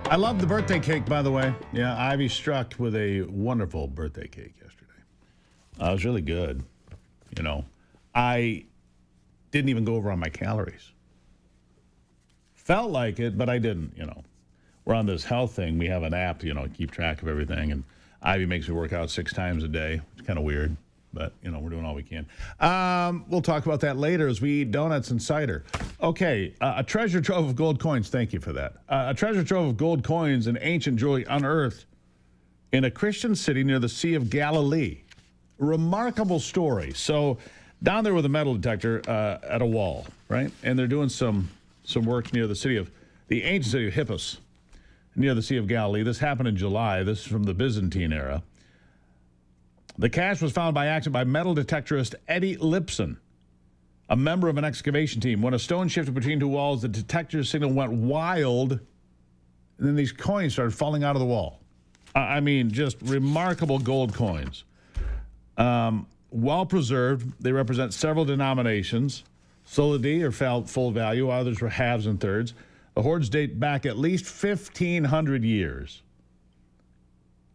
I love the birthday cake, by the way. Yeah, Ivy struck with a wonderful birthday cake yesterday. It was really good. You know, I didn't even go over on my calories. Felt like it, but I didn't, you know. We're on this health thing. We have an app, you know, to keep track of everything. And Ivy makes me work out 6 times a day. It's kind of weird, but, you know, we're doing all we can. We'll talk about that later as we eat donuts and cider. Okay, a treasure trove of gold coins. Thank you for that. A treasure trove of gold coins and ancient jewelry unearthed in a Christian city near the Sea of Galilee. Remarkable story. So down there with a metal detector at a wall, right? And they're doing some work near the ancient city of Hippos, near the Sea of Galilee. This happened in July. This is from the Byzantine era. The cache was found by accident by metal detectorist Eddie Lipson, a member of an excavation team. When a stone shifted between 2 walls, the detector signal went wild, and then these coins started falling out of the wall. I mean, just remarkable gold coins. Well preserved. They represent several denominations. Solidi, or full value. Others were halves and thirds. The hoards date back at least 1,500 years.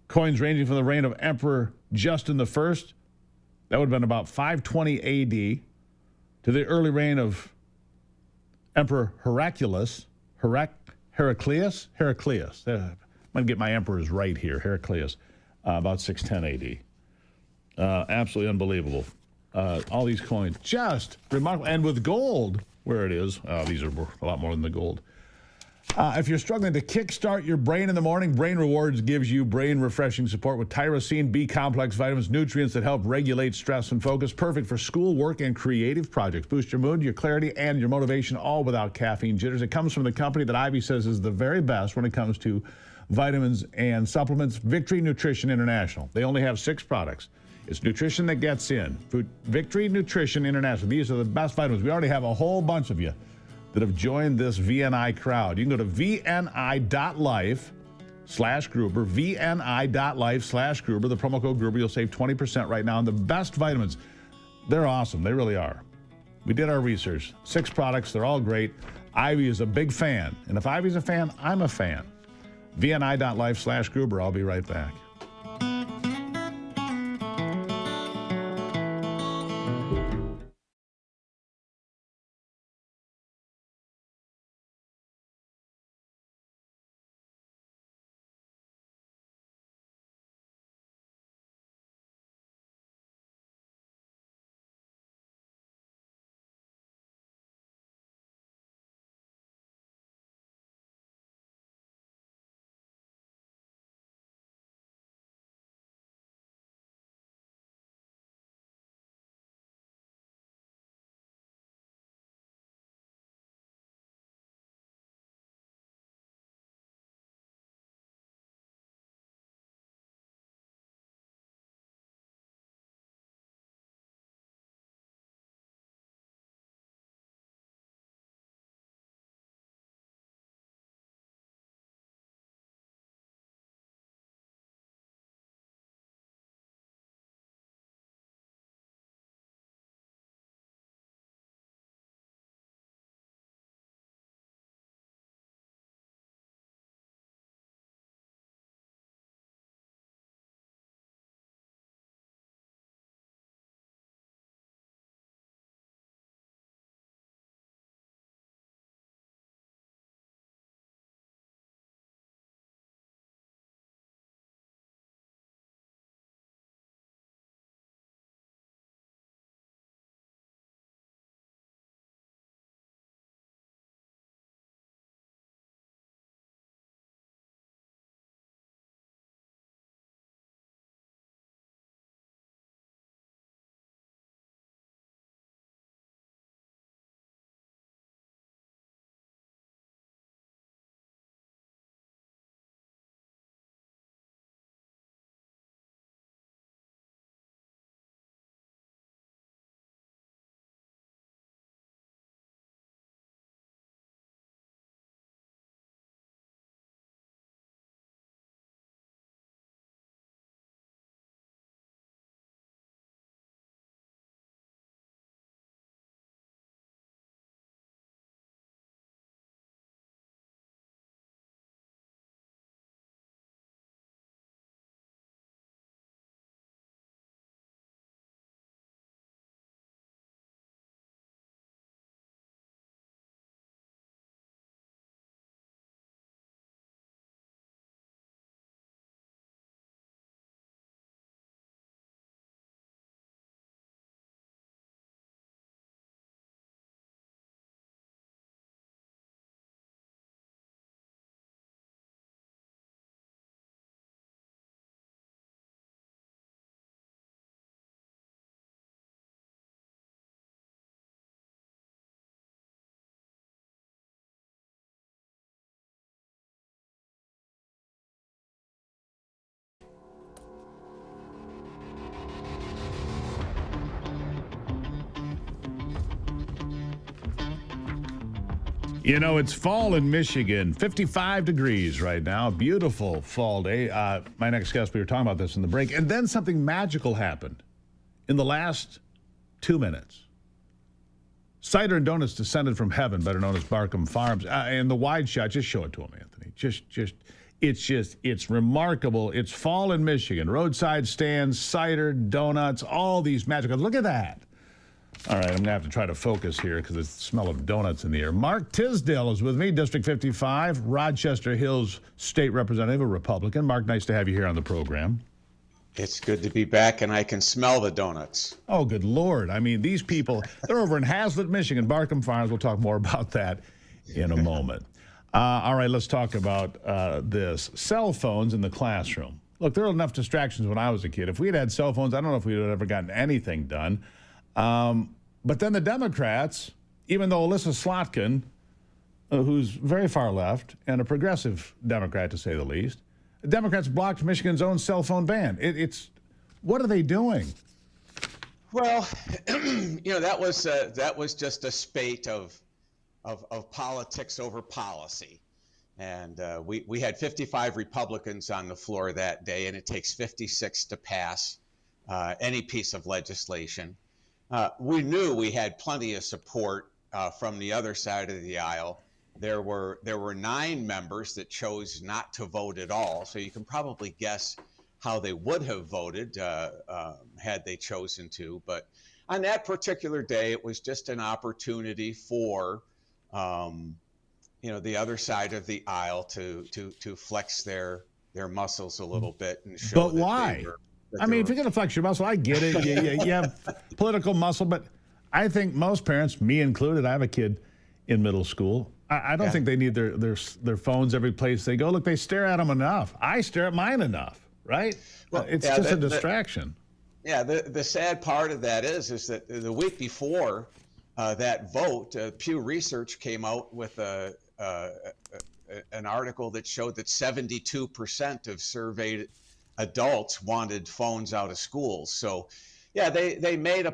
Coins ranging from the reign of Emperor Justin I, that would have been about 520 AD, to the early reign of Emperor Heraclius. I'm going to get my emperors right here. Heraclius, about 610 AD. Absolutely unbelievable. All these coins, just remarkable. And with gold, where it is, these are a lot more than the gold. If you're struggling to kickstart your brain in the morning, Brain Rewards gives you brain refreshing support with tyrosine, B-complex vitamins, nutrients that help regulate stress and focus. Perfect for school, work, and creative projects. Boost your mood, your clarity, and your motivation, all without caffeine jitters. It comes from the company that Ivy says is the very best when it comes to vitamins and supplements, Victory Nutrition International. They only have 6 products. It's nutrition that gets in. Victory Nutrition International. These are the best vitamins. We already have a whole bunch of you that have joined this VNI crowd. You can go to vni.life/Gruber, vni.life/Gruber, the promo code Gruber. You'll save 20% right now on the best vitamins. They're awesome. They really are. We did our research. 6 products. They're all great. Ivy is a big fan. And if Ivy's a fan, I'm a fan. vni.life/Gruber. I'll be right back. You know, it's fall in Michigan, 55 degrees right now. Beautiful fall day. My next guest, we were talking about this in the break. And then something magical happened in the last 2 minutes. Cider and donuts descended from heaven, better known as Barkham Farms. And the wide shot, just show it to him, Anthony. It's remarkable. It's fall in Michigan. Roadside stands, cider, donuts, all these magical. Look at that. All right, I'm going to have to try to focus here because it's the smell of donuts in the air. Mark Tisdale is with me, District 55, Rochester Hills State Representative, a Republican. Mark, nice to have you here on the program. It's good to be back, and I can smell the donuts. Oh, good Lord. I mean, these people, they're over in Hazlitt, Michigan, Barkham Farms. We'll talk more about that in a moment. All right, let's talk about this. Cell phones in the classroom. Look, there were enough distractions when I was a kid. If we had cell phones, I don't know if we would have ever gotten anything done. But then the Democrats, even though Alyssa Slotkin, who's very far left and a progressive Democrat to say the least, the Democrats blocked Michigan's own cell phone ban. What are they doing? Well, that was just a spate of politics over policy. And we had 55 Republicans on the floor that day, and it takes 56 to pass any piece of legislation. We knew we had plenty of support from the other side of the aisle. There were 9 members that chose not to vote at all, so you can probably guess how they would have voted had they chosen to. But on that particular day, it was just an opportunity for the other side of the aisle to flex their muscles a little bit and show. But why? I mean, if you're going to flex your muscle, I get it. You have political muscle, but I think most parents, me included, I have a kid in middle school. I don't think they need their phones every place they go. Look, they stare at them enough. I stare at mine enough, right? Well, it's just a distraction. The sad part of that is that the week before that vote, Pew Research came out with an article that showed that 72% of surveyed adults wanted phones out of schools. So, they made a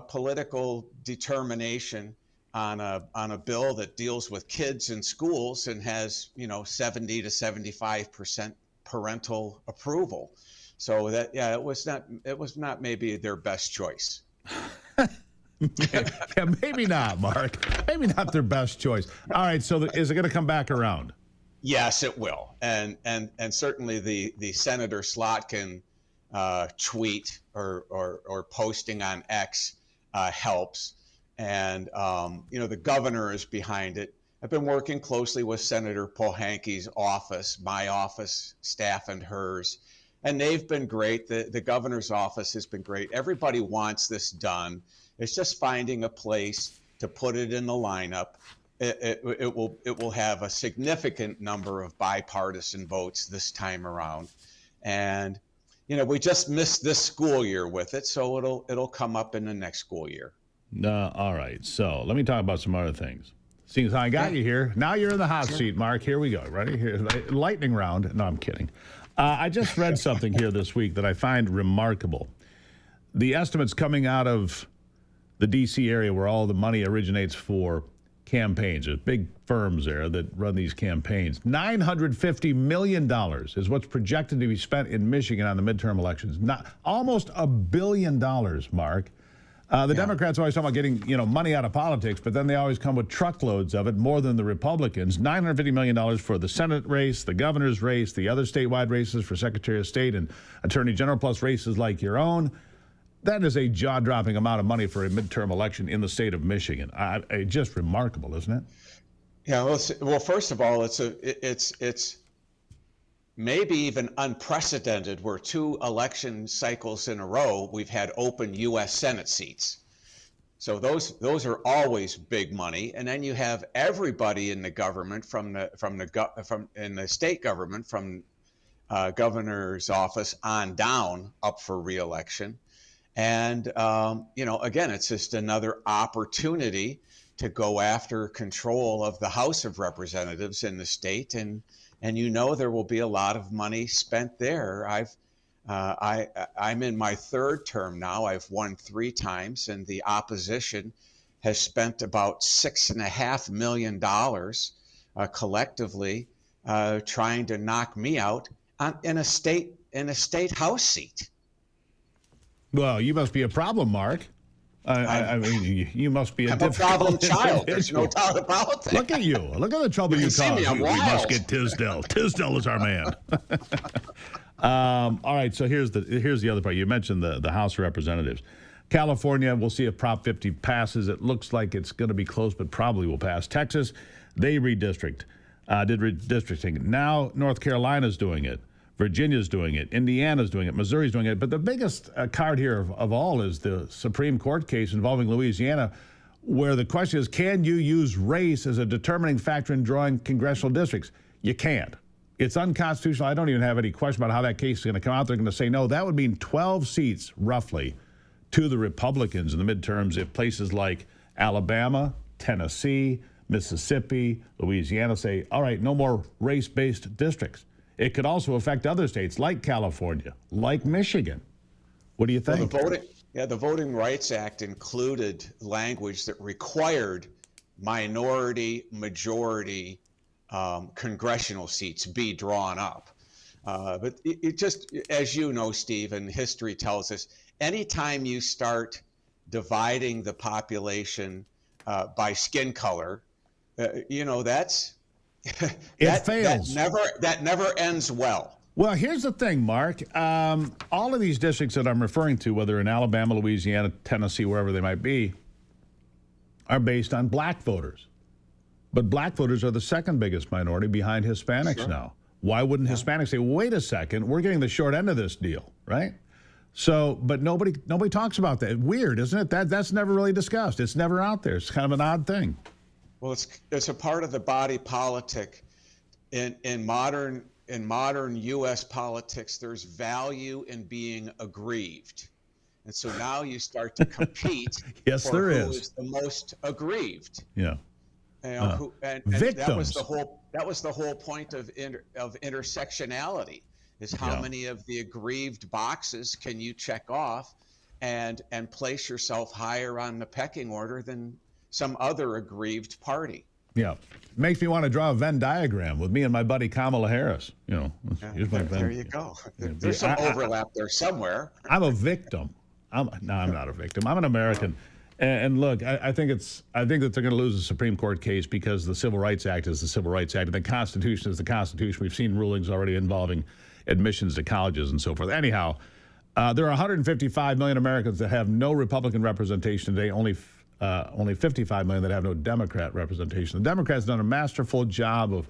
political determination on a bill that deals with kids in schools and has 70 to 75% parental approval. So that it was not maybe their best choice. Maybe not, Mark. Maybe not their best choice. All right, so is it going to come back around? Yes, it will, and certainly the Senator Slotkin tweet or posting on X helps, and the governor is behind it. I've been working closely with Senator Pohanke's office, my office, staff, and hers, and they've been great. The governor's office has been great. Everybody wants this done. It's just finding a place to put it in the lineup. It will have a significant number of bipartisan votes this time around, and we just missed this school year with it, so it'll come up in the next school year. All right, so let me talk about some other things. Seeing as I got you here, now you're in the hot seat, Mark. Here we go. Ready? Here, lightning round. No, I'm kidding. I just read something here this week that I find remarkable. The estimates coming out of the D.C. area where all the money originates for campaigns. There's big firms there that run these campaigns. $950 million is what's projected to be spent in Michigan on the midterm elections. Almost $1 billion, Mark. The Democrats always talk about getting money out of politics, but then they always come with truckloads of it, more than the Republicans. $950 million for the Senate race, the governor's race, the other statewide races for Secretary of State and Attorney General, plus races like your own. That is a jaw-dropping amount of money for a midterm election in the state of Michigan. Just remarkable, isn't it? Yeah. Well, first of all, it's maybe even unprecedented. Where 2 election cycles in a row we've had open U.S. Senate seats. So those are always big money, and then you have everybody in the government from the state government from governor's office on down up for re-election. And, again, it's just another opportunity to go after control of the House of Representatives in the state. And there will be a lot of money spent there. I'm in my 3rd term now. I've won 3 times, and the opposition has spent about $6.5 million collectively trying to knock me out in a state House seat. Well, you must be a problem, Mark. I mean, you must be a problem child. There's no doubt about that. Look at you. Look at the trouble you cause. We must get Tisdale. Tisdale is our man. All right, so here's the other part. You mentioned the House of Representatives. California, we'll see if Prop 50 passes. It looks like it's going to be close, but probably will pass. Texas, they did redistricting. Now North Carolina's doing it. Virginia's doing it. Indiana's doing it. Missouri's doing it. But the biggest card here of all is the Supreme Court case involving Louisiana, where the question is, can you use race as a determining factor in drawing congressional districts? You can't. It's unconstitutional. I don't even have any question about how that case is going to come out. They're going to say no. That would mean 12 seats, roughly, to the Republicans in the midterms if places like Alabama, Tennessee, Mississippi, Louisiana say, all right, no more race-based districts. It could also affect other states like California, like Michigan. What do you think? Well, the Voting Rights Act included language that required minority, majority congressional seats be drawn up. But it just, as you know, Steve, and history tells us, anytime you start dividing the population by skin color, that's it fails. That never ends well. Well, here's the thing, Mark. All of these districts that I'm referring to, whether in Alabama, Louisiana, Tennessee, wherever they might be, are based on black voters. But black voters are the second biggest minority behind Hispanics now. Why wouldn't Hispanics say, wait a second, we're getting the short end of this deal, right? So, but nobody talks about that. Weird, isn't it? That's never really discussed. It's never out there. It's kind of an odd thing. Well, it's a part of the body politic. In modern U.S. politics, there's value in being aggrieved, and so now you start to compete. Yes, for there who is. is the most aggrieved. Yeah. And victims. That was the whole point of intersectionality. Is how many of the aggrieved boxes can you check off, and place yourself higher on the pecking order than some other aggrieved party. Yeah. Makes me want to draw a Venn diagram with me and my buddy Kamala Harris. Here's my Venn. There you go. There's some overlap there somewhere. I'm a victim. I'm not a victim. I'm an American. And look, I think that they're going to lose the Supreme Court case because the Civil Rights Act is the Civil Rights Act, and the Constitution is the Constitution. We've seen rulings already involving admissions to colleges and so forth. Anyhow, there are 155 million Americans that have no Republican representation today. Only 55 million that have no Democrat representation. The Democrats done a masterful job of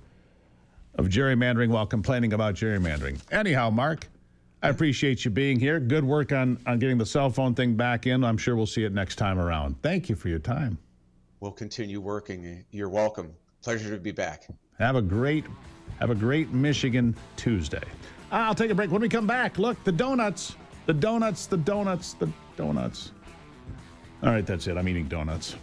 gerrymandering while complaining about gerrymandering. Anyhow, Mark, I appreciate you being here. Good work on getting the cell phone thing back in. I'm sure we'll see it next time around. Thank you for your time. We'll continue working. You're welcome. Pleasure to be back. Have a great Michigan Tuesday. I'll take a break. When we come back, look, the donuts. All right, that's it. I'm eating donuts.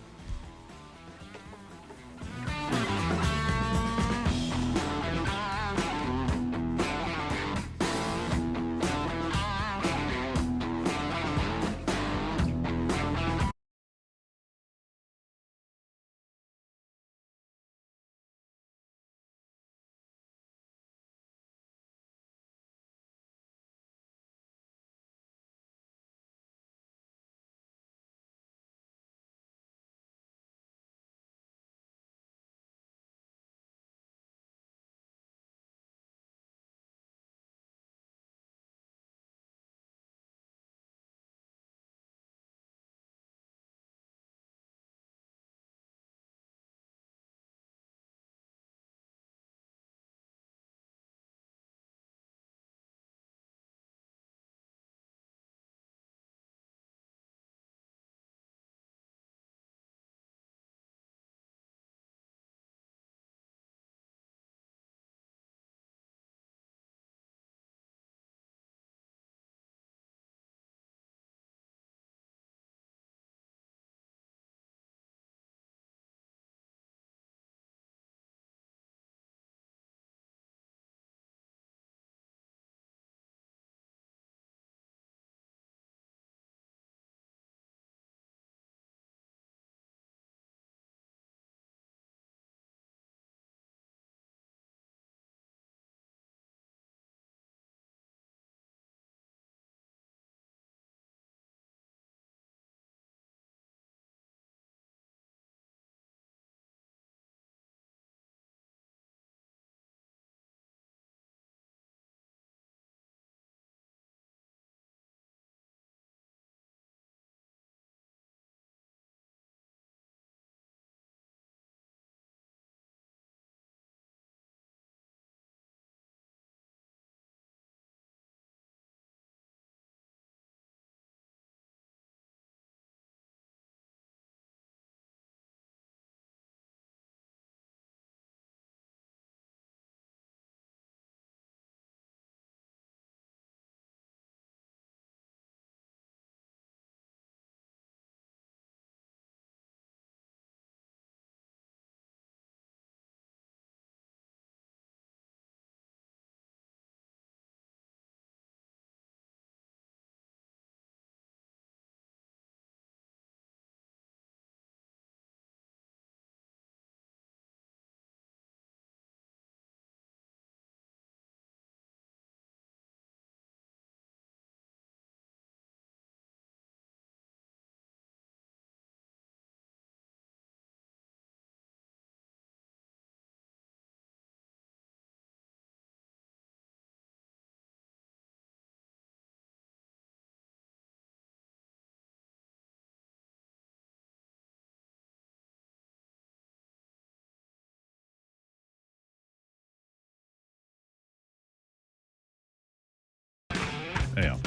Anyhow,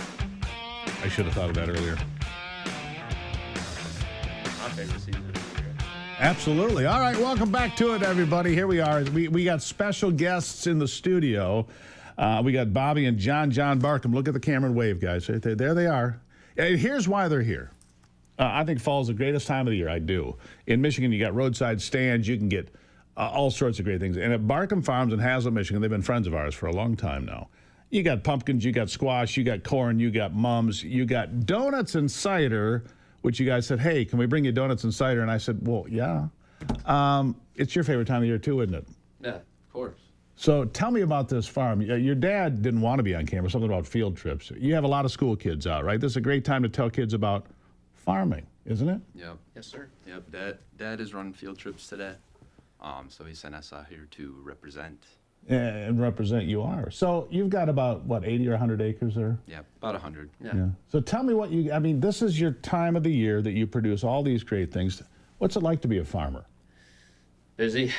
I should have thought of that earlier. My favorite season of the year. Absolutely. All right, welcome back to it, everybody. Here we are. We got special guests in the studio. We got Bobby and John Barkham. Look at the camera and wave, guys. Right there. There they are. And here's why they're here. I think fall's the greatest time of the year. I do. In Michigan, you got roadside stands. You can get all sorts of great things. And at Barkham Farms in Hazlet, Michigan, they've been friends of ours for a long time now. You got pumpkins, you got squash, you got corn, you got mums, you got donuts and cider, which you guys said, hey, can we bring you donuts and cider? And I said, well, yeah. It's your favorite time of the year, too, isn't it? Yeah, of course. So tell me about this farm. Your dad didn't want to be on camera, something about field trips. You have a lot of school kids out, right? This is a great time to tell kids about farming, isn't it? Yep. Yes, sir. Yep. Dad is running field trips today. So he sent us out here to represent. And represent you are. So you've got about, what, 80 or 100 acres there? Yeah, about 100. Yeah. So tell me this is your time of the year that you produce all these great things. What's it like to be a farmer? Busy.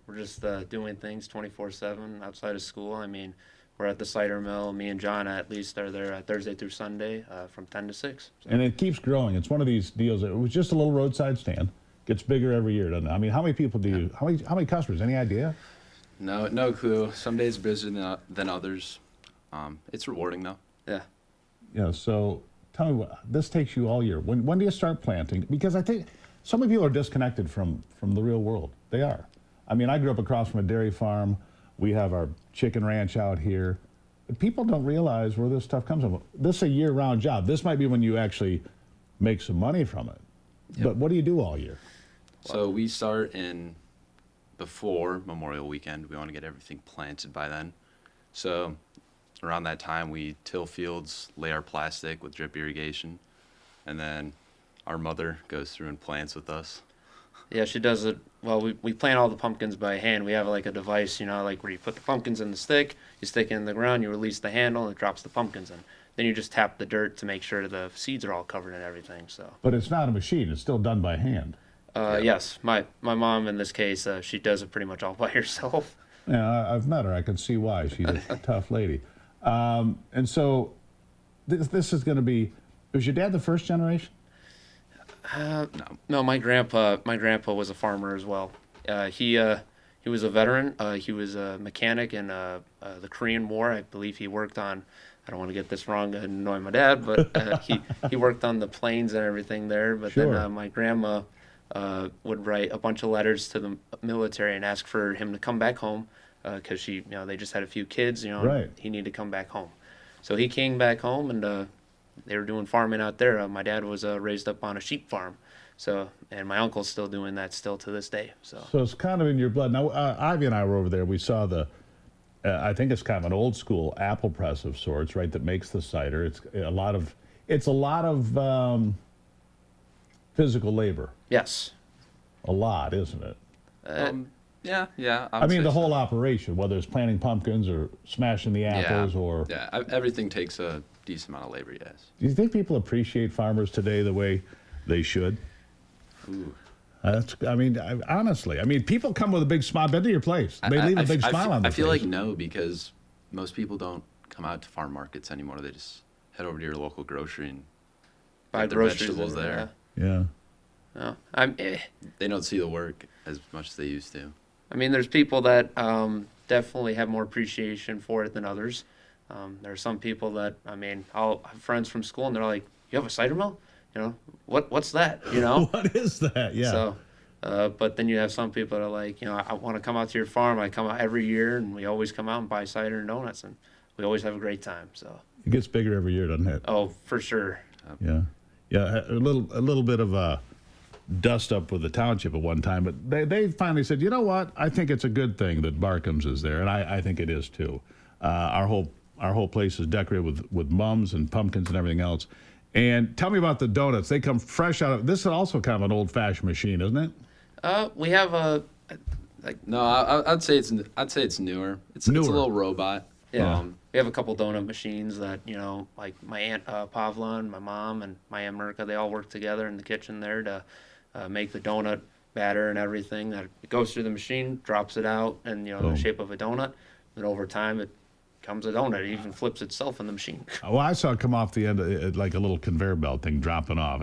We're just doing things 24/7 outside of school. I mean, we're at the cider mill. Me and John at least are there Thursday through Sunday from 10 to 6. So. And it keeps growing. It's one of these deals. It was just a little roadside stand. Gets bigger every year, doesn't it? I mean, how many people do you? How many customers? Any idea? No clue. Some days busier than others. It's rewarding though. Yeah. Yeah. So tell me, this takes you all year. When do you start planting? Because I think so many people are disconnected from the real world. They are. I mean, I grew up across from a dairy farm. We have our chicken ranch out here. But people don't realize where this stuff comes from. This is a year-round job. This might be when you actually make some money from it. Yep. But what do you do all year? So we start before Memorial Weekend. We want to get everything planted by then. So around that time, we till fields, lay our plastic with drip irrigation, and then our mother goes through and plants with us. Yeah, she does it. Well, we plant all the pumpkins by hand. We have like a device, like where you put the pumpkins in the stick, you stick it in the ground, you release the handle, and it drops the pumpkins in. Then you just tap the dirt to make sure the seeds are all covered and everything. So. But it's not a machine. It's still done by hand. Yes, my mom in this case, she does it pretty much all by herself. Yeah, I've met her. I can see why. She's a tough lady. And so this is going to be. Was your dad the first generation? No, my grandpa was a farmer as well. He was a veteran. He was a mechanic in the Korean War. I believe he worked on. I don't want to get this wrong and annoy my dad, but he worked on the planes and everything there. But sure. Then my grandma would write a bunch of letters to the military and ask for him to come back home because they just had a few kids. Right. He needed to come back home, so he came back home and. They were doing farming out there. My dad was raised up on a sheep farm, and my uncle's still doing that still to this day. So it's kind of in your blood. Now, Ivy and I were over there. We saw I think it's kind of an old school apple press of sorts, right? That makes the cider. It's a lot of physical labor. Yes. A lot, isn't it? Yeah. I mean, the whole operation, whether it's planting pumpkins or smashing the apples or... Yeah, everything takes a decent amount of labor, yes. Do you think people appreciate farmers today the way they should? Ooh. Honestly, people come with a big smile. Been to your place. They leave a big smile on their face. I feel like no, because most people don't come out to farm markets anymore. They just head over to your local grocery and buy their vegetables there. Yeah. No, they don't see the work as much as they used to. I mean, there's people that definitely have more appreciation for it than others. There are some people that, I'll have friends from school and they're like, you have a cider mill? What's that? What is that? Yeah. So, but then you have some people that are like, I want to come out to your farm. I come out every year and we always come out and buy cider and donuts and we always have a great time. So it gets bigger every year, doesn't it? Oh, for sure. Yeah. A little bit of dust up with the township at one time, but they finally said, you know what? I think it's a good thing that Barkham's is there, and I think it is too. Our whole place is decorated with mums and pumpkins and everything else. And tell me about the donuts. They come fresh out of. This is also kind of an old-fashioned machine, isn't it? We have I'd say it's newer. It's a little robot. Yeah. We have a couple donut machines that, like my Aunt Pavla and my mom and my Aunt Mirka, they all work together in the kitchen there to make the donut batter and everything. That it goes through the machine, drops it out, and the shape of a donut. And over time, it comes a donut. It even flips itself in the machine. Well, I saw it come off the end, like a little conveyor belt thing dropping off.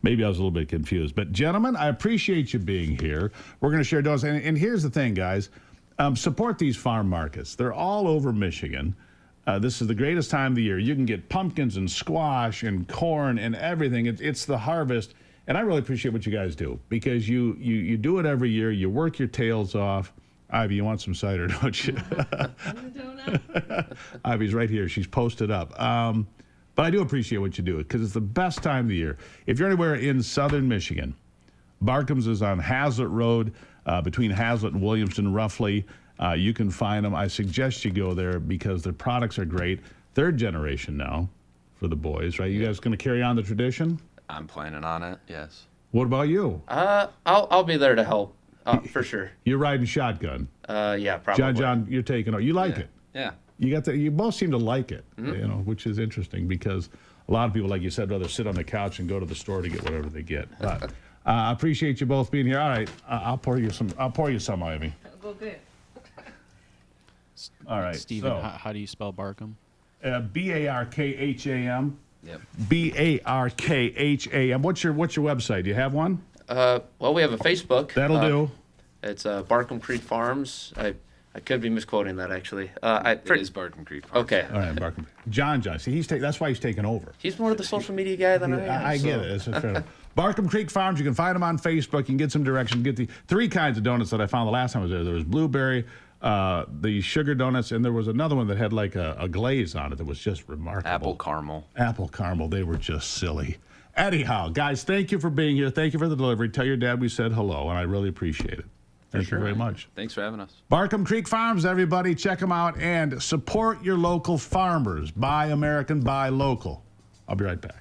Maybe I was a little bit confused. But, gentlemen, I appreciate you being here. We're going to share donuts. And here's the thing, guys. Support these farm markets. They're all over Michigan. This is the greatest time of the year. You can get pumpkins and squash and corn and everything. It's the harvest. And I really appreciate what you guys do because you do it every year. You work your tails off. Ivy, you want some cider, don't you? Ivy's right here. She's posted up. But I do appreciate what you do because it's the best time of the year. If you're anywhere in southern Michigan, Barkham's is on Hazlitt Road between Hazlitt and Williamston, roughly. You can find them. I suggest you go there because their products are great. Third generation now for the boys, right? You guys going to carry on the tradition? I'm planning on it, yes. What about you? I'll be there to help, for sure. You're riding shotgun. Yeah, probably. John, you're taking over. You like it? Yeah. You both seem to like it, which is interesting because a lot of people, like you said, rather sit on the couch and go to the store to get whatever they get. But I appreciate you both being here. All right, I'll pour you some, Ivy. Go good. All right. Stephen, how do you spell Barkham? Barkham. Yep. Barkham. What's your website? Do you have one? Well, we have a Facebook. That'll do. It's Barkham Creek Farms. I could be misquoting that actually. It is Barkham Creek Farms. Okay. All right, Barkham. John. See, that's why he's taking over. He's more of the social media guy than I am. I get it. It's fair enough. Barkham Creek Farms. You can find them on Facebook. You can get some directions. Get the 3 kinds of donuts that I found the last time I was there. There was blueberry, the sugar donuts, and there was another one that had like a glaze on it that was just remarkable. Apple caramel. Apple caramel. They were just silly. Anyhow, guys, thank you for being here. Thank you for the delivery. Tell your dad we said hello, and I really appreciate it. Thank you very much. Thanks for having us. Barkham Creek Farms, everybody. Check them out and support your local farmers. Buy American, buy local. I'll be right back.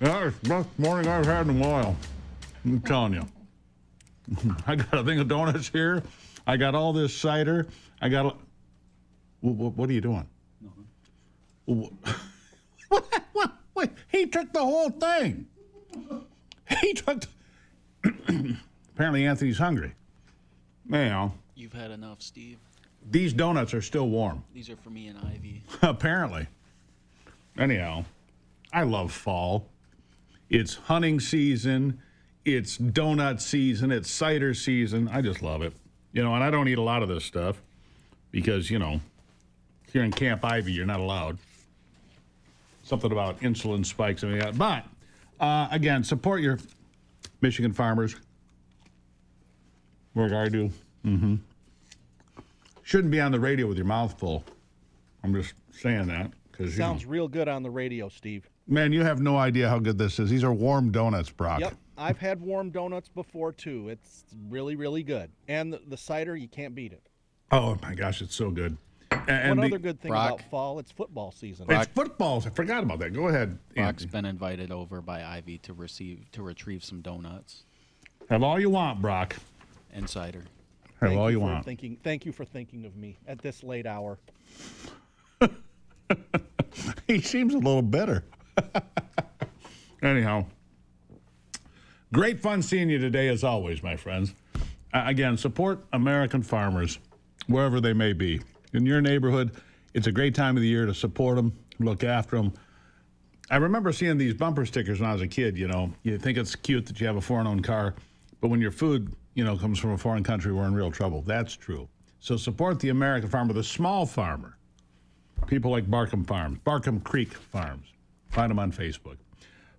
Yeah, it's the best morning I've had in a while. I'm telling you. I got a thing of donuts here. I got all this cider. I got. What are you doing? What? He took the whole thing. He took. Apparently, Anthony's hungry. Anyhow. You've had enough, Steve. These donuts are still warm. These are for me and Ivy. Apparently. Anyhow, I love fall. It's hunting season. It's donut season. It's cider season. I just love it. You know, and I don't eat a lot of this stuff because, you know, here in Camp Ivy, you're not allowed. Something about insulin spikes and that. But, again, support your Michigan farmers. Work I do. Mm-hmm. Shouldn't be on the radio with your mouth full. I'm just saying that. Sounds real good on the radio, Steve. Man, you have no idea how good this is. These are warm donuts, Brock. Yep, I've had warm donuts before, too. It's really, really good. And the cider, you can't beat it. Oh, my gosh, it's so good. And One other good thing about fall, it's football season. It's football. I forgot about that. Go ahead, Brock's Anthony. been invited over by Ivy to retrieve some donuts. Have all you want, Brock. And cider. Have all you want. Thank you for thinking of me at this late hour. He seems a little bitter. Anyhow, great fun seeing you today, as always, my friends. Again, support American farmers, wherever they may be. In your neighborhood, it's a great time of the year to support them, look after them. I remember seeing these bumper stickers when I was a kid, you know. You think it's cute that you have a foreign-owned car, but when your food, you know, comes from a foreign country, we're in real trouble. That's true. So support the American farmer, the small farmer. People like Barkham Farms, Barkham Creek Farms. Find them on Facebook.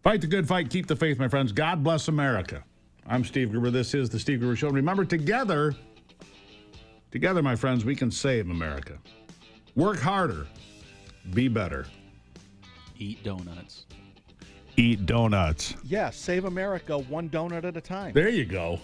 Fight the good fight. Keep the faith, my friends. God bless America. I'm Steve Gruber. This is the Steve Gruber Show. Remember, together, my friends, we can save America. Work harder. Be better. Eat donuts. Eat donuts. Yeah, save America one donut at a time. There you go.